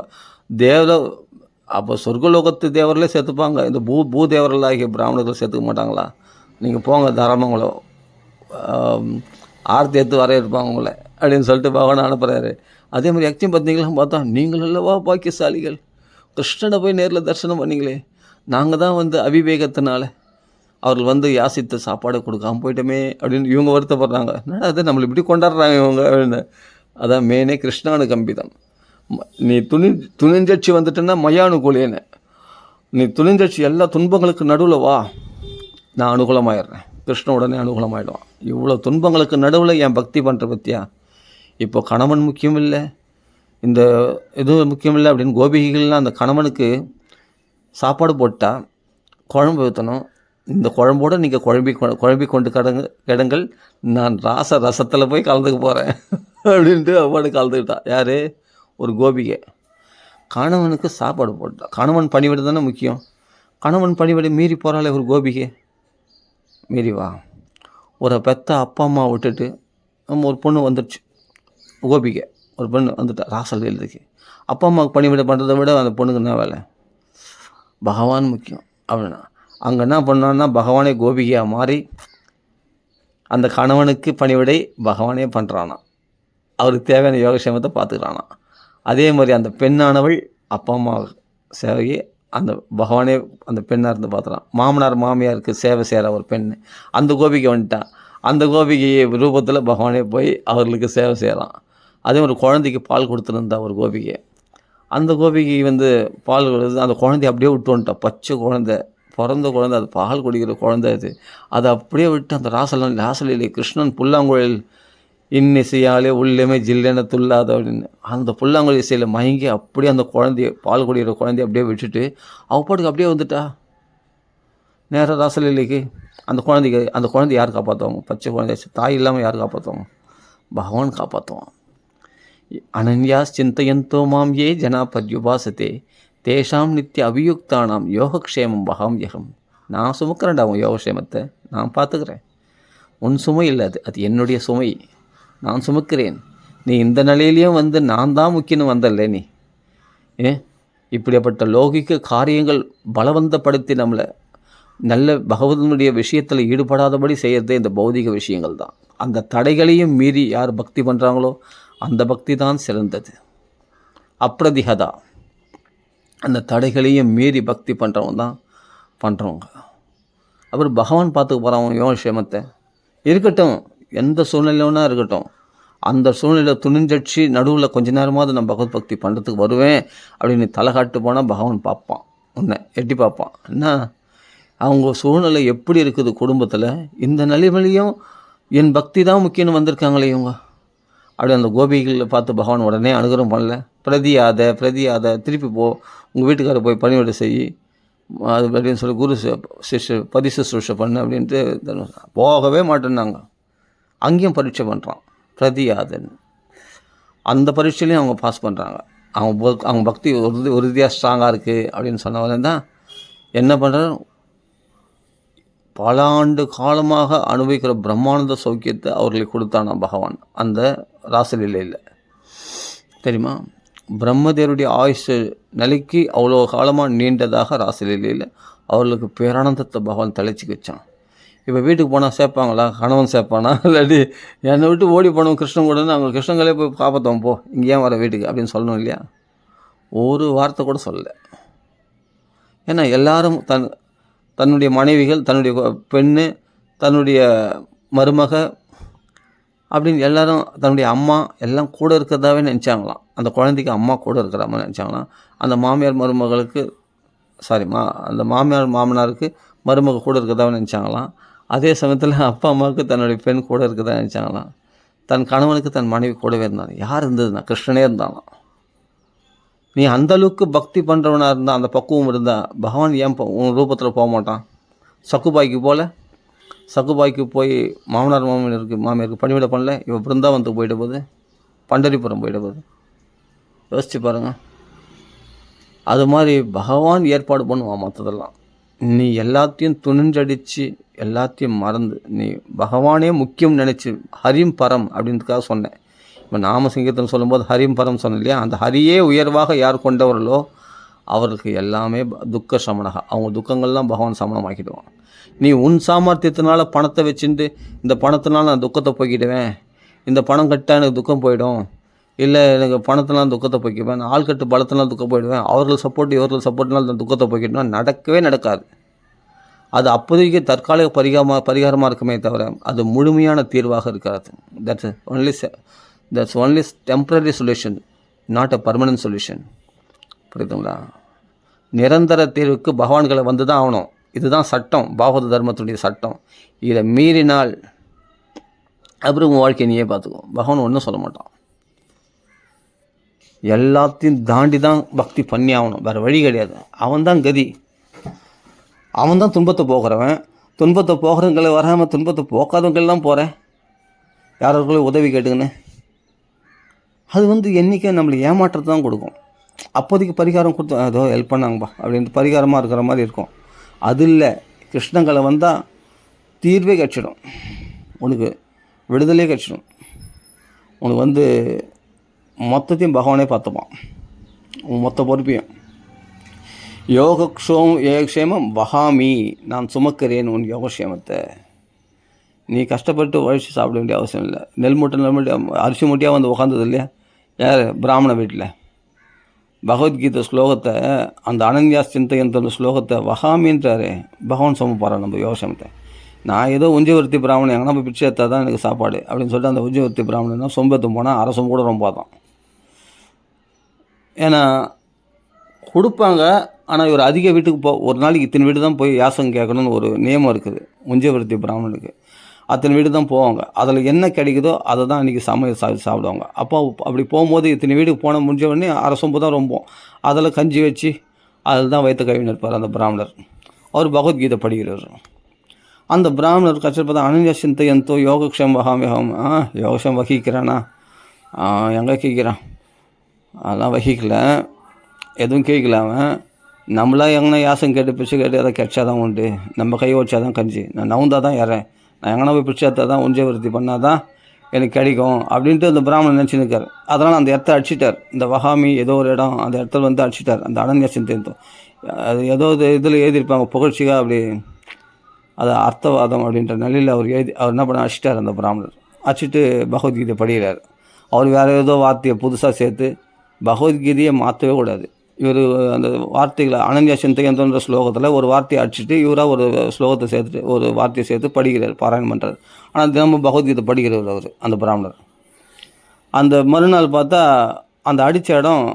அப்போ சொர்க்கலோகத்து தேவர்களே சேர்த்துப்பாங்க. இந்த பூதேவர்கள் ஆகிய பிராமணர்கள் சேர்த்துக்க மாட்டாங்களா? நீங்கள் போங்க தாராளமாக உங்களை ஆர்த்தி எடுத்து வர இருப்பாங்க உங்களை அப்படின்னு சொல்லிட்டு பகவான் அனுப்புகிறாரு. அதே மாதிரி யக்ஞ பத்னிகள்லாம் பார்த்தா, நீங்கள் அல்லவா பாக்கியசாலிகள், கிருஷ்ணனை போய் நேரில் தரிசனம் பண்ணிங்களே, நாங்கள் தான் வந்து அவிவேகத்தினால அவர்கள் வந்து யாசித்த சாப்பாடு கொடுக்காம போயிட்டோமே அப்படின்னு இவங்க வருத்தப்படுறாங்க. என்னடா அது நம்மளை இப்படி கொண்டாடுறாங்க இவங்க அப்படின்னு. அதான் மெயினே கிருஷ்ணானுகம்பிதம். நீ துணிஞ்சட்சி வந்துட்டேன்னா மயானுகூலியன்னு, நீ துணிஞ்சட்சி எல்லா துன்பங்களுக்கு நடுவில் வா, நான் அனுகூலமாயிடுறேன், கிருஷ்ணன் உடனே அனுகூலமாயிடுவான். இவ்வளோ துன்பங்களுக்கு நடுவில் என் பக்தி பண்ணுற பற்றியா? இப்போ கணவன் முக்கியம் இல்லை, இந்த இது முக்கியம் இல்லை அப்படின்னு கோபிகைகள்லாம் அந்த கணவனுக்கு சாப்பாடு போட்டால் குழம்பு ஊற்றணும், இந்த குழம்போடு நீங்கள் குழம்பி கொண்டு கிடங்கள், நான் ரசத்தில் போய் கலந்துக்க போகிறேன் அப்படின்ட்டு அவ்வாடு கலந்துக்கிட்டா. யார்? ஒரு கோபிகை. கணவனுக்கு சாப்பாடு போட்டா. கணவன் பணிவிட தானே முக்கியம். கணவன் பணிவிட மீறி போகிறாளே ஒரு கோபிகை, மீறி வா. ஒரு பெத்த அப்பா அம்மா விட்டுட்டு நம்ம ஒரு பொண்ணு வந்துடுச்சு, கோபிகை ஒரு பொண்ணு வந்துட்டா ராசல் எழுதுக்கு. அப்பா அம்மாவுக்கு பணிவிட பண்ணுறதை விட அந்த பொண்ணுக்கு என்ன வேலை? பகவான் முக்கியம் அப்படின்னா அங்கே என்ன பண்ணான்னா, பகவானே கோபிகையாக மாறி அந்த கணவனுக்கு பணிவிடை பகவானே பண்ணுறானா, அவருக்கு தேவையான யோகக்ஷேமத்தை பார்த்துக்கிறானா. அதே மாதிரி அந்த பெண்ணானவள் அப்பா அம்மா சேவையை அந்த பகவானே அந்த பெண்ணாக இருந்து பார்த்துறான். மாமனார் மாமியாருக்கு சேவை செய்கிற ஒரு பெண், அந்த கோபிகை வந்துட்டான். அந்த கோபிகை ரூபத்தில் பகவானே போய் அவர்களுக்கு சேவை செய்கிறான். அதே ஒரு குழந்தைக்கு பால் கொடுத்துருந்தா ஒரு கோபிகை. அந்த கோபிகை பால் கொடுத்து அந்த குழந்தைய அப்படியே விட்டு வந்துட்டான். பச்சை குழந்தை, பிறந்த குழந்தை, அது பால் குடிக்கிற குழந்தை அது. அதை அப்படியே விட்டு அந்த ராசலீலை கிருஷ்ணன் புல்லாங்குழல் இன்னிசையாலே உள்ளமே ஜில்லென துள்ளாத அப்படின்னு அந்த புல்லாங்குழல் இசையில் மயங்கி அப்படியே அந்த குழந்தைய பால் குடிக்கிற குழந்தைய அப்படியே விட்டுட்டு பாட்டுக்கு அப்படியே வந்துட்டா நேராக ராசலீலைக்கு. அந்த குழந்தை யார் காப்பாற்றுவாங்க? பச்சை குழந்தை, தாய் இல்லாமல் யார் காப்பாற்றுவாங்க? பகவான் காப்பாற்றுவான். அனன்யாஸ் சிந்தையந்தோ மாம் ஏ ஜனா பர்யுபாசத்தே தேஷாம் நித்திய அபியுக்தானாம் யோகக்ஷேமம் பகாம்யகம். நான் சுமக்கிறேன்டா உன் யோகக்ஷேமத்தை, நான் பார்த்துக்கிறேன். உன் சுமை இல்லை, அது என்னுடைய சுமை, நான் சுமக்கிறேன். நீ இந்த நிலையிலையும் நான் தான் முக்கியன்னு வந்தல்ல நீ. இப்படிப்பட்ட லௌகிக காரியங்கள் பலவந்தப்படுத்தி நம்மளை நல்ல பகவதனுடைய விஷயத்தில் ஈடுபடாதபடி செய்கிறதே இந்த பௌதிக விஷயங்கள் தான். அந்த தடைகளையும் மீறி யார் பக்தி பண்ணுறாங்களோ அந்த பக்தி தான் சிறந்தது. அப்ரதிகதா, அந்த தடைகளையும் மீறி பக்தி பண்ணுறவங்க தான் பண்ணுறவங்க. அப்புறம் பகவான் பார்த்துக்க போகிறான் யோகக்ஷேமத்தை. இருக்கட்டும், எந்த சூழ்நிலைன்னா இருக்கட்டும், அந்த சூழ்நிலை துணிஞ்சடிச்சு நடுவில் கொஞ்ச நேரமாவது நான் பகவத் பக்தி பண்ணுறதுக்கு வருவேன் அப்படின்னு தலை காட்டு போனால் பகவான் பார்ப்பான், உன்னை எட்டி பார்ப்பான். என்ன அவங்க சூழ்நிலை எப்படி இருக்குது குடும்பத்தில், இந்த நிலைமையிலையும் என் பக்தி தான் முக்கியம்னு வந்திருக்காங்களே இவங்க அப்படி அந்த கோபிகளை பார்த்து பகவான் உடனே அனுகிரகம் பண்ணல. பிரதியாத திருப்பி போ, உங்கள் வீட்டுக்காரர் போய் பணிவிட செய் அது அப்படின்னு சொல்லி குரு சிஷ்யர் பதிசுஷ்ரூஷை பண்ணு அப்படின்ட்டு போகவே மாட்டேன்னாங்க. அங்கேயும் பரீட்சை பண்ணுறான் பிரதியாதன். அந்த பரீட்சையிலையும் அவங்க பாஸ் பண்ணுறாங்க. அவங்க பக்தி உறுதியாக ஸ்ட்ராங்காக இருக்குது அப்படின்னு சொன்னவங்க தான் என்ன பண்ணுறாரு, பல ஆண்டு காலமாக அனுபவிக்கிற பிரம்மானந்த சௌக்கியத்தை அவர்களுக்கு கொடுத்தானா பகவான் அந்த ராசலீலையில். தெரியுமா, பிரம்மதேவருடைய ஆயுஷ் நிலைக்கு அவ்வளோ காலமாக நீண்டதாக ராசலீலையில் அவர்களுக்கு பேரானந்தத்தை பகவான் தலைச்சி வச்சான். இப்போ வீட்டுக்கு போனால் சேர்ப்பாங்களா? கணவன் சேர்ப்பானா? இல்லாட்டி என்னை விட்டு ஓடி போனோம் கிருஷ்ணன் கூடன்னு அவங்க கிருஷ்ணங்களே போய் காப்பாற்றோம், போ இங்கே ஏன் வர வீட்டுக்கு அப்படின்னு சொல்லணும் இல்லையா? ஒரு வார்த்தை கூட சொல்லலை. ஏன்னா எல்லாரும் தன்னுடைய மனைவிகள், தன்னுடைய பெண்ணு, தன்னுடைய மருமக அப்படின்னு எல்லாரும் தன்னுடைய அம்மா எல்லாம் கூட இருக்கிறதாவே நினச்சாங்களாம். அந்த குழந்தைக்கு அம்மா கூட இருக்கிற மாதிரி நினச்சாங்களாம். அந்த மாமியார் மருமகளுக்கு அந்த மாமியார் மாமனாருக்கு மருமக கூட இருக்கிறதாவே நினச்சாங்களாம். அதே சமயத்தில் அப்பா அம்மாவுக்கு தன்னுடைய பெண் கூட இருக்கிறதா நினச்சாங்களாம். தன் கணவனுக்கு தன் மனைவி கூடவே இருந்தாங்க. யார் இருந்ததுன்னா கிருஷ்ணனே இருந்தாங்களாம். நீ அந்தளவுக்கு பக்தி பண்ணுறவனாக இருந்தால், அந்த பக்குவம் இருந்தால் பகவான் ஏன் உன் ரூபத்தில் போக மாட்டான்? சக்குபாய்க்கு போய் மாமனார் மாமியாருக்கு பணிவிட பண்ணல, இவன் பிருந்தாவனத்துக்கு போயிட்ட போது, பண்டரிபுரம் போயிட்ட போது யோசிச்சு பாருங்கள். அது மாதிரி பகவான் ஏற்பாடு பண்ணுவான் மற்றதெல்லாம். நீ எல்லாத்தையும் துணிஞ்சடித்து எல்லாத்தையும் மறந்து நீ பகவானே முக்கியம் நினச்சி ஹரிம் பரம் அப்படின்றதுக்காக சொன்னேன். இப்போ நாம சங்கீதம் சொல்லும்போது ஹரிம் பரம் சொன்னேன் இல்லையா? அந்த ஹரியே உயர்வாக யார் கொண்டவர்களோ அவர்களுக்கு எல்லாமே துக்க சமனகா, அவங்க துக்கங்கள்லாம் பகவான் சமனமாக்கிடுவான். நீ உன் சாமர்த்தியத்தினால பணத்தை வச்சுட்டு இந்த பணத்தினால நான் துக்கத்தை போக்கிடுவேன், இந்த பணம் கட்டால் எனக்கு துக்கம் போயிடும், இல்லை எனக்கு பணத்தினால துக்கத்தை போய்க்குவேன், ஆள் கட்டு பலத்தினால துக்கம் போயிடுவேன், அவர்கள் சப்போர்ட் இவர்கள் சப்போர்ட்னால நான் துக்கத்தை போய்க்கிட்டோம்னா நடக்கவே நடக்காது. அது அப்போதைக்கு தற்காலிக பரிகாரமாக இருக்குமே தவிர அது முழுமையான தீர்வாக இருக்காது. That's only temporary solution, not a permanent solution. புரியுதுங்களா? நிரந்தர தீர்வுக்கு பகவான்களை வந்து தான் ஆகணும். இதுதான் சட்டம், பாகவத தர்மத்துடைய சட்டம். இதை மீறினால் அப்புறம் உங்கள் வாழ்க்கையை நீயே பார்த்துக்கோ. பகவான் ஒன்றும் சொல்ல மாட்டான். எல்லாத்தையும் தாண்டி தான் பக்தி பண்ணி ஆகணும், வேறு வழி கிடையாது. அவன் தான் கதி, அவன் தான் துன்பத்தை போகிறவன். துன்பத்தை போகிறவங்களை வராமல் துன்பத்தை போக்காதவங்கெல்லாம் போகிறேன் யாரோர்களே உதவி கேட்டுங்கன்னு. அது என்றைக்கே நம்மளுக்கு ஏமாற்றத்தை தான் கொடுக்கும். அப்போதைக்கு பரிகாரம் கொடுத்து ஏதோ ஹெல்ப் பண்ணாங்கப்பா அப்படின்ட்டு பரிகாரமாக இருக்கிற மாதிரி இருக்கும். அது இல்லை, கிருஷ்ணங்களை வந்தால் தீர்வே கிடச்சிடும், உனக்கு விடுதலையே கிடச்சிடும். உனக்கு மொத்தத்தையும் பகவானே பார்த்துப்பான், மொத்த பொறுப்பையும். யோகக்ஷேமம் வகாமி, நான் சுமக்கிறேன் உன் யோகக்ஷேமத்தை. நீ கஷ்டப்பட்டு உழைச்சி சாப்பிட வேண்டிய அவசியம் இல்லை. நெல் மூட்டை அரிசி மூட்டையாக உட்காந்தது இல்லையா யார்? பிராமண வீட்டில் பகவத்கீதை ஸ்லோகத்தை, அந்த அனன்யா சிந்தையந்த ஸ்லோகத்தை வகாமின்றாரு பகவான் சும போகிறார் நம்ம யோகசமத்தை. நான் ஏதோ உஞ்சவர்த்தி பிராமணன் எங்கன்னா போய் பிச்சை எடுத்தால் தான் எனக்கு சாப்பாடு அப்படின்னு சொல்லிட்டு அந்த உஞ்சவர்த்தி பிராமணன்னா சொம்பத்து போனால் அரை சொம்பு கூட ரொம்ப தான். ஏன்னா கொடுப்பாங்க, ஆனால் இவர் அதிக வீட்டுக்கு ஒரு நாளைக்கு இத்தனை வீடு தான் போய் யாசகம் கேட்கணும்னு ஒரு நியமம் இருக்குது உஞ்சவர்த்தி பிராமணனுக்கு. அத்தனை வீடு தான் போவாங்க. அதில் என்ன கிடைக்குதோ அதை தான் அன்றைக்கி சமையல் சாப்பிடுவாங்க. அப்போ அப்படி போகும்போது இத்தனை வீட்டுக்கு போன முடிஞ்ச உடனே அரை சொம்பு தான் ரொம்ப, அதில் கஞ்சி வச்சு அதில் தான் வயிற்று கழுவி நிற்பார் அந்த பிராமணர். அவர் பகவத்கீதை படிக்கிறார். அந்த பிராமணர் கஷ்டப்பட அனன்யா சிந்தையந்தோ யோகக்ஷம் வகாமியம். யோகக்ஷம் வகிக்கிறானா? எங்கே கேட்குறான்? அதெல்லாம் வகிக்கல, எதுவும் கேட்கல. அவன் நம்மளாம் எங்கன்னா யாசம் கேட்டு பிச்சை கேட்டு அதை கிடைச்சா தான் உண்டு, நம்ம கை வச்சா தான் கஞ்சி, நான் நவுந்தா தான் ஏறேன், நான் எங்கன்னா போய் பிச்சை எடுத்தால் தான் உஞ்சவர்த்தி பண்ணால் தான் எனக்கு கிடைக்கும் அப்படின்ட்டு அந்த பிராமணன் நினச்சிருக்கார். அதனால் அந்த இடத்த அடிச்சிட்டார். இந்த வகாமி ஏதோ ஒரு இடம், அந்த இடத்துல வந்து அடிச்சிட்டார். அந்த அனன்யா சிந்தையந்தோ அது ஏதோ இதில் எழுதியிருப்பாங்க புகழ்ச்சியாக, அப்படி அது அர்த்தவாதம் அப்படின்ற நிலையில் அவர் என்ன பண்ண அடிச்சிட்டார் அந்த பிராமணர். அடிச்சுட்டு பகவத்கீதை படிக்கிறார். அவர் வேறு ஏதோ வார்த்தையை புதுசாக சேர்த்து பகவத்கீதையை மாற்றவே கூடாது. இவர் அந்த வார்த்தைகளை அனன்யா சிந்தையந்தோன்ற ஸ்லோகத்தில் ஒரு வார்த்தையை அடிச்சுட்டு இவராக ஒரு ஸ்லோகத்தை சேர்த்துட்டு ஒரு வார்த்தையை சேர்த்து படிக்கிறார், பாராயணம் பண்ணுறாரு. ஆனால் தினமும் பகவத்கீதை படிக்கிறவர் அவர் அந்த பிராமணர். அந்த மறுநாள் பார்த்தா அந்த அடித்த இடம்,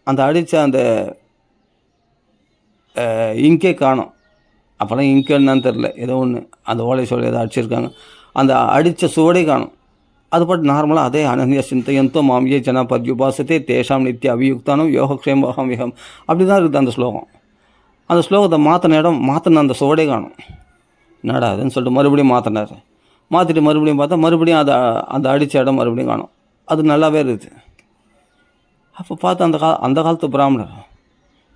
அந்த அடித்த அந்த இங்கே காணும். அப்போலாம் இங்கே என்னன்னு தெரில, ஏதோ ஒன்று அந்த ஓலை சொல்லி ஏதோ அடிச்சிருக்காங்க. அந்த அடித்த சுவடே காணும். அது பாட்டு நார்மலாக அதே அனன்யா சிந்தையந்தோ மாமியே ஜனா பத்யுபாசத்தே தேஷாம் நித்திய அபியுக்தானம் யோகக்ஷேம் வகாமியம் அப்படி தான் இருக்குது அந்த ஸ்லோகம். அந்த ஸ்லோகத்தை மாற்றின இடம், மாற்றின அந்த சுவடே காணும். என்னடா அதுன்னு சொல்லிட்டு மறுபடியும் மாற்றினார். மாற்றிட்டு மறுபடியும் பார்த்தா மறுபடியும் அந்த அடித்த இடம் மறுபடியும் காணும். அது நல்லாவே இருக்குது. அப்போ பார்த்தா அந்த காலத்து பிராமணர்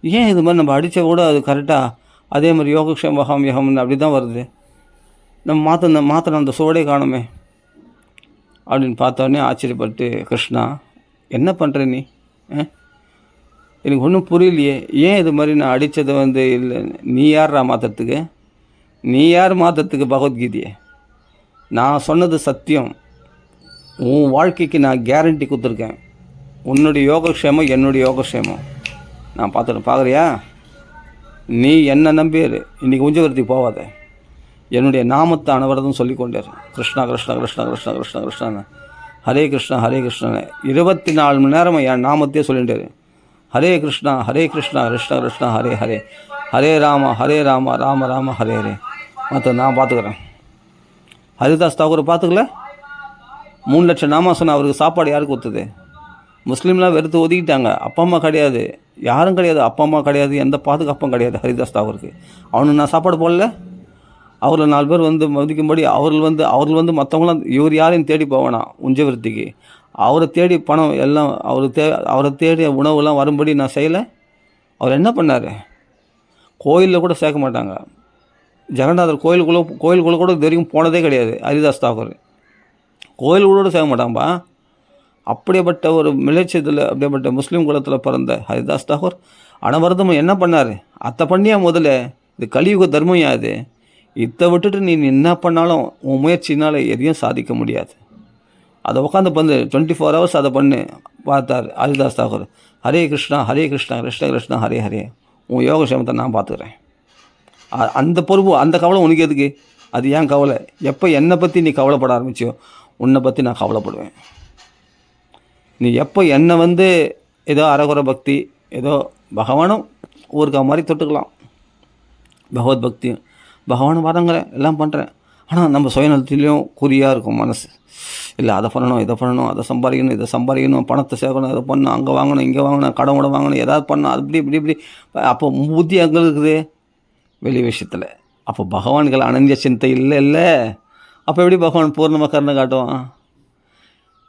ஏன் இது மாதிரி நம்ம அடித்த கூட அது கரெக்டாக அதே மாதிரி யோகக்ஷேம் வகாமியம்னு அப்படி தான் வருது, நம்ம மாற்றின அந்த சுவடே காணுமே அப்படின்னு பார்த்தோன்னே ஆச்சரியப்பட்டு, கிருஷ்ணா என்ன பண்ணுற நீ? எனக்கு ஒன்றும் புரியலையே, ஏன் இது மாதிரி நான் அடித்ததை வந்து இல்லை, நீ யாரா மாற்றுறதுக்கு? நீ யார் மாற்றுறதுக்கு பகவத்கீதையை? நான் சொன்னது சத்தியம். உன் வாழ்க்கைக்கு நான் கேரண்டி கொடுத்துருக்கேன். உன்னுடைய யோகக்ஷேமம் என்னுடைய யோகக்ஷேமம் நான் பார்த்துட்டேன். பார்க்குறியா? நீ என்ன நம்பியார், இன்றைக்கி உஞ்சவர்த்தி போவாத, என்னுடைய நாமத்தை அனவரதும் சொல்லி கொண்டார். கிருஷ்ணா கிருஷ்ணா கிருஷ்ணா கிருஷ்ணா கிருஷ்ணா கிருஷ்ணான்னு ஹரே கிருஷ்ணா ஹரே கிருஷ்ணன்னு 24 மணி நேரம் என் நாமத்தையே சொல்லிட்டார். ஹரே கிருஷ்ணா கிருஷ்ணா கிருஷ்ணா ஹரே ஹரே, ஹரே ராம ராம ராம ஹரே ஹரே. மற்ற நான் பார்த்துக்கிறேன். ஹரிதாஸ் தாக்கூர் பார்த்துக்கல, 3 லட்சம் நாமாசனம் அவருக்கு சாப்பாடு யாருக்கு கொடுத்தது? முஸ்லீம்லாம் வெறுத்து ஒதுக்கிட்டாங்க. அப்பா அம்மா கிடையாது, யாரும் கிடையாது, அப்பா அம்மா கிடையாது, எந்த பாதுகாப்பும் கிடையாது ஹரிதாஸ் தாக்கூருக்கு. அவனுக்கு நான் சாப்பாடு போடல. அவரில் 4 பேர் வந்து மதிக்கும்படி அவர்கள் வந்து மற்றவங்களாம் இவர் யாரையும் தேடி போவேனா உஞ்சவர்த்திக்கு, அவரை தேடி பணம் எல்லாம் அவரை தேடி உணவுலாம் வரும்படி நான் செய்யலை. அவர் என்ன பண்ணார்? கோயிலில் கூட சேர்க்க மாட்டாங்க. ஜெகநாதர் கோயிலுக்குள்ளே கூட இது வரைக்கும் போனதே கிடையாது ஹரிதாஸ் தாக்கூர். கோயிலுக்குள்ளோட சேர்க்க மாட்டாங்கப்பா. அப்படியேப்பட்ட ஒரு மிளைச்சதில் அப்படியேப்பட்ட முஸ்லீம் குலத்தில் பிறந்த ஹரிதாஸ் தாக்கூர் அனவரதம் என்ன பண்ணார்? அத்தை பண்ணியா முதல்ல? இது கலியுக தர்மம் யாது? இதை விட்டுட்டு நீ என்ன பண்ணாலும் உன் முயற்சினால் எதையும் சாதிக்க முடியாது. அதை உட்காந்து பண்ணு, 24 ஹவர்ஸ் அதை பண்ணு பார்த்தார் ஹரிதாஸ் தாக்கூர். ஹரே கிருஷ்ணா கிருஷ்ணா கிருஷ்ணா ஹரே ஹரே, உன் யோகக்ஷேமத்தை நான் பார்த்துக்கிறேன். அந்த பொறுப்பு அந்த கவலை உனக்கு எதுக்கு? அது ஏன் கவலை? எப்போ என்னை பற்றி நீ கவலைப்பட ஆரம்பிச்சியோ உன்னை பற்றி நான் கவலைப்படுவேன். நீ எப்போ என்னை வந்து ஏதோ அறகுறை பக்தி, ஏதோ பகவானும் ஊருக்கா மாதிரி தொட்டுக்கலாம், பகவத் பக்தியும் பகவானும் வரங்கிறேன் எல்லாம் பண்ணுறேன். ஆனால் நம்ம சுயநலத்திலையும் குறியாக இருக்கும் மனசு. இல்லை அதை பண்ணணும், இதை பண்ணணும், அதை சம்பாதிக்கணும், இதை சம்பாதிக்கணும், பணத்தை சேர்க்கணும், அதை பண்ணணும், அங்கே வாங்கணும், இங்கே வாங்கணும், கடவுளை வாங்கணும், ஏதாவது பண்ணணும், அது இப்படி. அப்போ புத்தி அங்கே இருக்குது வெளி விஷயத்தில். அப்போ பகவான்கள் அனன்ய சிந்தை இல்லை. அப்போ எப்படி பகவான் பூர்ணமாக கருணை காட்டுவான்?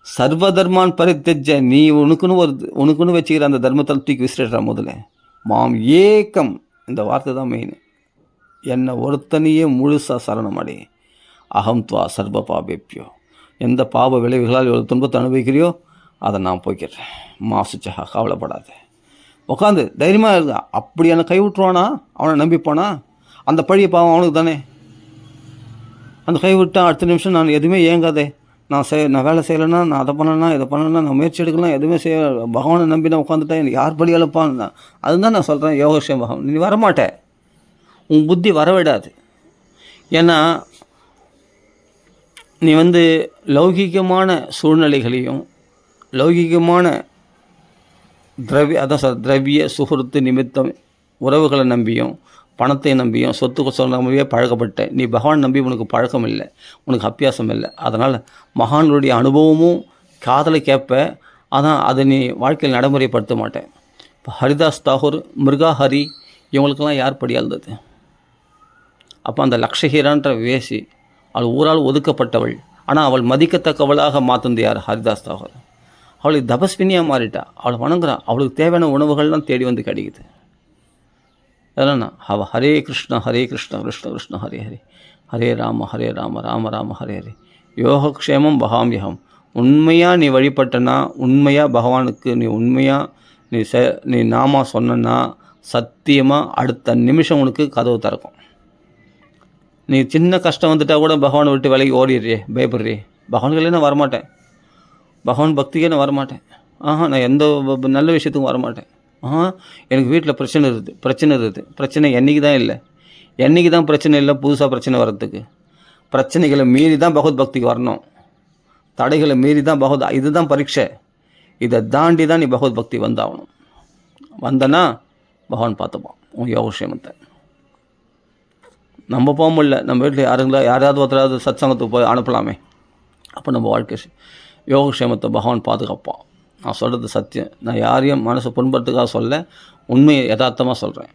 சர்வ தர்மான் பரித்தெஜ்ஜ, நீ உனக்குன்னு வச்சுக்கிற அந்த தர்மத்தை தூக்கி விசிறா முதல்ல. மாம் ஏக்கம், இந்த வார்த்தை தான் மெயின். என்னை ஒருத்தனையே முழுசாக சரணம் அடை. அகம் துவா சர்வ பாபேப்பியோ, எந்த பாப விளைவுகளால் எவ்வளோ துன்பத்தை அனுபவிக்கிறியோ அதை நான் போய்க்கிறேன். மாசுச்சா, கவலைப்படாத, உட்காந்து தைரியமாக இருக்கா. அப்படி என்னை கை விட்டுருவானா? அவனை நம்பிப்பானா? அந்த பழிய பாவம் அவனுக்கு தானே. அந்த கை விட்டான் அடுத்த நிமிஷம் நான் எதுவுமே ஏங்காதே, நான் வேலை செய்யலைன்னா, நான் அதை பண்ணலைன்னா, இதை பண்ணலைன்னா, நான் முயற்சி எடுக்கலாம், எதுவுமே செய்ய பகவானை நம்பி நான் உட்காந்துட்டேன், எனக்கு யார் பலி அழைப்பான்னு அதுதான் நான் சொல்கிறேன். யோகக்ஷேம பகவான் நீ வரமாட்டே, உன் புத்தி வரவிடாது. ஏன்னா நீ லௌகிகமான சூழ்நிலைகளையும் லௌகிகமான திரவிய சுகிருத்து நிமித்தம் உறவுகளை நம்பியும் பணத்தை நம்பியும் சொத்து நம்பியே பழக்கப்பட்ட நீ பகவான் நம்பி உனக்கு பழக்கம் இல்லை, உனக்கு அபியாசம் இல்லை. அதனால் மகான்களுடைய அனுபவமும் காதலை கேட்ப, அதான் அதை நீ வாழ்க்கையில் நடைமுறைப்படுத்த மாட்டேன். இப்போ ஹரிதாஸ் தாகூர், மிருகாஹரி இவங்களுக்கெல்லாம் யார் படியாழ்ந்தது? அப்போ அந்த லக்ஷஹீரான்ற வேசி அவள் ஊரால் ஒதுக்கப்பட்டவள், ஆனால் அவள் மதிக்கத்தக்கவளாக மாற்றுந்து யார்? ஹரிதாஸ் தாகூர். அவளுக்கு தபஸ்வினியாக மாறிட்டா, அவளை வணங்குறான், அவளுக்கு தேவையான உணவுகள்லாம் தேடி கிடைக்குது. அதனால் அவள் ஹரே கிருஷ்ண கிருஷ்ண கிருஷ்ண ஹரே ஹரே, ஹரே ராம ராம ராம ஹரே ஹரே. யோகக்ஷேமம் பகாமியகம். உண்மையாக நீ வழிபட்டனா, உண்மையாக பகவானுக்கு நீ உண்மையாக நீ நாமா சொன்னா சத்தியமாக அடுத்த நிமிஷம் உனக்கு கதவு திறக்கும். நீ சின்ன கஷ்டம் வந்துட்டால் கூட பகவானை விட்டு விலைக்கு ஓடிடுறியே, பயப்படுறியே. பகவான்களே நான் வரமாட்டேன், பகவான் பக்திக்கே நான் வரமாட்டேன், நான் எந்த நல்ல விஷயத்துக்கும் வரமாட்டேன். எனக்கு வீட்டில் பிரச்சனை இருக்குது. பிரச்சனை என்றைக்கு தான் இல்லை, என்றைக்கு தான் பிரச்சனை இல்லை. புதுசாக பிரச்சனை வர்றதுக்கு பிரச்சனைகளை மீறி தான் பகவத் பக்திக்கு வரணும், தடைகளை மீறி தான் இதுதான் பரீட்சை. இதை தாண்டி தான் நீ பகவத் பக்தி வந்தாகணும். வந்தனா பகவான் பார்த்துப்பான் உன் யோகக்ஷேமத்தை. நம்ம போக முடியல, நம்ம வீட்டில் யாராவது ஒருத்தராவது சத் சங்கத்துக்கு போய் அனுப்பலாமே. அப்போ நம்ம வாழ்க்கை யோகக்ஷேமத்தை பகவான் பாதுகாப்பான். நான் சொல்கிறது சத்தியம். நான் யாரையும் மனசை புண்படுறதுக்காக சொல்ல, உண்மையை யதார்த்தமாக சொல்கிறேன்.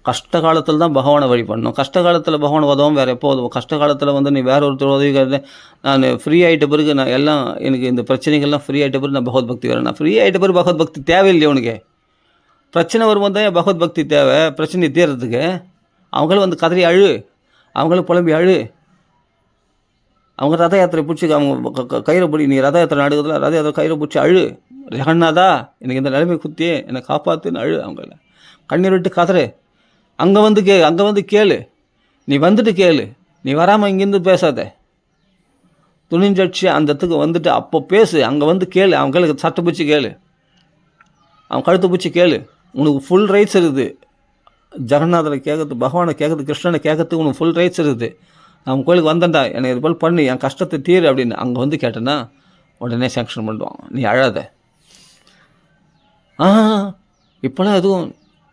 கஷ்ட காலத்தில் தான் பகவானை வழி பண்ணணும். கஷ்ட காலத்தில் பகவான் உதவும், வேறு எப்போ உதவும்? கஷ்ட காலத்தில் நீ வேற ஒருத்தர் உதவி, நான் ஃப்ரீ ஆகிட்ட பிறகு நான் எல்லாம் எனக்கு இந்த பிரச்சனைகள்லாம் ஃப்ரீ ஆகிட்ட பிறகு நான் பகவத் பக்தி வரேன். நான் ஃப்ரீ ஆகிட்ட பிறகு பகவத் பக்தி தேவையில்லை உனக்கு. பிரச்சனை வரும்போது தான் பகவத் பக்தி தேவை. பிரச்சனை தீர்றதுக்கு அவங்களும் கதறி அழு, அவங்களும் புலம்பி அழு. அவங்க ரத யாத்திரை பிடிச்சி அவங்க கயிறை பிடி, நீ ரத யாத்திரை நடக்குதுல, ரத யாத்திரை கயிறை பிடிச்சி அழு. ஜெகநாதா எனக்கு இந்த நிலைமை குத்தியே என்னை காப்பாற்றுன்னு அழு. அவங்கள கண்ணீர் விட்டு கதறு. அங்கே வந்து கேளு. நீ வந்துட்டு கேளு, நீ வராமல் இங்கேருந்து பேசாத. துணிஞ்சடிச்சு அந்த இடத்துக்கு வந்துட்டு அப்போ பேசு. அங்கே கேளு, அவங்க கையில் சட்டை பிடிச்சி கேளு, அவன் கழுத்தை பிடிச்சி கேளு. உனக்கு ஃபுல் ரைட்ஸ் இருக்குது. ஜெகநாதரை கேட்கறது, பகவானை கேட்கறது, கிருஷ்ணனை கேட்கறதுக்கு உனக்கு ஃபுல் ரைட்ஸ் இருக்குது. அவன் கோயிலுக்கு வந்தேன்டா, எனக்கு இது போல் பண்ணு, என் கஷ்டத்தை தீரு அப்படின்னு அங்கே கேட்டேன்னா உடனே சேங்ஷன் பண்ணுவாங்க. நீ அழாத. இப்போலாம் எதுவும்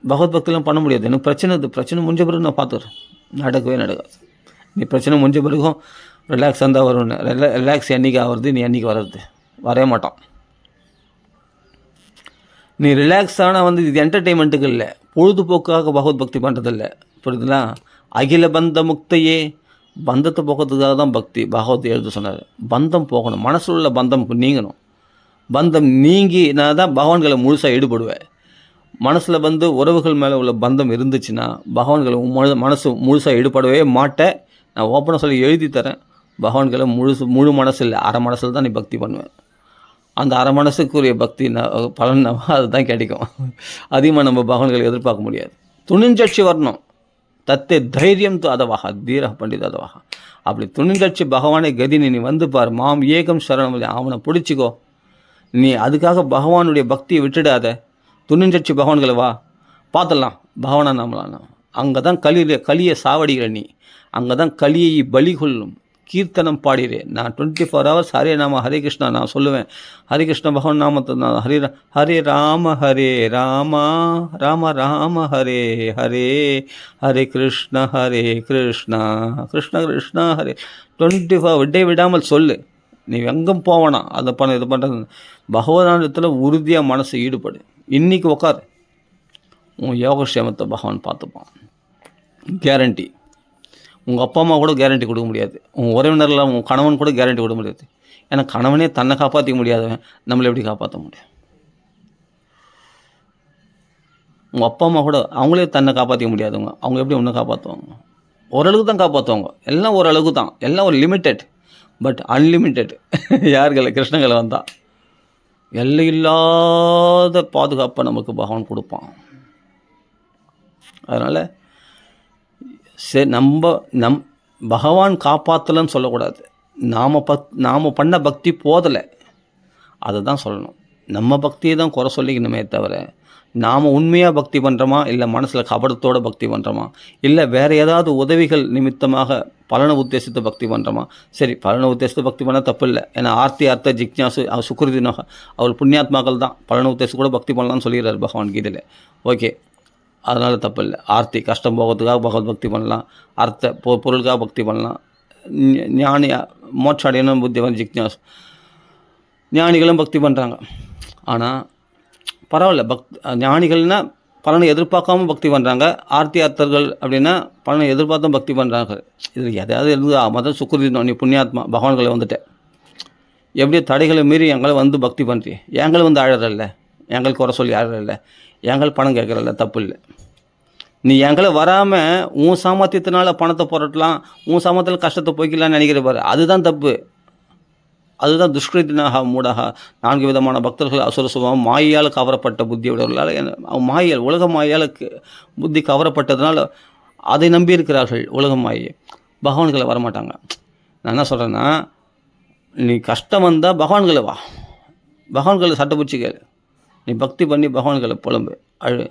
பகவத் பக்திலாம் பண்ண முடியாது. எனக்கு பிரச்சனை முடிஞ்ச பிறகு நான் பார்த்துக்கிறேன். நடக்கவே நடக்காது. நீ பிரச்சனை முடிஞ்ச பிறகும் ரிலாக்ஸ் வந்தால் வரும்னு. ரிலாக்ஸ் என்றைக்கு ஆகிறது, நீ என்றைக்கு வர்றது? வரவே மாட்டான். நீ ரிலாக்ஸ் ஆனால் இது என்டர்டெயின்மெண்ட்டுக்கு இல்லை, பொழுதுபோக்காக பகவத் பக்தி பண்ணுறதில்லை. புரியுதுங்களா? அகில பந்த முக்தையே, பந்தத்தை போக்கிறதுக்காக தான் பக்தி. பகவத் எழுத சொன்னார். பந்தம் போகணும், மனசில் உள்ள பந்தம் நீங்கணும். பந்தம் நீங்கினா தான் பகவான்களை முழுசாக ஈடுபடுவேன். மனசில் உறவுகள் மேலே உள்ள பந்தம் இருந்துச்சுன்னா பகவான்களை மனசு முழுசாக ஈடுபடவே மாட்டேன். நான் ஓப்பனாக சொல்லி எழுதி தரேன். பகவான்களை முழு மனசு இல்லை, அரை மனசில் தான் நீ பக்தி பண்ணுவேன். அந்த அரை மனசுக்குரிய பக்தி பலன் அதுதான் கிடைக்கும். அதிகமாக நம்ம பகவான்களை எதிர்பார்க்க முடியாது. துணிஞ்சட்சி வரணும். தத்தை தைரியம் அதவாக தீர பண்டித அதவாக. அப்படி துணிஞ்சட்சி பகவானை கதினி நீ பார். மாம் ஏகம் சரணம், அவனை பிடிச்சிக்கோ. நீ அதுக்காக பகவானுடைய பக்தியை விட்டுடாத. துணிஞ்சட்சி பகவான்களை வா பார்த்துடலாம், பகவானா நாமலாம். அங்கே தான் கலியை சாவடிக்கிற நீ. அங்கே தான் கலியை பலி கொள்ளும் கீர்த்தனம் பாடிறேன். நான் 24 hours ஹரே நாம ஹரே கிருஷ்ணா நான் சொல்லுவேன். ஹரே கிருஷ்ண பகவான் நாமத்தை நான் ஹரே ராம ராம ராம ஹரே ஹரே, ஹரே கிருஷ்ணா கிருஷ்ண கிருஷ்ணா ஹரே. 24 விட்டே விடாமல் சொல்லு. நீ எங்கும் போவனா அதை பண்ண இது பண்ணுறது. பகவானிடத்தில் உறுதியாக மனசு ஈடுபடு. இன்றைக்கி உட்காரு, உன் யோகக்ஷேமத்தை பகவான் பார்த்துப்பான். கேரண்டி. உங்கள் அப்பா அம்மா கூட கேரண்டி கொடுக்க முடியாது. உங்கள் உறவினரில் உங்கள் கணவன் கூட கேரண்டி கொடுக்க முடியாது. ஏன்னா கணவனே தன்னை காப்பாற்றிக்க முடியாதவன் நம்மளை எப்படி காப்பாற்ற முடியும்? உங்கள் அப்பா அம்மா கூட அவங்களே தன்னை காப்பாற்றிக்க முடியாதவங்க, அவங்க எப்படி ஒன்று காப்பாற்றுவாங்க? ஓரளவுக்கு தான் காப்பாற்றுவாங்க. எல்லாம் ஓரளவுக்கு தான், எல்லாம் ஒரு லிமிட்டட். பட் அன்லிமிட்டெட் யார்களை கிருஷ்ணங்களை வந்தால் எல்லையில்லாத பாதுகாப்பை நமக்கு பகவான் கொடுப்பான். அதனால் சரி, பகவான் காப்பாற்றலன்னு சொல்லக்கூடாது. நாம் பண்ண பக்தி போதலை, அதை தான் சொல்லணும். நம்ம பக்தியை தான் குறை சொல்லிக்கணுமே தவிர, நாம் உண்மையாக பக்தி பண்ணுறோமா, இல்லை மனசில் கபடத்தோடு பக்தி பண்ணுறோமா, இல்லை வேறு ஏதாவது உதவிகள் நிமித்தமாக பலனை உத்தேசித்து பக்தி பண்ணுறோமா. சரி, பலனை உத்தேசித்து பக்தி பண்ணால் தப்பு இல்லை. ஏன்னா ஆர்த்தி அர்த்த ஜிக்ஞாசு சுக்ருதினாக அவர் புண்ணியாத்மாக்கள் தான் பலனை உத்தேசி கூட பக்தி பண்ணலாம்னு சொல்லிடுறாரு பகவான் கீதையில். ஓகே, அதனால் தப்பு இல்லை. ஆர்த்தி கஷ்டம் போகிறதுக்காக பகவத் பக்தி பண்ணலாம், அர்த்த பொருளுக்காக பக்தி பண்ணலாம். ஞானி மோட்ச அடையணும் புத்திவன் ஜிக்ஞாசு ஞானிகளும் பக்தி பண்ணுறாங்க. ஆனால் பரவாயில்ல, ஞானிகள்னால் பலனை எதிர்பார்க்காம பக்தி பண்ணுறாங்க. ஆர்த்தி அர்த்தர்கள் அப்படின்னா பலனை எதிர்பார்த்தும் பக்தி பண்ணுறாங்க. இதில் எதாவது இருந்து மதம் சுக்ருதி நீ புண்ணியாத்மா பகவான்களை வந்துட்டேன், எப்படியோ தடைகளை மீறி எங்களை வந்து பக்தி பண்ணுறீ, எங்களை வந்து அழறல்ல, எங்களுக்கு குறை சொல்லி அழறல்ல, எங்கள் பணம் கேட்குறல்ல, தப்பு இல்லை. நீ எங்களை வராமல் உன் சாமர்த்தியத்தினால பணத்தை புரட்டலாம், உன் சாமர்த்தியில் கஷ்டத்தை போய்க்கலான்னு நினைக்கிற பாரு, அதுதான் தப்பு. அதுதான் துஷ்கிருத்தினாக மூடாக 4 விதமான பக்தர்கள் அசுர சுபாவம் மாயால் கவரப்பட்ட புத்தியுடையவர்களால் மாயால் உலக மாயால் புத்தி கவரப்பட்டதுனால அதை நம்பி இருக்கிறார்கள். உலக மாயை பகவான்களை வரமாட்டாங்க. நான் என்ன சொல்கிறேன்னா, நீ கஷ்டம் வந்தால் பகவான்களை வா, பகவான்களை சட்டப்பிடிச்சி கேளு, நீ பக்தி பண்ணி பகவான்களை புலம்பு அழு,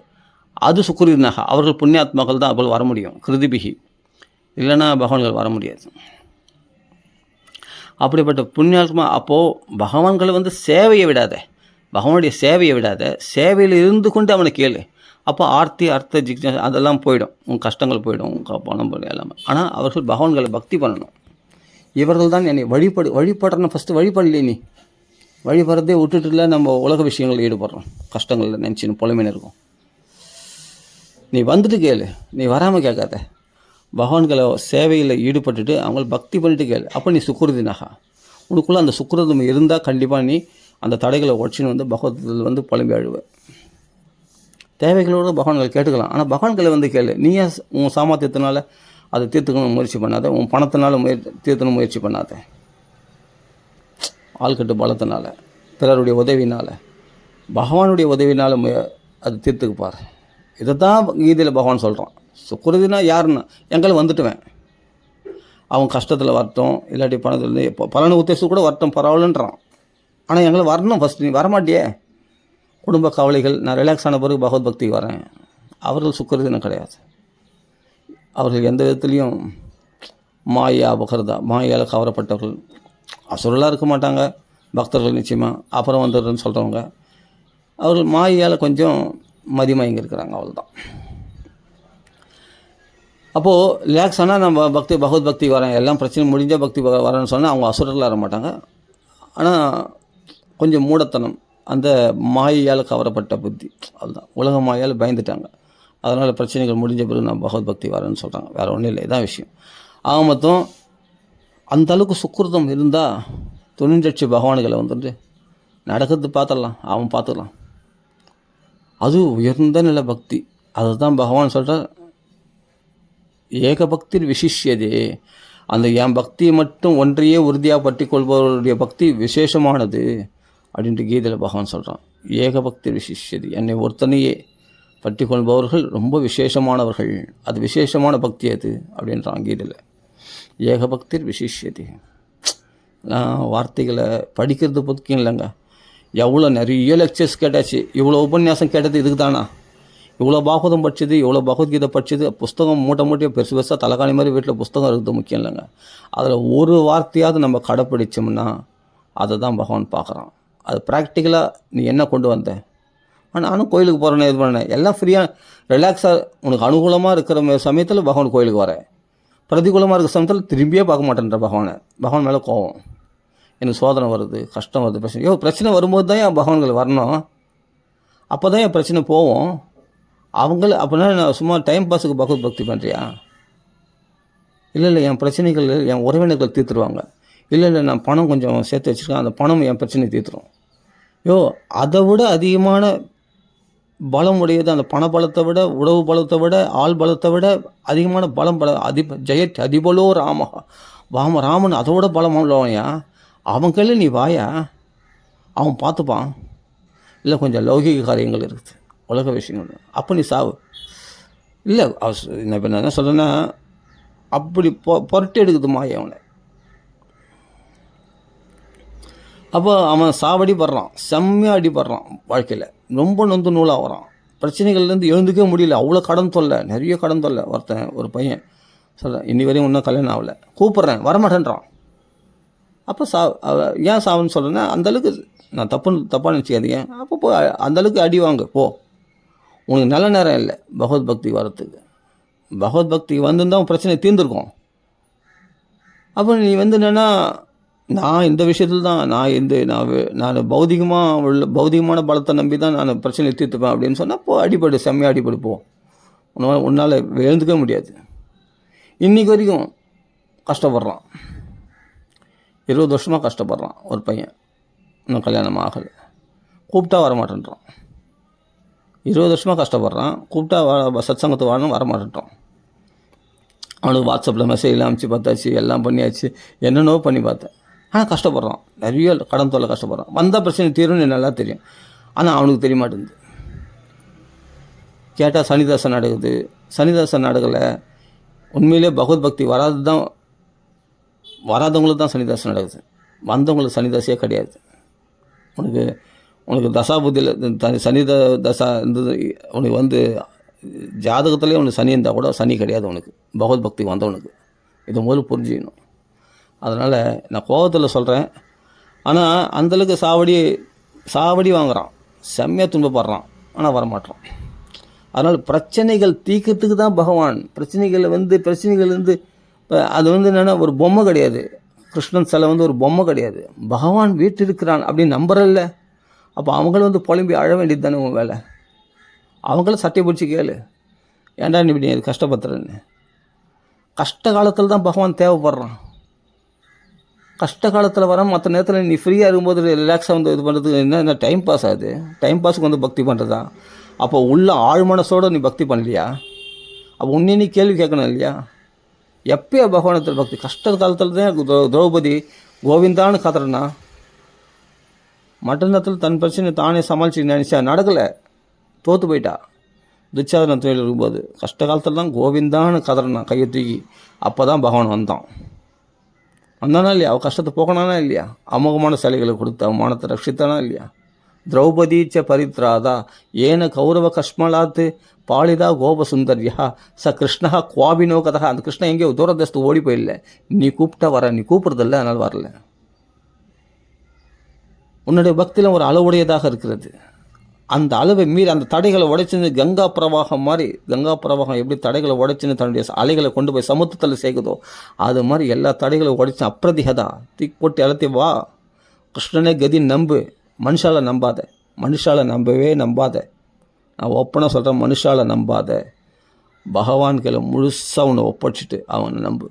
அது சுக்ரீனாக அவர்கள் புண்ணியாத்மாக்கள் தான் அவர்கள் வர முடியும். கிருதிபிகி இல்லைன்னா பகவான்கள் வர முடியாது. அப்படிப்பட்ட புண்ணியாத்மா அப்போது பகவான்களை வந்து சேவையை விடாத, பகவானுடைய சேவையை விடாத, சேவையில் இருந்து கொண்டு அவனை கேளு. அப்போ ஆர்த்தி அர்த்த ஜிக்ஞாசை அதெல்லாம் போயிடும், உன் கஷ்டங்கள் போயிடும், உன் பணம் போயிடும் எல்லாமே. ஆனால் அவர்கள் பகவான்களை பக்தி பண்ணணும். இவர்கள் தான் என்னை வழிபடுறணும். ஃபஸ்ட்டு வழிபடலையே, நீ வழிபடுறதே விட்டுட்டுல நம்ம உலக விஷயங்களில் ஈடுபடுறோம், கஷ்டங்களில் நினச்சின்னு புலமைன்னு இருக்கும். நீ வந்துட்டு கேளு, நீ வராமல் கேட்காத, பகவான்களை சேவையில் ஈடுபட்டுட்டு அவங்கள பக்தி பண்ணிட்டு கேளு. அப்போ நீ சுக்ருதினாக உனக்குள்ளே அந்த சுக்ருதம் இருந்தால் கண்டிப்பாக நீ அந்த தடைகளை உடச்சின்னு வந்து பகவத்தில் வந்து புலம்பி அழுவேன். தேவைகளோடு பகவான்கள் கேட்டுக்கலாம், ஆனால் பகவான்களை வந்து கேளு. நீயே உன் சாமர்த்தியத்தினால அதை தீர்த்துக்கணும் முயற்சி பண்ணாத, உன் பணத்தினால தீர்த்தணும் முயற்சி பண்ணாத, ஆள்கட்டு பலத்தினால பிறருடைய உதவினால் பகவானுடைய உதவினால் அது தீர்த்துக்குப்பார். இதை தான் கீதையில் பகவான் சொல்கிறான். சுக்ருதினா யாருன்னா எங்களை வந்துட்டுவேன், அவன் கஷ்டத்தில் வரட்டும், இல்லாட்டி பணத்தில் பலனை உத்தேசம் கூட வரட்டும் பரவாயில்லன்றான். ஆனால் எங்களை வரணும். ஃபஸ்ட் நீ வரமாட்டியே, குடும்ப கவலைகள், நான் ரிலாக்ஸ் ஆன பிறகு பகவத் பக்திக்கு வரேன். அவர்கள் சுக்ருதினம் கிடையாது. அவர்கள் எந்த விதத்துலேயும் மாயா அபகர்தா மாயால் கவரப்பட்டவர்கள் அசுரலாக இருக்க மாட்டாங்க. பக்தர்கள் நிச்சயமாக அப்புறம் வந்துடுறேன்னு சொல்கிறவங்க அவர்கள் மாயால் கொஞ்சம் மதிமயங்கி இருக்கிறாங்க, அவ்வளோதான். அப்போது ரிலாக்ஸ் ஆனால் நம்ம பகவத் பக்தி வரேன், எல்லாம் பிரச்சனை முடிஞ்சால் பக்தி வரேன்னு சொன்னால் அவங்க அசுரர்களாக வர மாட்டாங்க. ஆனால் கொஞ்சம் மூடத்தனம், அந்த மாயால் கவரப்பட்ட புத்தி, அதுதான் உலக மாயால் பயந்துட்டாங்க. அதனால் பிரச்சனைகள் முடிஞ்ச பிறகு நான் பகவத் பக்தி வரேன்னு சொல்கிறாங்க. வேறு ஒன்றும் இல்லை, இதான் விஷயம். ஆக மொத்தம் அந்தளவுக்கு சுக்கிருதம் இருந்தால் துணிஞ்சட்சி பகவான்களை வந்துட்டு நடக்கிறது பார்த்துடலாம், அவன் பார்த்துக்கலாம். அது உயர்ந்த நில பக்தி. அதுதான் பகவான் சொல்கிறார், ஏக பக்தி விசிஷ்யதே. அந்த என் பக்தியை மட்டும் ஒன்றையே உறுதியாக பற்றி கொள்பவருடைய பக்தி விசேஷமானது அப்படின்ட்டு கீதையில் பகவான் சொல்கிறான். ஏக பக்தி விசிஷ்யது, என்னை ஒருத்தனையே பற்றி கொள்பவர்கள் ரொம்ப விசேஷமானவர்கள், அது விசேஷமான பக்தி அது அப்படின்றான் கீதையில். ஏக பக்தி விசிஷ்யது. வார்த்தைகளை படிக்கிறது பொதுக்கும் இல்லைங்க, எவ்வளோ நிறைய லெக்சர்ஸ் கேட்டாச்சு, இவ்வளோ உபன்யாசம் கேட்டது இதுக்கு தானா? இவ்வளோ பாகவதம் படிச்சது, இவ்வளோ பகவத்கீதை படிச்சது, புஸ்தகம் மூட்டையாக பெருசு பெருசாக தலைகாணி மாதிரி வீட்டில் புஸ்தகம் இருக்கிறது முக்கியம் இல்லைங்க. அதில் ஒரு வார்த்தையாவது நம்ம கடைப்பிடிச்சோம்னா அதை தான் பகவான் பார்க்குறான். அது ப்ராக்டிக்கலாக நீ என்ன கொண்டு வந்த? நானும் கோயிலுக்கு போகிறேன்னு இது பண்ணேன், எல்லாம் ஃப்ரீயாக ரிலாக்ஸாக உனக்கு அனுகூலமாக இருக்கிற சமயத்தில் பகவான் கோயிலுக்கு வரேன், பிரதிகூலமாக இருக்கிற சமயத்தில் திரும்பியே பார்க்க மாட்டேன்ற பகவான் மேலே கோவம், எனக்கு சோதனை வருது, கஷ்டம் வருது, பிரச்சனை பிரச்சனை வரும்போது தான் என் பகவான்கள் வரணும், அப்போ தான் என் பிரச்சனை போவோம். அவங்கள அப்படின்னா நான் சும்மா டைம் பாஸுக்கு பகவத் பக்தி பண்ணுறியா? இல்லை என் பிரச்சனைகள் என் உறவினர்கள் தீர்த்துருவாங்க, இல்லை நான் பணம் கொஞ்சம் சேர்த்து வச்சுருக்கேன், அந்த பணம் என் பிரச்சனை தீர்த்துரும். அதை விட அதிகமான பலம் உடையது, அந்த பண பலத்தை விட, உணவு பலத்தை விட, ஆள் பலத்தை விட அதிகமான பலம் ஜெயத் அதிபலோ ராமன் அதோட பலம் உள்ளவனையா, அவன் கையில் நீ வாயா, அவன் பார்த்துப்பான். இல்லை கொஞ்சம் லௌகிக காரியங்கள் இருக்குது, உலக விஷயங்கள், அப்போ நீ சாவு. இல்லை நான் இப்போ நான் என்ன சொல்கிறேன்னா, அப்படி பொருட்டு எடுக்குது மாயை அவனை. அப்போ அவன் சாவடிப்படுறான், செம்மையாக அடிப்படுறான். வாழ்க்கையில் ரொம்ப நொந்து நூலாக வரான். பிரச்சனைகள்லேருந்து எழுந்துக்கவே முடியல. அவ்வளோ கடன் தொல்லை, நிறைய கடன் தொல்லை. ஒரு பையன் சொல்கிறேன், இன்னி வரையும் இன்னும் கல்யாணம் ஆகலை, கூப்பிட்றேன் வரமாட்டேன்றான். அப்போ ஏன் சாவுன்னு சொல்கிறேன்னா, அந்தளவுக்கு நான் தப்பாக நினச்சிக்காதீங்க. அப்போ அந்தளவுக்கு அடி வாங்க போ, உனக்கு நல்ல நேரம் இல்லை பகவத் பக்தி வரத்துக்கு. பகவத் பக்தி வந்துருந்தால் பிரச்சனை தீர்ந்துருக்கும். அப்போ நீ என்னென்னா, நான் இந்த விஷயத்தில் தான் நான் பௌதிகமான பலத்தை நம்பி தான் நான் பிரச்சனையை தீர்த்துப்பேன் அப்படின்னு சொன்னால் போ, அடிப்படு, செம்மையாக அடிப்படு போ. உன்னால் எழுந்துக்கவே முடியாது. இன்றைக்கி வரைக்கும் கஷ்டப்படுறான். 20 வருஷமாக கஷ்டப்படுறான் ஒரு பையன், இன்னும் கல்யாணம் ஆகலை. கூப்பிட்டா வரமாட்டேன்றான். 20 வருஷமாக கஷ்டப்படுறான். கூப்பிட்டா சத்சங்கத்தை வாழணும், வரமாட்டேன்றான். அவனுக்கு வாட்ஸ்அப்பில் மெசேஜ்லாம் அனுப்பிச்சு பார்த்தாச்சு, எல்லாம் பண்ணியாச்சு, என்னென்னோ பண்ணி பார்த்தேன். ஆனால் கஷ்டப்படுறான், நிறைய கடன் தொல்லை கஷ்டப்படுறான். வந்தால் பிரச்சனை தீரும்னு நல்லா தெரியும், ஆனால் அவனுக்கு தெரிய மாட்டேங்குது. கேட்டால் சனிதாசன் நடக்குது. சனிதாசன் நடக்கலை. உண்மையிலே பகவத் பக்தி வராதவங்களுக்கு தான் சனிதாசன் நடக்குது. வந்தவங்களுக்கு சனிதாசியே கிடையாது. உனக்கு தசாபுத்தியில் தசா இருந்தது, உனக்கு ஜாதகத்துலேயே உனக்கு சனி இருந்தால் கூட சனி கிடையாது உனக்கு, பகவத் பக்தி வந்தவனுக்கு. இதை முதல்ல புரிஞ்சுக்கணும். அதனால் நான் கோபத்தில் சொல்கிறேன். ஆனால் அந்தளவுக்கு சாவடி வாங்குகிறான், செம்மையாக துன்பப்படுறான், ஆனால் வரமாட்டான். அதனால் பிரச்சனைகள் தீர்க்கறதுக்கு தான் பகவான். பிரச்சனைகள் அது என்னென்னா ஒரு பொம்மை கிடையாது. கிருஷ்ணன் சிலை ஒரு பொம்மை கிடையாது. பகவான் வீட்டு இருக்கிறான் அப்படின்னு நம்புறல்ல. அப்போ அவங்களும் புலம்பி அழ வேண்டியது தானே உன் வேலை. அவங்கள சட்டை பிடிச்சி கேளு, ஏன்டா நீ இப்படி கஷ்டப்படுத்துறேன்னு. கஷ்ட காலத்தில் தான் பகவான் தேவைப்படுறான். கஷ்ட காலத்தில் வர மற்ற நேரத்தில் நீ ஃப்ரீயாக இருக்கும்போது ரிலாக்ஸாக இது பண்ணுறதுக்கு என்ன டைம் பாஸ் ஆகுது. டைம் பாஸுக்கு பக்தி பண்ணுறதா? அப்போ உள்ள ஆழ்மனசோடு நீ பக்தி பண்ணலையா? அப்போ உன்னே நீ கேள்வி கேட்கணும் இல்லையா? எப்போயா பகவானத்தில் பக்தி? கஷ்ட காலத்தில் தான் திரௌபதி கோவிந்தான்னு கத்துறனா, மற்ற நேரத்தில் தன் பிரச்சனை தானே சமாளிச்சு நினச்சா நடக்கலை, தோற்று போயிட்டா. துச்சாதன தொழில் இருக்கும்போது கஷ்ட காலத்தில் தான் கோவிந்தான்னு கதறனா கையை தூக்கி. அப்போ தான் பகவான் வந்தானா இல்லையா? அவள் கஷ்டத்தை போக்கணானா இல்லையா? அமோகமான சிலைகளை கொடுத்து அவமானத்தை ரட்சித்தானா இல்லையா? திரௌபதீச்ச பரித்ராதா ஏன கௌரவ கஷ்மலாத்து பாலிதா கோபசுந்தர்யா ச கிருஷ்ணா குவாபினோ கதா. அந்த கிருஷ்ணன் எங்கேயோ தூரதேசத்து ஓடி போயிடல. நீ கூப்பிட்டா வர, நீ கூப்பிட்றதில்ல, அதனால் வரல. உன்னுடைய பக்தியில் ஒரு அளவுடையதாக இருக்கிறது. அந்த அளவை மீறி அந்த தடைகளை உடைச்சின்னு கங்கா பிரவாகம் மாதிரி, கங்கா பிரவாகம் எப்படி தடைகளை உடைச்சின்னு தன்னுடைய அலைகளை கொண்டு போய் சமுத்திரத்தில் சேர்க்குதோ, அது மாதிரி எல்லா தடைகளை உடைச்சு அப்பிரதிகதா தீக்கு போட்டு அழுத்தி வா. கிருஷ்ணனே கதி நம்பு, மனுஷால நம்பாத. நான் ஓப்பனாக சொல்கிறேன், மனுஷால நம்பாத. பகவான் கையில் முழுசாக உன்னை ஒப்படைச்சிட்டு அவனை நம்பு,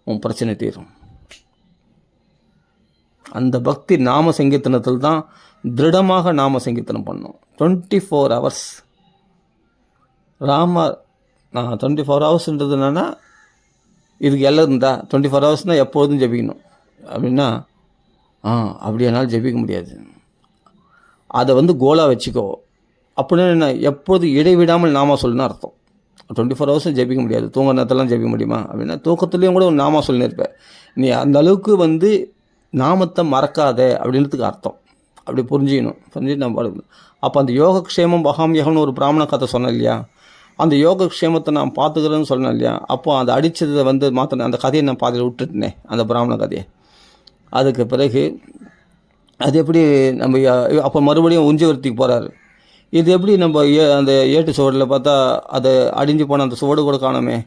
உன் பிரச்சனை தீரும். அந்த பக்தி நாம சங்கீர்த்தனத்தில் தான் திருடமாக நாம சங்கீர்த்தனம் பண்ணணும். 24 hours ராமர். 24 ஹவர்ஸ்ன்றது என்னென்னா, இதுக்கு எல்லாம் இருந்தால் 24 ஹவர்ஸ்னால் எப்பொழுதும் ஜெபிக்கணும் அப்படின்னா, அப்படியானாலும் ஜெபிக்க முடியாது. அதை கோலாக வச்சுக்கோ. அப்படின்னு என்ன, எப்போது இடைவிடாமல் நாம சொல்லணும்னு அர்த்தம். 24 ஹவர்ஸும் ஜெபிக்க முடியாது. தூங்க நேரத்தெல்லாம் ஜெபிக்க முடியுமா அப்படின்னா, தூக்கத்துலேயும் கூட நாம சொல்லியிருப்பேன். நீ அந்த அளவுக்கு நாமத்தை மறக்காத அப்படின்றதுக்கு அர்த்தம். அப்படி புரிஞ்சுட்டு நம்ம பாடுக்கணும். அப்போ அந்த யோகக்ஷேமம் பகாமியகம்னு ஒரு பிராமண கதை சொன்னேன் இல்லையா? அந்த யோகக்ஷேமத்தை நான் பார்த்துக்கிறேன்னு சொன்னேன் இல்லையா? அப்போ அதை அடித்ததை மாற்றினேன். அந்த கதையை நான் பாதியில் விட்டுட்டேன், அந்த பிராமண கதையை. அதுக்கு பிறகு அது எப்படி நம்ம அப்போ மறுபடியும் உஞ்சவர்த்திக்கு போகிறாரு. இது எப்படி நம்ம அந்த ஏட்டு சுவடில் பார்த்தா அது அடிஞ்சு போன அந்த சுவடு கூட காணாமே,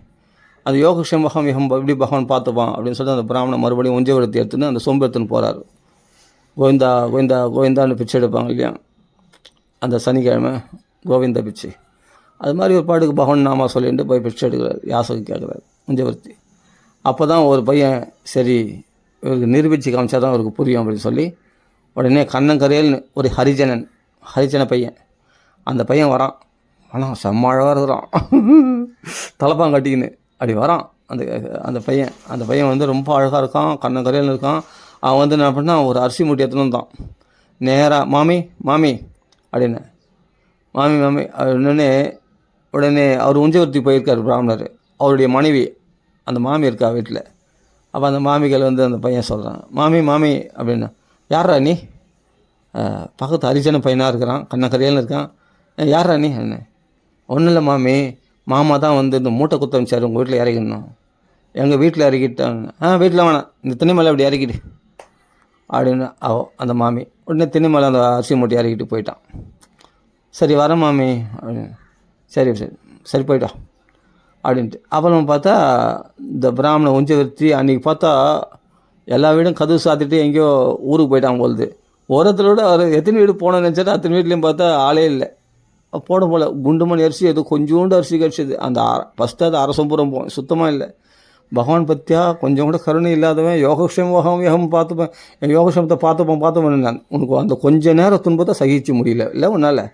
அது யோகக்ஷேம பகாமியகம் எப்படி பகவான் பார்த்துப்பான் அப்படின்னு சொல்லிட்டு அந்த பிராமணன் மறுபடியும் உஞ்சவர்த்தி எடுத்துன்னு அந்த சொம்பு எடுத்துன்னு போகிறாரு. கோவிந்தா கோவிந்தா கோவிந்தான்னு பிச்சை எடுப்பாங்க இல்லையா? அந்த சனிக்கிழமை கோவிந்தா பிச்சை. அது மாதிரி ஒரு பாட்டுக்கு பகவான் நாமா சொல்லிட்டு போய் பிச்சை எடுக்கிறார், யாசகம் கேட்குறாரு உஞ்சவர்த்தி. அப்போ தான் ஒரு பையன், சரி இவருக்கு நிரூபித்து காமிச்சா தான் அவருக்கு புரியும் அப்படின்னு சொல்லி உடனே கண்ணங்கரையல்னு ஒரு ஹரிஜன பையன், அந்த பையன் வரான். ஆனால் செம்ம அழகாக இருக்கிறான், தலைப்பாங்க கட்டிக்கின்னு அப்படி வரான். அந்த பையன் ரொம்ப அழகாக இருக்கான், கண்ணங்கரையல்னு இருக்கான். அவன் என்ன பண்ணால் ஒரு அரிசி மூட்டை எடுத்துன்னு வந்தான். நேராக மாமி அப்படின்னு மாமி உடனே அவர் உஞ்சவர்த்தி போயிருக்கார் பிராமணர். அவருடைய மனைவி அந்த மாமி இருக்கா வீட்டில். அப்போ அந்த மாமிகள் அந்த பையன் சொல்கிறான், மாமி அப்படின்னு. யாரா நீ? பக்கத்து ஹரிஜன பையனாக இருக்கிறான், கண்ணக்கரையில் இருக்கான். யாரா நீ? என்ன? ஒன்றும் இல்லை மாமி, மாமா தான் வந்து இந்த மூட்டை குத்த வச்சார், உங்கள் வீட்டில் இறக்கிடணும். எங்கள் வீட்டில் இறக்கிட்டாங்க. வீட்டில் வேணாம், இந்த திணைமலை அப்படி இறக்கிடு அப்படின்னு அந்த மாமி உடனே திணைமலை அந்த அரிசி மூட்டை இறக்கிட்டு போயிட்டான். சரி வரேன் மாமி அப்படின்னு. சரி சரி சரி போயிட்டான் அப்படின்ட்டு. அப்புறம் பார்த்தா இந்த பிராமண உஞ்சவர்த்தி அன்றைக்கி பார்த்தா எல்லா வீடும் கதவு சாத்திட்டு எங்கேயோ ஊருக்கு போயிட்டான் போகுது. ஓரத்தோட அவர் எத்தனை வீடு போனோன்னு நினச்சாரு, அத்தனை வீட்லேயும் பார்த்தா ஆளே இல்லை. போட போல் குண்டுமணி அரிசி ஏதோ கொஞ்சோண்டு அரிசி கிடச்சிது. அந்த ஃபஸ்ட்டு அது அரசம்புறம் போகும், சுத்தமாக இல்லை. பகவான் பற்றியா கொஞ்சம் கூட கருணை இல்லாதவன் யோகம் பார்த்துப்பேன், என் யோகக்ஷேமத்தை பார்த்துப்பேன் நான். உனக்கு அந்த கொஞ்ச நேரம் துன்பத்தை சகிச்சு முடியல இல்லை உன்னால்,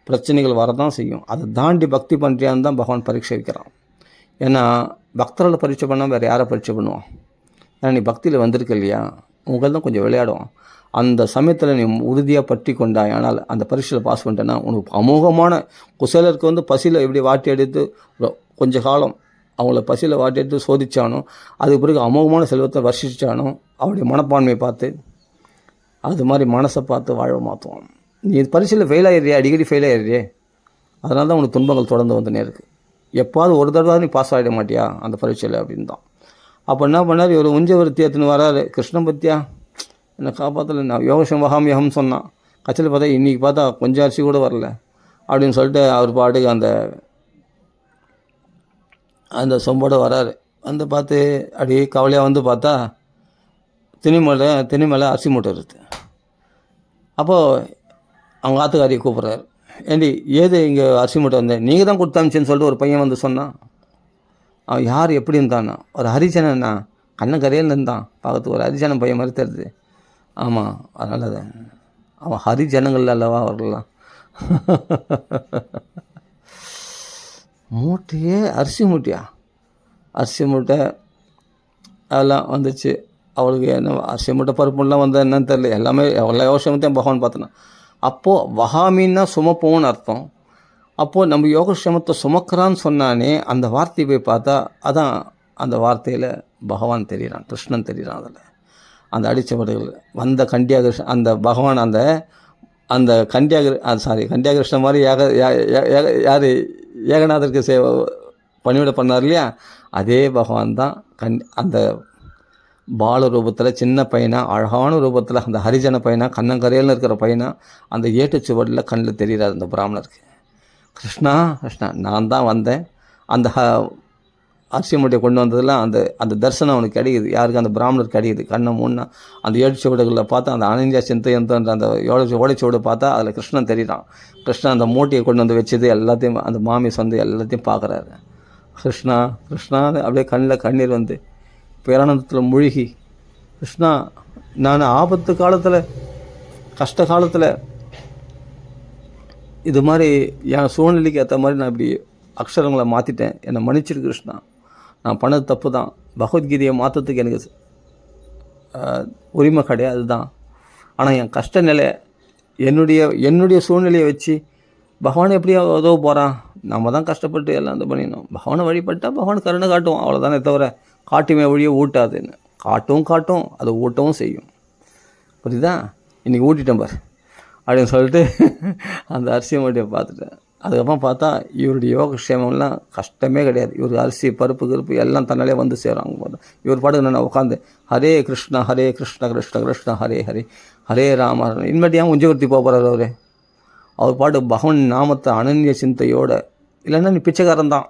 பிரச்சனைகள் வரதான் செய்யும். அதை தாண்டி பக்தி பண்ணுறியான்னு தான் பகவான் பரீட்சை வைக்கிறான். ஏன்னா பக்தர்களை பரீட்சை பண்ணால் வேறு யாரை பரீட்சை பண்ணுவான்? ஏன்னா நீ பக்தியில் வந்திருக்க இல்லையா, உங்கள் தான் கொஞ்சம் விளையாடும். அந்த சமயத்தில் நீ உறுதியாக பற்றி கொண்டாய், ஆனால் அந்த பரீட்சையில் பாஸ் பண்ணிட்டேன்னா உனக்கு அமோகமான குசலருக்கு வந்து பசியில் எப்படி வாட்டி எடுத்து கொஞ்ச காலம் அவங்கள பசியில் வாட்டி எடுத்து சோதித்தானோ, அதுக்கு பிறகு அமோகமான செல்வத்தை வர்ஷிச்சானோ, அவருடைய மனப்பான்மையை பார்த்து அது மாதிரி மனசை பார்த்து வாழ மாற்றுவான். நீ பரீட்சையில் ஃபெயில் ஆகிடுறியே, அடிக்கடி ஃபெயில் ஆகிடுறியே, அதனால தான் உனக்கு துன்பங்கள் தொடர்ந்து வந்துனே இருக்குது. எப்பாவது ஒரு தடவை நீ பாஸ் ஆகிட மாட்டியா அந்த பரீட்சையில் அப்படின்னு தான். அப்போ என்ன பண்ணார், இவர் உஞ்சவர்த்தி எடுத்துன்னு வராரு. கிருஷ்ணன் பற்றியா என்னை காப்பாற்றல, நான் யோகசம் வகாமியகம் சொன்னான். கட்சியில் பார்த்தா இன்றைக்கி பார்த்தா கொஞ்சம் அரிசி கூட வரல அப்படின்னு சொல்லிட்டு அவர் பாட்டுக்கு அந்த சொம்போடு வராரு. வந்து பார்த்து அப்படியே கவலையாக வந்து பார்த்தா திணிமலை அரிசி மூட்டை இருக்குது. அப்போது அவங்க ஆத்துக்காரியை கூப்பிட்றாரு. ஏண்டி ஏது இங்கே அரிசி மூட்டை வந்தேன், நீங்கள் தான் கொடுத்தாமிச்சின்னு சொல்லிட்டு ஒரு பையன் வந்து சொன்னான். அவன் யார் எப்படி இருந்தான்னா, ஒரு ஹரிஜனன்னா, கண்ணக்கரையில் இருந்தான், பார்க்கறதுக்கு ஒரு ஹரிஜனம் பையன் மாதிரி தருது. ஆமாம், அதனால் தான் அவன் ஹரிஜனங்கள் அல்லவா அவர்கள்லாம். மூட்டையே அரிசி மூட்டையா? அரிசி மூட்டை அதெல்லாம் வந்துச்சு. அவளுக்கு என்ன அரிசி மூட்டை பருப்புலாம் வந்தால் என்னன்னு தெரியல, எல்லாமே எல்லா யோகக்ஷேமத்தையும் பகவான் பார்த்தனா. அப்போது வகாமின்னா சுமப்போன்னு அர்த்தம். அப்போது நம்ம யோகக்ஷேமத்தை சுமக்கிறான்னு சொன்னானே, அந்த வார்த்தையை போய் பார்த்தா அதான் அந்த வார்த்தையில் பகவான் தெரிகிறான், கிருஷ்ணன் தெரிகிறான். அதில் அந்த அடிச்சவர்கள் வந்த கண்டியாகிருஷ்ணன், அந்த பகவான் அந்த கண்டியாகிருஷ்ணன் மாதிரி யார் ஏகநாதருக்கு பணிவிட பண்ணார் இல்லையா, அதே பகவான் தான் அந்த பால ரூபத்தில் சின்ன பையனா, அழகான ரூபத்தில் அந்த ஹரிஜன பையனா, கண்ணங்கரையில் இருக்கிற பையனா, அந்த ஏட்டுச்சுவடில் கண்ணில் தெரிகிறார் அந்த பிராமணருக்கு. கிருஷ்ணா கிருஷ்ணா நான் தான் வந்தேன். அந்த அரிசி மூட்டையை கொண்டு வந்ததெல்லாம் அந்த தரிசனம் அவனுக்கு கிடைக்குது. யாருக்கு? அந்த பிராமணருக்கு கிடைக்குது. கண்ணை மூணா அந்த ஏட்டுச்சுவடுகளில் பார்த்தா அந்த அனந்தியா சிந்தையன்ற அந்த ஓலைச்சுவடு பார்த்தா அதில் கிருஷ்ணன் தெரிகிறான். கிருஷ்ணன் அந்த மூட்டையை கொண்டு வந்து வச்சது எல்லாத்தையும் அந்த மாமி சொந்த எல்லாத்தையும் பார்க்குறாரு. கிருஷ்ணா கிருஷ்ணான்னு அப்படியே கண்ணில் கண்ணீர் வந்து பேரானந்தத்தில் மூழ்கி, கிருஷ்ணா நான் ஆபத்து காலத்தில் கஷ்ட காலத்தில் இது மாதிரி என் சூழ்நிலைக்கு ஏற்ற மாதிரி நான் இப்படி அக்ஷரங்களை மாற்றிட்டேன், என்னை மன்னிச்சிரு கிருஷ்ணா, நான் பண்ணது தப்பு தான். பகவத்கீதையை மாற்றத்துக்கு எனக்கு உரிமை கிடையாது தான். ஆனால் என் கஷ்ட நிலை என்னுடைய சூழ்நிலையை வச்சு பகவானை எப்படி உதவ போகிறான்? நம்ம தான் கஷ்டப்பட்டு எல்லாம் இது பண்ணிடணும். பகவானை வழிபட்டால் பகவான் கருணை காட்டுவோம், அவ்வளோதானே தவிர காட்டுமே வழியை ஊட்டாதுன்னு. காட்டும் அதை ஊட்டவும் செய்யும். புரியுதா? இன்றைக்கி ஊட்டிட்டேன் பார் அப்படின்னு சொல்லிட்டு அந்த அரிசி மூட்டையை பார்த்துட்டேன். அதுக்கப்புறம் பார்த்தா இவருடைய யோகக்ஷேமம்லாம் கஷ்டமே கிடையாது. இவருக்கு அரிசி பருப்பு கிருப்பு எல்லாம் தன்னாலே வந்து சேரும். பார்த்தா இவர் பாட்டுக்கு நான் உட்காந்து ஹரே கிருஷ்ணா கிருஷ்ண கிருஷ்ண ஹரே ஹரே ஹரே ராம. இன்மேட்டு ஏன் உஞ்சவர்த்தி போகிறார் அவர் பாட்டு பகவான் நாமத்தை அனன்ய சிந்தையோடு. இல்லைன்னா நீ பிச்சைக்காரன் தான்.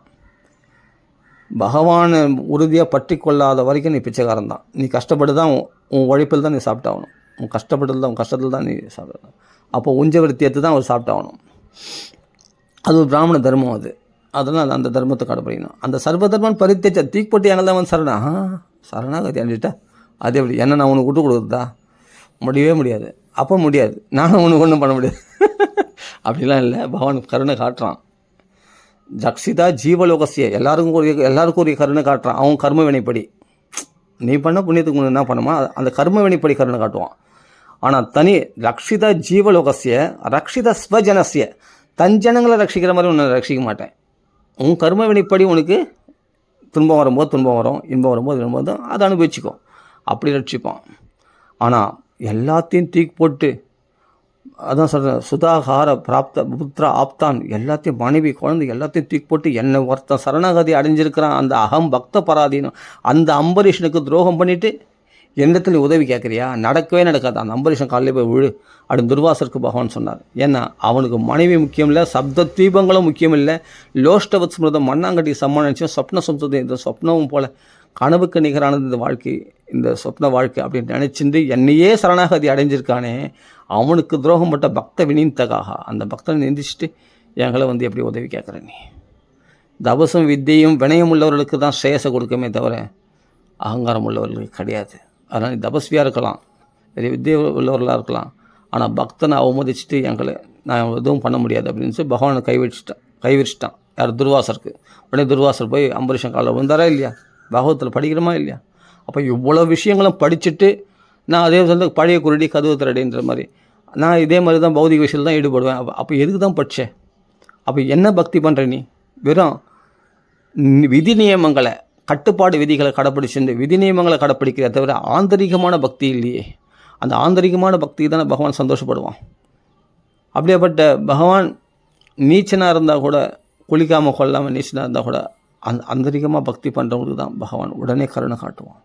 பகவானை உறுதியாக பற்றி கொள்ளாத வரைக்கும் நீ பிச்சைக்காரன் தான். நீ கஷ்டப்பட்டு தான் உன் உழைப்பில் தான் நீ சாப்பிட்டாகணும். உன் கஷ்டத்தில் தான் நீ சாப்பிடணும். அப்போ உஞ்சவர்த்தி எடுத்து தான் அவர் சாப்பிட்டாகணும். அது ஒரு பிராமண தர்மம். அதனால் அந்த தர்மத்தை கடைப்பிடிக்கணும். அந்த சர்வ தர்மம் பரித்தேச்ச தீக்குப்பட்டு எங்களை தான் வந்து சரணாகதி அண்டிட்டா அது எப்படி என்ன நான் உனக்கு விட்டு கொடுக்குறதா? முடியவே முடியாது. அப்போ முடியாது, நானும் உனக்கு ஒன்றும் பண்ண முடியாது. அப்படிலாம் இல்லை, பகவான் கருணை காட்டுறான். ஜக்ஷிதா ஜீவலோகசிய எல்லாருக்கும் ஒரு கருணை காட்டுறான். அவன் கர்ம வினைப்படி நீ பண்ண புண்ணியத்துக்கு முன்னே என்ன பண்ணுமா அந்த கர்ம வினைப்படி கருணை காட்டுவான். ஆனால் தனி ரக்ஷிதா ஜீவலோகசிய ரக்ஷித ஸ்வஜனசிய தன் ஜனங்களை ரட்சிக்கிற மாதிரி உன்னை ரட்சிக்க மாட்டேன். உன் கர்ம வினைப்படி உனக்கு துன்பம் வரும்போது துன்பம் வரும், இன்பம் வரும்போது அதை அனுபவிச்சுக்கோ, அப்படி ரட்சிப்பான். ஆனால் எல்லாத்தையும் தூக்கி போட்டு, அதான் சொல்கிறேன், சுதாகார பிராப்த புத்திர ஆப்தான், எல்லாத்தையும் மனைவி குழந்தை எல்லாத்தையும் தூக்கி போட்டு என்னை ஒருத்தன் சரணாகதி அடைஞ்சிருக்கிறான், அந்த அகம் பக்த பராதீனம், அந்த அம்பரீஷனுக்கு துரோகம் பண்ணிவிட்டு என்னிடத்துல உதவி கேட்குறியா? நடக்கவே நடக்காது. அந்த அம்பரீஷன் காலையில் போய் விழு அப்படின்னு துர்வாசருக்கு பகவான் சொன்னார். ஏன்னா அவனுக்கு மனைவி முக்கியம் இல்லை, சப்த தீபங்களும் முக்கியம் இல்லை, லோஷ்டவத் ஸ்மிருதம் மண்ணாங்கட்டி சம்மானிச்சும் சொப்ன சொந்தது, இந்த சொப்னமும் போல் கனவுக்கு நிகரானது இந்த வாழ்க்கை, இந்த சொப்ன வாழ்க்கை அப்படின்னு நினச்சிட்டு என்னையே சரணாகதி அடைஞ்சிருக்கானே, அவனுக்கு துரோகம் பட்ட பக்த வினீந்தகாக, அந்த பக்தனை நிந்திச்சுட்டு எங்களை வந்து எப்படி உதவி கேட்குற நீ? தபசும் வித்தியும் வினயம் உள்ளவர்களுக்கு தான் ஸ்ரேயஸை கொடுக்கமே தவிர அகங்காரம் உள்ளவர்களுக்கு கிடையாது. அதனால் நீ தபஸ்வியாக இருக்கலாம், பெரிய வித்தியை உள்ளவர்களாக இருக்கலாம், ஆனால் பக்தனை அவமதிச்சுட்டு எங்களை நான் எதுவும் பண்ண முடியாது அப்படின்னு சொல்லி பகவானை கைவிரிச்சிட்டான். யார்? துர்வாசருக்கு. உடனே துர்வாசர் போய் அம்பரீஷன் காலில் விழுந்தாரா இல்லையா? பாகவத்தில் படிக்கிறோமா இல்லையா? அப்போ இவ்வளோ விஷயங்களும் படிச்சுட்டு நான் அதே வந்து பழைய குருடி கதவு திரடின்ற மாதிரி நான் இதே மாதிரி தான் பௌதிக விஷயத்தில் தான் ஈடுபடுவேன். அப்போ எதுக்கு தான் படித்தேன்? அப்போ என்ன பக்தி பண்ணுற நீ? வெறும் விதி நியமங்களை, கட்டுப்பாடு விதிகளை கடைப்பிடிச்சு விதி நியமங்களை கடைப்பிடிக்கிறத தவிர ஆந்தரிகமான பக்தி இல்லையே. அந்த ஆந்தரிகமான பக்தி தானே பகவான் சந்தோஷப்படுவான். அப்படியேப்பட்ட பகவான் நீச்சனாக இருந்தால் கூட, குளிக்காமல் கொள்ளாமல் நீச்சனாக இருந்தால் கூட, ஆந்தரிகமாக பக்தி பண்ணுறவங்களுக்கு தான் பகவான் உடனே கருணை காட்டுவான்.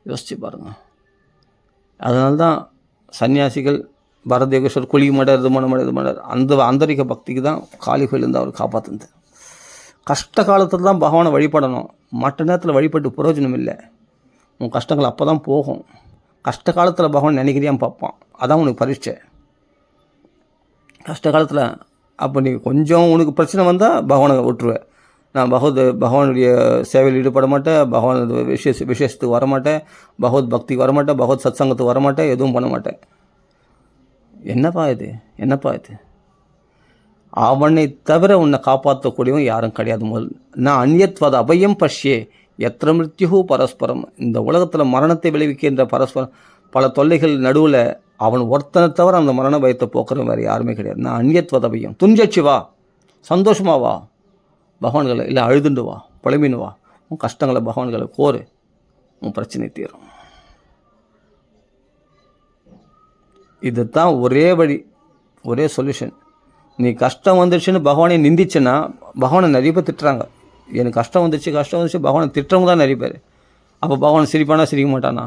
யோசிச்சு பாருங்கள். அதனால்தான் சன்னியாசிகள் பரதேகேஸ்வர் குளிக்க மாட்டார், இது பண்ண மாட்டார். அந்த ஆந்தரிக பக்திக்கு தான் காளிகோயிலேருந்து அவர் காப்பாற்றுது. கஷ்ட காலத்தில் தான் பகவானை வழிபடணும், மற்ற நேரத்தில் வழிபட்டு பிரயோஜனம் இல்லை. உன் கஷ்டங்கள் அப்போ தான் போகும். கஷ்ட காலத்தில் பகவான் நினைக்கிறியான்னு பார்ப்பான், அதான் உனக்கு பரீட்சை. கஷ்ட காலத்தில் அப்போ நீ கொஞ்சம் உனக்கு பிரச்சனை வந்தால் பகவானை விட்டுருவேன். நான் பகவானுடைய சேவையில் ஈடுபட மாட்டேன், பகவான் விசேஷத்துக்கு வரமாட்டேன், பகவத் பக்திக்கு வரமாட்டேன், பகவத் சத் சங்கத்துக்கு வரமாட்டேன், எதுவும் பண்ண மாட்டேன். என்னப்பா இது? அவனை தவிர உன்னை காப்பாற்றக்கூடியவன் யாரும் கிடையாது. முதல் நான் அந்யத்வத அபயம் பஷ்யே எத்திர மிருத்யு பரஸ்பரம். இந்த உலகத்தில் மரணத்தை விளைவிக்கின்ற பரஸ்பரம் பல தொல்லைகள் நடுவில் அவன் ஒருத்தனை தவிர அந்த மரண பயத்தை போக்குற வேறு யாருமே கிடையாது. நான் அந்யத்வத அபயம். துஞ்சச்சு வா, சந்தோஷமா வா பகவான்களை, இல்லை அழுதுண்டு வா, புலம்பின்னு வா, உன் கஷ்டங்களை பகவான்களை கோரு, உன் பிரச்சனை தீரும். இது தான் ஒரே வழி, ஒரே சொல்யூஷன். நீ கஷ்டம் வந்துடுச்சுன்னு பகவானை நிந்திச்சுன்னா பகவானை நிறைய பேர் திட்டுறாங்க. எனக்கு கஷ்டம் வந்துச்சு பகவானை திட்டுறவங்க தான் நிறைய பேர். அப்போ பகவான் சிரிப்பானா சிரிக்க மாட்டானா?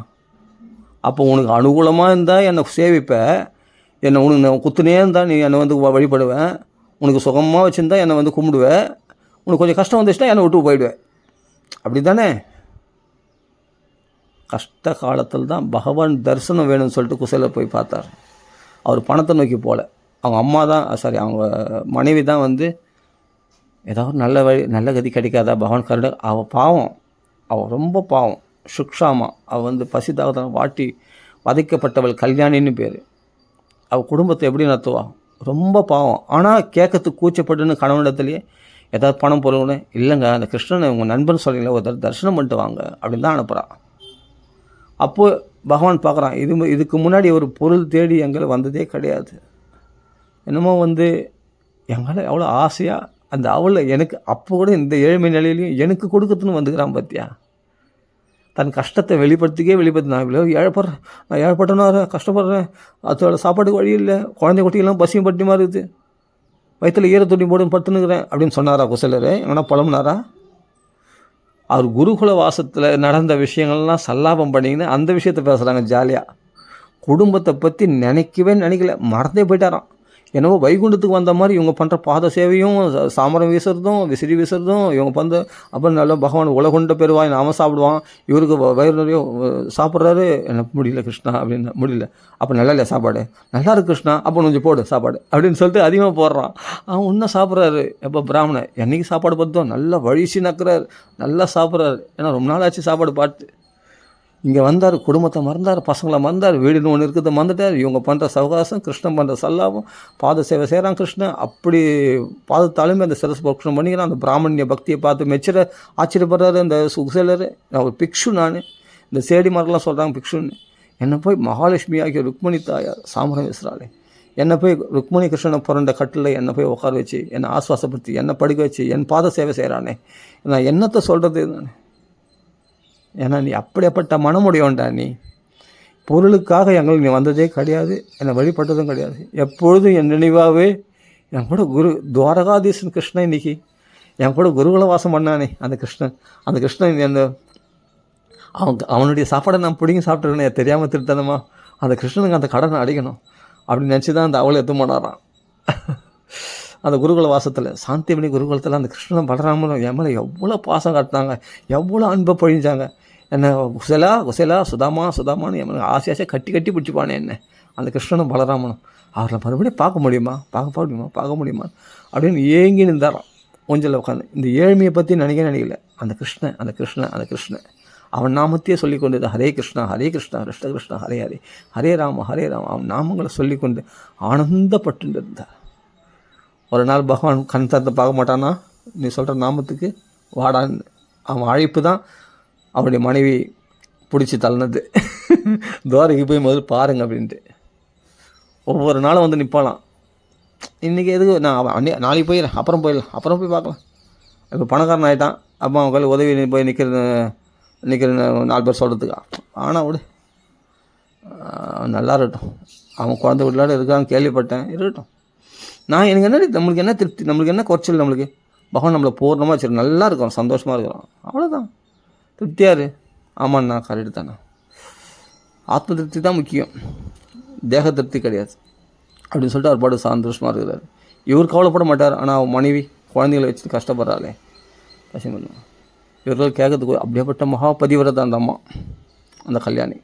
அப்போ உனக்கு அனுகூலமாக இருந்தால் என்னை சேவிப்ப, என்னை உனக்கு குத்துனே இருந்தால் நீ என்னை வந்து வழிபடுவேன், உனக்கு சுகமாக வச்சுருந்தா என்னை வந்து கும்பிடுவேன், உனக்கு கொஞ்சம் கஷ்டம் வந்துச்சுன்னா என்னை விட்டு போயிடுவேன். அப்படி தானே? கஷ்ட காலத்தில் தான் பகவான் தரிசனம் வேணும்னு சொல்லிட்டு குசேலர் போய் பார்த்தார். அவர் பணத்தை நோக்கி போகல. அவங்க அம்மா தான், அவங்க மனைவி தான் வந்து ஏதாவது நல்ல கதி கிடைக்காதா பகவான் கருணை. அவள் பாவம், அவள் ரொம்ப பாவம், சுக்ஷாமா. அவள் வந்து பசிதாக வாட்டி வதைக்கப்பட்டவள் கல்யாணின்னு பேர். அவள் குடும்பத்தை எப்படி நடத்துவா? ரொம்ப பாவம். ஆனால் கேட்கறதுக்கு கூச்சப்பட்டுன்னு கணவனிடத்துலேயே ஏதாவது பணம் பொருள்னு, இல்லைங்க அந்த கிருஷ்ணனை உங்கள் நண்பன் சொல்கிறீங்களா, ஒரு தரிசனம் பண்ணிட்டு வாங்க அப்படின்னு தான் அனுப்புகிறான். அப்போது பகவான் பார்க்குறான், இதுக்கு முன்னாடி ஒரு பொருள் தேடி எங்களை வந்ததே கிடையாது. என்னமோ வந்து எங்களை எவ்வளோ ஆசையாக அந்த அவளை எனக்கு அப்போ கூட இந்த ஏழ்மை நிலையிலையும் எனக்கு கொடுக்கறதுன்னு வந்துக்கிறான் பார்த்தியா? தன் கஷ்டத்தை வெளிப்படுத்தி நான் இவ்வளோ நான் ஏழைப்பட்டனா கஷ்டப்படுறேன், அதோட சாப்பாட்டுக்கு வழி இல்லை, குழந்தை குட்டிகள்லாம் பசியும் பட்டி மாதிரி இருக்குது, வயிற்றில் ஈர துணி போட்டு படுத்துனுக்கிறேன் அப்படின்னு சொன்னாரா குசலர்? எங்கன்னா புலம்புனாரா? அவர் குருகுல வாசத்தில் நடந்த விஷயங்கள்லாம் சல்லாபம் பண்ணிங்கன்னு அந்த விஷயத்தை பேசுகிறாங்க ஜாலியாக. குடும்பத்தை பற்றி நினைக்கல, மறந்தே போயிட்டாராம். என்னவோ வைகுண்டத்துக்கு வந்த மாதிரி இவங்க பண்ணுற பாத சேவையும், சாமரம் வீசுறதும், விசிறி வீசுறதும் இவங்க பண்ணுற. அப்புறம் நல்லா பகவான் உலகுண்ட பெருவாய் நாம சாப்பிடுவான், இவருக்கு வயிறு நிறைய சாப்பிட்றாரு, எனக்கு முடியல கிருஷ்ணா அப்படின்னு. முடியல, அப்போ நல்லா இல்லையா சாப்பாடு? நல்லா இருக்கு கிருஷ்ணா, அப்போ கொஞ்சம் போடு சாப்பாடு அப்படின்னு சொல்லிட்டு அதிகமாக போடுறான். அவன் இன்னும் சாப்பிட்றாரு. எப்போ பிராமணன் என்றைக்கு சாப்பாடு பார்த்தோம், நல்லா வழிச்சு நக்கிறார், நல்லா சாப்பிட்றாரு. ஏன்னா ரொம்ப நாள் ஆச்சு சாப்பாடு பார்த்து. இங்கே வந்தார், குடும்பத்தை மறந்தார், பசங்களை மறந்தார், வீடுன்னு ஒன்று இருக்கிறத மறந்துட்டார். இவங்க பண்ணுற சவகாசம், கிருஷ்ணன் பண்ணுற சல்லாபம், பாத சேவை செய்கிறான் கிருஷ்ணன். அப்படி பாதத்தாலுமே அந்த சிரஸ் பக்ஷணம் பண்ணிக்கிறான். அந்த பிராமணிய பக்தியை பார்த்து மெச்சிட ஆச்சரியப்படுறாரு அந்த சுகுசேலர். நான் ஒரு பிக்ஷு, நான் இந்த சேடி மரம்லாம் சொல்கிறாங்க பிக்ஷுன்னு. என்னை போய் மகாலட்சுமி ஆகிய ருக்மணி தாயார் சாமரம் வீசுறாளே, என்னை போய் ருக்மணி கிருஷ்ணனை பிறந்த கட்டில் என்னை போய் உட்கார வச்சு, என்னை ஆஸ்வாசப்படுத்தி, என்னை படிக்க வச்சு, என் பாத சேவை செய்கிறானே, நான் என்னத்தை சொல்கிறது? நான் ஏன்னா நீ அப்படிப்பட்ட மனமுடையவன்டா நீ. பொருளுக்காக நீ வந்ததே கிடையாது, என்னை வழிபட்டதும் கிடையாது. எப்பொழுதும் என் நினைவாகவே என் கூட துவாரகாதீசன் கிருஷ்ணன் இன்றைக்கி என் கூட குருகுல வாசம் பண்ணானே அந்த கிருஷ்ணன் அவனுடைய சாப்பாடை நான் பிடிங்கி சாப்பிட்ருக்கேன் தெரியாமல் திருத்தனமா. அந்த கிருஷ்ணனுக்கு அந்த கடனை அடைக்கணும் அப்படின்னு நினச்சி தான் அந்த அவளை எத்து போனாரான். அந்த குருகுல வாசத்தில், சாந்திமணி குருகுலத்தில் அந்த கிருஷ்ணன் பலராமனும் என் மேலே எவ்வளோ பாசம் காட்டினாங்க, எவ்வளோ அன்பை பொழிஞ்சாங்க. என்ன குசேலா சுதாமான்னு என் மேலே ஆசையாக கட்டி பிடிச்சிப்பானே என்ன அந்த கிருஷ்ணனும் பலராமனும். அவரை மறுபடியும் பார்க்க முடியுமா அப்படின்னு ஏங்கி நின்றாரான் ஊஞ்சலில் உட்காந்து. இந்த ஏழ்மையை பற்றி நினைக்கல. அந்த கிருஷ்ணன் அவன் நாமத்தையே சொல்லிக்கொண்டு ஹரே கிருஷ்ணா கிருஷ்ண கிருஷ்ணா ஹரே ராம அவன் நாமங்களை சொல்லிக்கொண்டு ஆனந்தப்பட்டு இருந்தார். ஒரு நாள் பகவான் கண் திறந்து பார்க்க மாட்டானா, நீ சொல்கிற நாமத்துக்கு வாடான்னு. அவன் அழைப்பு தான் அவனுடைய மனைவி பிடிச்சி தள்ளினது. துவாரைக்கு போய் முதல் பாருங்க அப்படின்ட்டு. ஒவ்வொரு நாளும் வந்து நிற்பாலாம். இன்றைக்கி எதுக்கு நான் நாளைக்கு போயிடலாம், அப்புறம் போய் பார்க்கலாம். இப்போ பணக்காரன் ஆகிட்டான், அப்போ அவன் கையில் உதவி போய் நிற்கிற 4 பேர் சொல்கிறதுக்கா. ஆனால் விடு, நல்லா இருக்கட்டும். அவன் குழந்தை வீட்டில் இருக்கான்னு கேள்விப்பட்டேன், இருக்கட்டும். எனக்கு நம்மளுக்கு என்ன திருப்தி, நம்மளுக்கு என்ன குறைச்சல், நம்மளுக்கு பகவான் நம்மளை பூர்ணமாக வச்சிருக்கோம், நல்லா இருக்கிறோம், சந்தோஷமாக இருக்கிறோம், அவ்வளோதான். திருப்தியாரு. ஆமாண்ணா, கரெக்டு தானே. ஆத்ம திருப்தி தான் முக்கியம், தேக திருப்தி கிடையாது அப்படின்னு சொல்லிட்டு அவர் பாடு சந்தோஷமாக இருக்கிறார். இவர் கவலைப்பட மாட்டார். ஆனால் அவன் மனைவி குழந்தைகளை வச்சு கஷ்டப்படுறாளே, கஷ்டம் பண்ணுவான். இவர்கள் கேட்கறதுக்கு அப்படியேப்பட்ட மகாபதிவிரதா அந்த அம்மா, அந்த கல்யாணி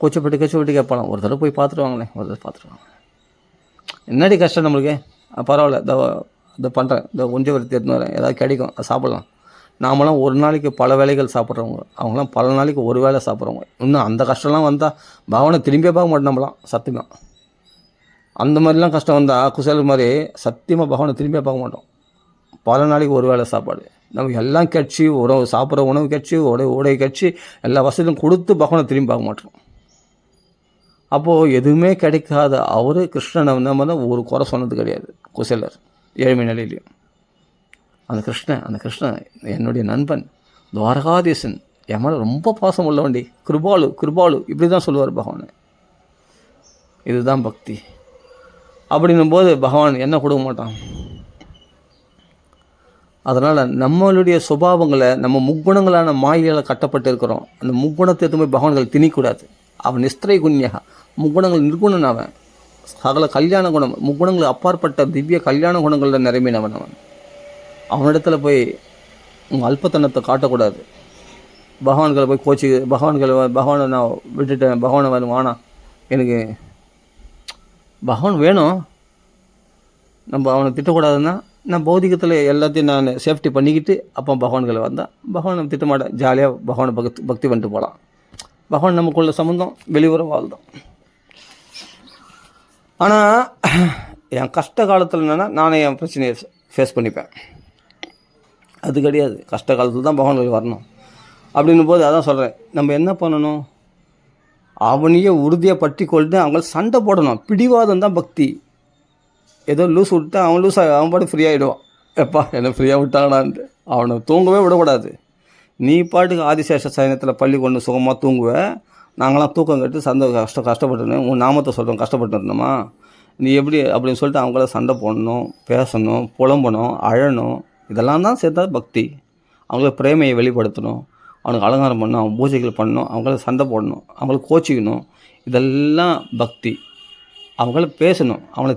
கொச்சப்பட்டு கேட்பாலாம். ஒரு தடவை போய் பார்த்துருவாங்க. என்னடி கஷ்டம் நம்மளுக்கு, பரவாயில்ல, இதை பண்ணுறேன், இந்த கொஞ்சம் வருத்தி எடுத்துன்னு வரேன், ஏதாவது கிடைக்கும், அது சாப்பிட்லாம். நாமெல்லாம் ஒரு நாளைக்கு பல வேலைகள் சாப்பிட்றவங்க, அவங்களாம் பல நாளைக்கு ஒரு வேலை சாப்பிட்றவங்க. இன்னும் அந்த கஷ்டம்லாம் வந்தால் பகவானை திரும்பியே பார்க்க மாட்டோம் நம்மளாம், சத்தியமாக. அந்த மாதிரிலாம் கஷ்டம் வந்தால் குசேலர் மாதிரி சத்தியமாக பகவானை திரும்பியே பார்க்க மாட்டோம். பல நாளைக்கு ஒரு வேலை சாப்பாடு, நம்ம எல்லாம் கட்சி சாப்பிட்ற உணவு கட்சி, உடை கட்சி, எல்லா வசதியும் கொடுத்து பகவானை திரும்பி பார்க்க மாட்டோம். அப்போது எதுவுமே கிடைக்காத அவர் கிருஷ்ணனை நம்ம ஒரு குறை சொன்னது கிடையாது. குசேலர் ஏழ்மை நிலையிலையும் அந்த கிருஷ்ணன் என்னுடைய நண்பன், துவாரகாதீசன், என் மேலே ரொம்ப பாசம் உள்ளவண்டி, கிருபாலு இப்படி தான் சொல்லுவார் பகவானை. இதுதான் பக்தி. அப்படின்னும் போது பகவான் என்ன கொடுக்க மாட்டான். அதனால் நம்மளுடைய சுபாவங்களை, நம்ம முக்குணங்களான மாயையில் கட்டப்பட்டு இருக்கிறோம். அந்த முக்குணத்தை எதுவுமே பகவான்கள் திணிக்கூடாது. அவன் நிஸ்திரை குண்யகா, முக்குணங்கள் நிர்குணன். அவன் சகல கல்யாண குணம், முக்குணங்கள் அப்பாற்பட்ட திவ்ய கல்யாண குணங்களில் நிரம்பினவன். அவனிடத்துல போய் உங்கள் அல்பத்தனத்தை காட்டக்கூடாது. பகவான்களை போய் பகவானை நான் விட்டுட்டேன், பகவானை வேணாம், எனக்கு பகவான் வேணும், நம்ம அவனை திட்டக்கூடாதுன்னா நான் பௌதிகத்தில் எல்லாத்தையும் நான் சேஃப்டி பண்ணிக்கிட்டு அப்போ பகவான்களை வந்தால் பகவான் திட்டமாட்டேன், ஜாலியாக பகவானை பக்தி பண்ணிட்டு போகலாம். பகவான் நமக்குள்ள சம்மந்தம் வெளியுற வாழ்தான். ஆனால் என் கஷ்ட காலத்தில் என்னென்னா நானே என் பிரச்சனையை ஃபேஸ் பண்ணிப்பேன். அது கிடையாது, கஷ்ட காலத்தில் தான் பகவான்கள் வரணும். அப்படின்னும் போது அதான் சொல்கிறேன், நம்ம என்ன பண்ணணும், அவனையே உறுதியாக பற்றி கொண்டு அவங்க சண்டை போடணும். பிடிவாதம் தான் பக்தி. ஏதோ லூஸ் விட்டு அவன் பாட்டு ஃப்ரீயாகிடுவான். எப்பா என்னை ஃப்ரீயாக விட்டாங்கடான்ட்டு அவனை தூங்கவே விடக்கூடாது. நீ பாட்டுக்கு ஆதிசேஷ சயனத்தில் பள்ளி கொண்டு சுகமாக தூங்குவேன், நாங்களாம் தூக்கம் கட்டு கஷ்டப்பட்டுருந்தேன், உன் நாமத்தை சொல்கிறோம், கஷ்டப்பட்டு இருந்தோமா, நீ எப்படி அப்படின்னு சொல்லிட்டு அவங்கள சண்டை போடணும், பேசணும், புலம்பணும், அழணும். இதெல்லாம் தான் சேர்த்தா பக்தி. அவங்கள பிரேமையை வெளிப்படுத்தணும், அவனுக்கு அலங்காரம் பண்ணணும், அவன் பூஜைகள் பண்ணணும், அவங்கள சண்டை போடணும், அவங்கள கோச்சிக்கணும். இதெல்லாம் பக்தி. அவங்கள பேசணும், அவனை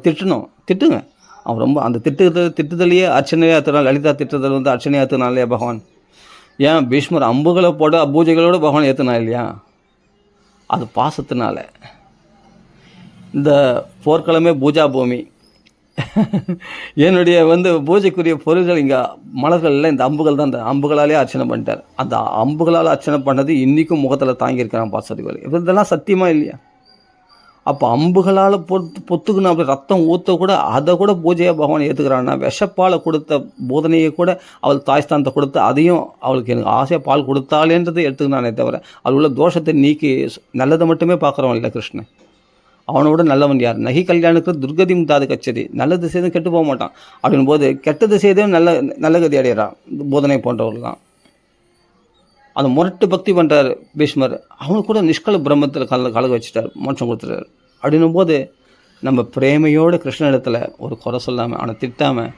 திட்டுங்க. அவன் ரொம்ப அந்த திட்டுதலையே அர்ச்சனையாக ஏற்றுனால, லலிதா திட்டுதல் வந்து அர்ச்சனையாக ஏற்றுனான் இல்லையா பகவான். ஏன் பீஷ்மர் அம்புகளை போட பூஜைகளோடு பகவான் ஏற்றுனா இல்லையா, அது பாசத்தினால. இந்த போர்க்களமே பூஜா பூமி. என்னுடைய பூஜைக்குரிய பொருள்கள் இங்கே மலர்களில் இந்த அம்புகள் தான், இந்த அம்புகளாலே அர்ச்சனை பண்ணிட்டார். அந்த அம்புகளால் அர்ச்சனை பண்ணது இன்றைக்கும் முகத்தில் தாங்கியிருக்கிறான் பாசதிகள். இதெல்லாம் சத்தியமாக இல்லையா? அப்போ அம்புகளால் பொத்துக்கணும், அப்படி ரத்தம் ஊற்ற கூட அதை கூட பூஜையாக பகவான் ஏற்றுக்கிறான்னா, விஷப்பாலை கொடுத்த போதனையை கூட அவள் தாய்ஸ்தானத்தை கொடுத்து அதையும் அவளுக்கு எனக்கு ஆசையாக பால் கொடுத்தாலேன்றதை எடுத்துக்கினானே தவிர அவள் உள்ள தோஷத்தை நீக்கி நல்லதை மட்டுமே பார்க்குறவன் இல்லை கிருஷ்ணன். அவனோட நல்லவன் யார்? நகி கல்யாணுக்கு துர்கதி முத்தாது கச்சதி. நல்லது செய்தும் கெட்டு போக மாட்டான். அப்படின் போது கெட்டது செய்தும் நல்ல கதி அடையிறான் போதனை போன்றவர்கள் தான். அந்த முரட்டு பக்தி பண்ணுறாரு பீஷ்மர். அவனுக்கு கூட நிஷ்கல பிரம்மத்தில் கலக வச்சுட்டார், மோட்சம் கொடுத்துட்டார். அப்படின்னும் போது நம்ம பிரேமையோடு கிருஷ்ணனிடத்தில் ஒரு குறை சொல்லாமல், அவனை திட்டாமல்,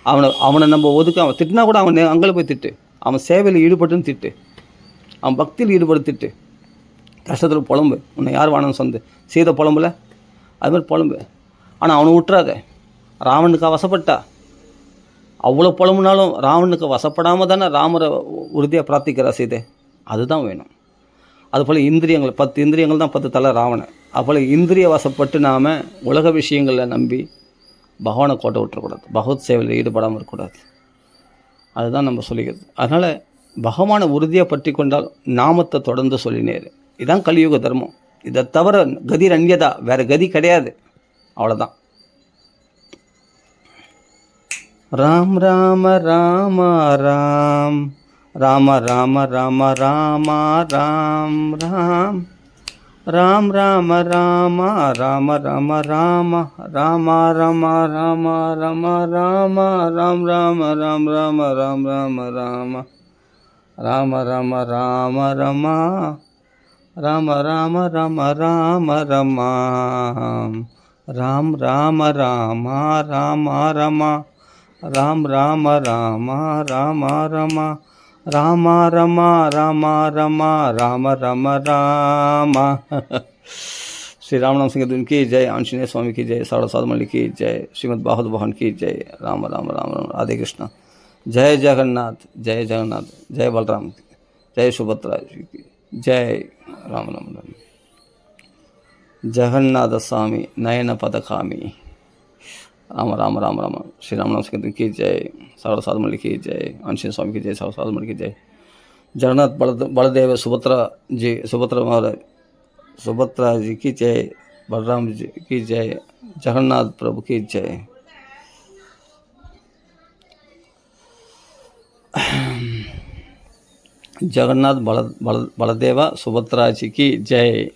அவனை நம்ம அவன் திட்டினா கூட அவன் அங்கே போய் திட்டு, அவன் சேவையில் ஈடுபட்டுன்னு திட்டு, அவன் பக்தியில் ஈடுபட்டு திட்டு, கஷ்டத்தில் புலம்பு, உன்னை யார் வானன்னு சொந்து சீதை புலம்புல அது மாதிரி புலம்பு. ஆனால் அவனை விட்டுறாத. ராவனுக்கு வசப்பட்டா அவ்வளோ புலம்புனாலும் ராவனுக்கு வசப்படாமல் தானே ராமரை உறுதியாக பிரார்த்திக்கிறா சீதை. அதுதான் வேணும். அதுபோல் இந்திரியங்கள் 10 இந்திரியங்கள் தான் 10 தலை ராவணன். அதுபோல் இந்திரிய வசப்பட்டு நாம் உலக விஷயங்களில் நம்பி பகவானை கோட்டை விட்டுறக்கூடாது, பகவத் சேவையில் ஈடுபடாமல் இருக்கக்கூடாது. அதுதான் நம்ம சொல்லிக்கிறது. அதனால் பகவானை உறுதியாக பற்றி கொண்டால் நாமத்தை தொடர்ந்து சொல்லினேரு. இதுதான் கலியுக தர்மம். இதை தவிர கதி ரன்யதா, வேறு கதி கிடையாது. அவ்வளோதான். ராம் ராம ராம ராம் ராம ராம ராம ராம ராம் ராம் ராம் ராம ராம ராம ராம ராம ராம ராம ராம ராம ராம ராம் ராம ராம் ராம ராம் ராம ராம ராம ராம ராம ரம ராம ராம ராம ராம ரம ராம் ராம ராம ராம ரம ராம் ராம ராம ராம ரம ராம ரம ராம ரம ராம ரம ராம. श्री रामनाम संकीर्तन की जय, आंजनेय स्वामी की जय, सावड़ा साधमल्ली की जय, श्रीमद् भागवत भवन की जय. राम राम राम राम, राधे कृष्ण. जय जगन्नाथ, जय जगन्नाथ, जय बलराम, जय सुभद्रा की जय. राम राम राम. जगन्नाथ स्वामी नयन पदकामी. राम राम राम राम. श्री रामनाम संकीर्तन की जय, सावड़ा साधमल्ली की जय, आंजनेय स्वामी की जय, सावड़ा साधमल्ली की जय. जगन्नाथ बलदेव सुभद्रा जी, सुभद्रा जी की जय, बलराम जी की जय, जगन्नाथ प्रभु की जय. जगन्नाथ बलदेवा सुभद्रा जी की जय.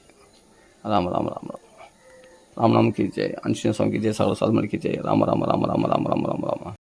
राम राम राम राम. राम नाम की जय, आंजनेय स्वामी की जय, सावड़ा साधमल्ली की जय. राम राम राम राम राम राम राम राम.